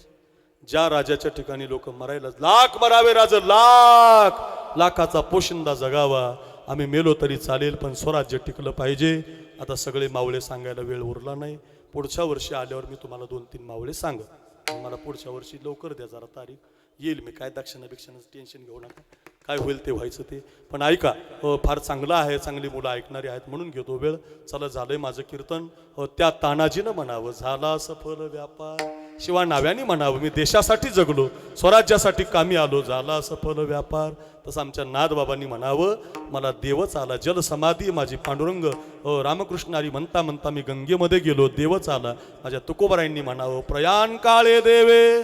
ज्या राजाच्या ठिकाणी लोक मरायला लाख मरावे राज, लाखाचा पोशिंदा जगावा. आम्ही मेलो तरी चालेल पण स्वराज्य टिकलं पाहिजे. आता सगळे मावळे सांगायला वेळ उरला नाही. पुढच्या वर्षी आल्यावर मी तुम्हाला 2-3 मावळे सांगत. मला पुढच्या वर्षी लवकर द्या जरा तारीख, येईल मी. काय दक्षिणापेक्षाचं टेन्शन घेऊ नका. काय होईल ते व्हायचं ते. पण ऐका, फार चांगलं आहे, चांगली मुलं ऐकणारी आहेत म्हणून घेतो वेळ. चला झालंय माझं कीर्तन. त्या तानाजीनं म्हणावं, झाला सफल व्यापार. शिवाय नाव्याने म्हणावं, मी देशासाठी जगलो, स्वराज्यासाठी कामी आलो, झाला सफल व्यापार. तसं आमच्या नाथबाबांनी म्हणावं, मला देवच आला. जल समाधी माझी पांडुरंग रामकृष्णारी म्हणता म्हणता मी गंगेमध्ये गेलो, देवच आला. माझ्या तुकोबरायांनी म्हणावं, प्रयाण काळे देवे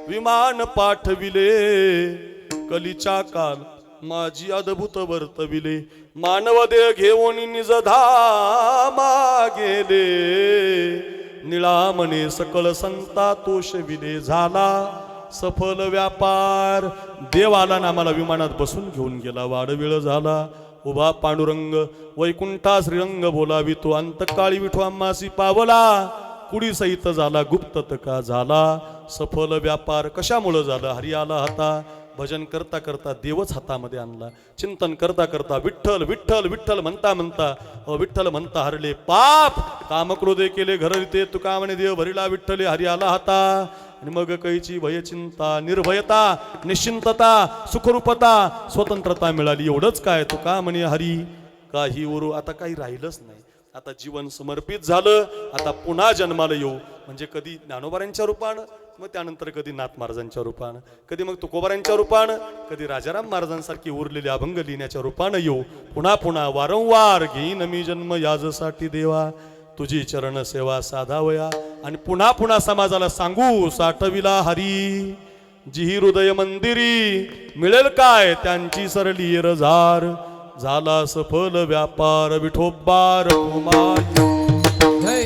विमान पाठविले, कलीच्या काल माझी अद्भुत वर्तविले. मानव देह घेऊन निज धामा गेले, निळामणे सकळ संता तोषविले, झाला सफल व्यापार. देव आला ना आम्हाला विमानात बसून घेऊन गेला. वाडवेळ झाला उभा पांडुरंग, वैकुंठा श्रीरंग बोलावी तो, अंतकाळी विठू आम्हासी पावला. कुडी सहित झाला गुप्त का, झाला सफल व्यापार. कशामुळं झालं? हरी आला हाता. भजन करता करता देवच हातामध्ये आणला. चिंतन करता करता विठ्ठल विठ्ठल विठ्ठल म्हणता म्हणता विठ्ठल म्हणता हरले पाप. कामक्रोधे केले घररिते, तुका म्हणे देव भरिला विठ्ठले, हरी आला हाता. आणि मग कैची भय चिंता, निर्भयता, निश्चिंतता, सुखरूपता, स्वतंत्रता मिळाली. एवढंच काय, तुका म्हणे हरी काही उरू. आता काही राहिलंच नाही. आता जीवन समर्पित झालं. आता पुन्हा जन्माला येऊ म्हणजे कधी ज्ञानोबारांच्या रूपानं, मग त्यानंतर कधी नाथ महाराजांच्या रूपानं, कधी मग तुकोबारांच्या रूपानं, कधी राजाराम महाराजांसारखी उरलेली अभंग लिहिण्याच्या रूपानं येऊ. पुन्हा पुन्हा वारंवार घेईन मी जन्म याजसाठी देवा, तुझी चरण सेवा साधावया. आणि पुन्हा पुन्हा समाजाला सांगू, साठविला हरी जिही हृदय मंदिरी, मिळेल काय त्यांची सरली रजार. झाला सफल व्यापार विठोबार कुमार. जय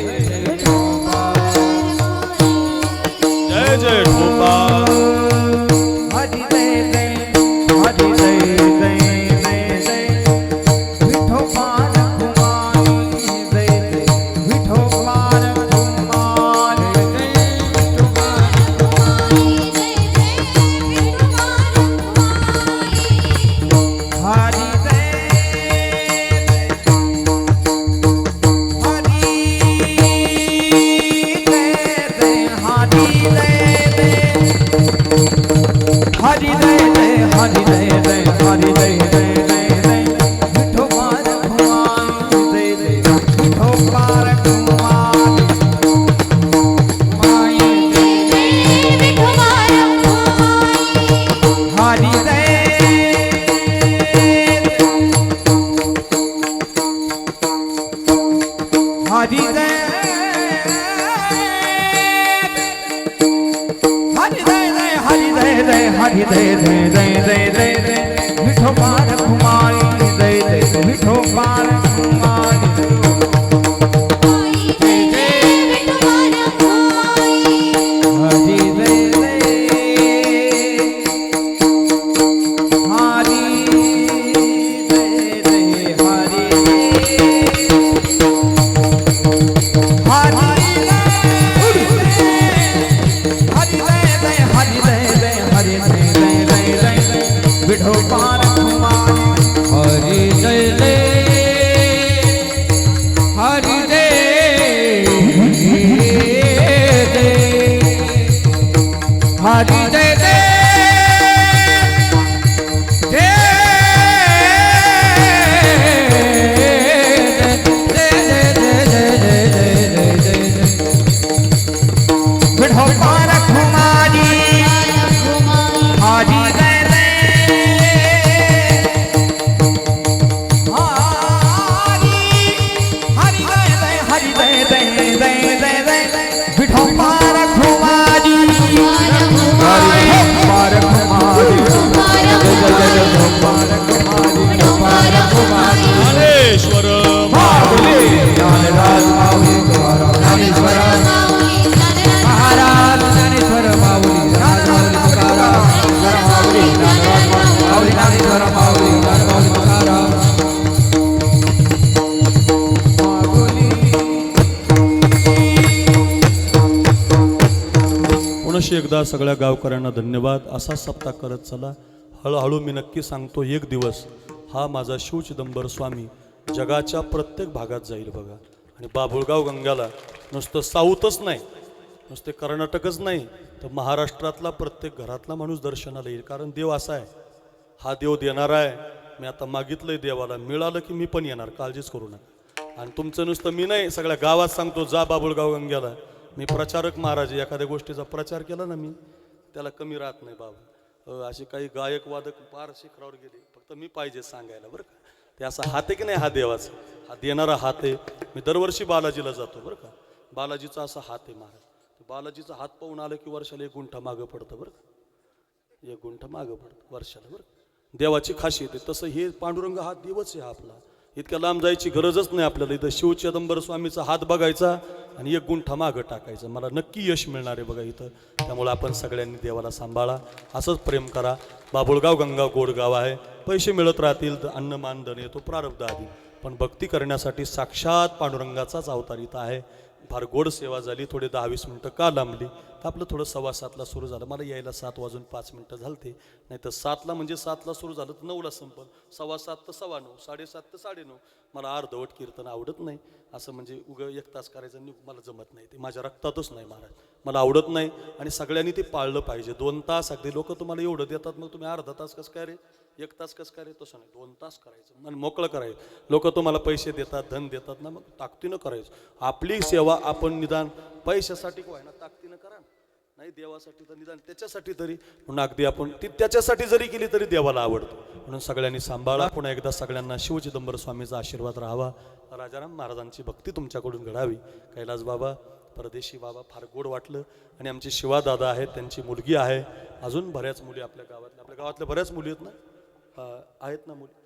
जय ठोबा. हरी जय जय, हरी जय जय जय जय, विठोबार कुमारी जय जय, विठोबार कुमारी जय, विठोबार कुमारी जय जय, विठोबार कुमारी. हरी जय हरी जय जय, हरी जय जय, हरी जय जय जय जय, विठोबार कुमारी जय जय, विठोबार कुमारी माई जय जय, विठोबार कुमारी. हरी जय हरी जय हरि जय जय जय जय जय जय, विठोबार कुमारी जय जय, विठोबार कुमारी जय जय विठोबार कुमारी. हरि जय जय, हरि जय जय, हरि विठोबार कुमारी. हरि जय जय, हरि जय हरि जय जय, विठोबार कुमारी. हरि जय ज्ञानेश्वर महाराज ज्ञानेश्वर माऊली, ज्ञानेश्वर माऊली, पुनश्च एकदा सगळ्या गावकऱ्यांना धन्यवाद. असा सप्ताह करत चला. हळूहळू मी नक्की सांगतो, एक दिवस हा माझा शिव चिदंबर स्वामी जगाच्या प्रत्येक भागात जाईल बघा. आणि बाभुळगाव गंगाला नुसतं साऊथच नाही, नुसते कर्नाटकच नाही, तर महाराष्ट्रातला प्रत्येक घरातला माणूस दर्शनाला येईल. कारण देव असा आहे, हा देव देणारा आहे. मी आता मागितलंय देवाला, मिळालं की मी पण येणार, काळजीच करू नका. आणि तुमचं नुसतं मी नाही, सगळ्या गावात सांगतो, जा बाबुळगाव गंग्याला. मी प्रचारक महाराज आहे. एखाद्या गोष्टीचा प्रचार केला ना मी, त्याला कमी राहत नाही बाबा. असे काही गायक वादक फार शिखरावर गेले, फक्त मी पाहिजे सांगायला बरं का. ते असा हात आहे की नाही हा देवाचा, हा देणारा हात आहे. मी दरवर्षी बालाजीला जातो बरं का. बालाजीचा असा हात आहे महाराज. बालाजीचा हात पाहून आलं की वर्षाला 1 गुंठा मागं पडतं बरं का. 1 गुंठा मागं पडतं वर्षाला बरं का. देवाची खासियत आहे. तसं हे पांडुरंग हा देवच आहे आपला. इतक्या लांब जायची गरजच नाही आपल्याला. इथं शिवचिदंबर स्वामीचा हात बघायचा आणि 1 गुंठा मागं टाकायचं. मला नक्की यश मिळणार आहे बघा इथं. त्यामुळे आपण सगळ्यांनी देवाला सांभाळा, असंच प्रेम करा. बाबुळगाव गंगा गोड गाव आहे. पैसे मिळत राहतील तर अन्न मान धन येतो प्रारब्ध आधी, पण भक्ती करण्यासाठी साक्षात पांडुरंगाचाच अवतार इथं आहे. फार गोड सेवा झाली. थोडे 10-20 मिनटं का लांबली तर आपलं थोडं 7:15ला सुरू झालं. मला यायला 7:05 झालते, नाही तर 7ला म्हणजे 7ला सुरू झालं तर 9ला संपल. 7:15 तर 9:15, 7:30 तर 9:30. मला अर्धवट कीर्तन आवडत नाही. असं म्हणजे 1 तास करायचं मला जमत नाही. ते माझ्या रक्तातच नाही महाराज, मला आवडत नाही. आणि सगळ्यांनी ते पाळलं पाहिजे. 2 तास अगदी लोक तुम्हाला एवढं देतात, मग तुम्ही अर्धा तास कसं काय रे, 1 तास कसं काय रे. तसं नाही, 2 तास करायचं, मन मोकळं करायचं. लोक तुम्हाला पैसे देतात, धन देतात ना, मग ताकदीनं करायचं. आपली सेवा आपण निदान पैशासाठी काय ना ताकदीनं करा, नाही देवासाठी तर निदान त्याच्यासाठी तरी. म्हणून अगदी आपण ती त्याच्यासाठी जरी केली तरी देवाला आवडतो. म्हणून सगळ्यांनी सांभाळा. पुन्हा एकदा सगळ्यांना शिवचिदंबर स्वामीचा आशीर्वाद राहावा. राजाराम महाराजांची भक्ती तुमच्याकडून घडावी. कैलास बाबा, परदेशी बाबा, फार गोड वाटलं. आणि आमचे शिवादादा आहेत, त्यांची मुलगी आहे. अजून बऱ्याच मुली आपल्या गावातल्या बऱ्याच मुली आहेत ना, आहेत ना मुली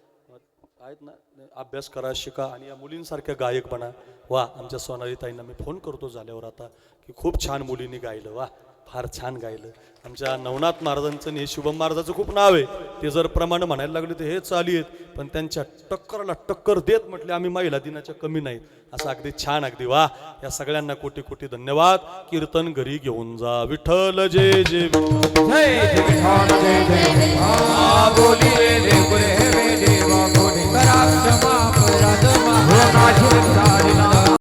आहेत ना. अभ्यास करा, शिका आणि या मुलींसारख्या गायक बना. वा, आमच्या सोनाली ताईंना मी फोन करतो झाल्यावर आता की खूप छान मुलींनी गायलं. वा, फार छान गायलं. आमच्या नवनाथ महाराजांचं आणि हे शुभम महाराजाचं खूप नाव आहे. ते जर प्रमाण म्हणायला लागले तर हे चाली आहेत, पण त्यांच्या टक्करला टक्कर देत म्हटले आम्ही महिला दिनाच्या कमी नाहीत. असं अगदी छान, अगदी वा. या सगळ्यांना कोटी कोटी धन्यवाद. कीर्तन घरी घेऊन जा. विठ्ठल जय जय विठ्ठल. जय जय विठ्ठल, जय जय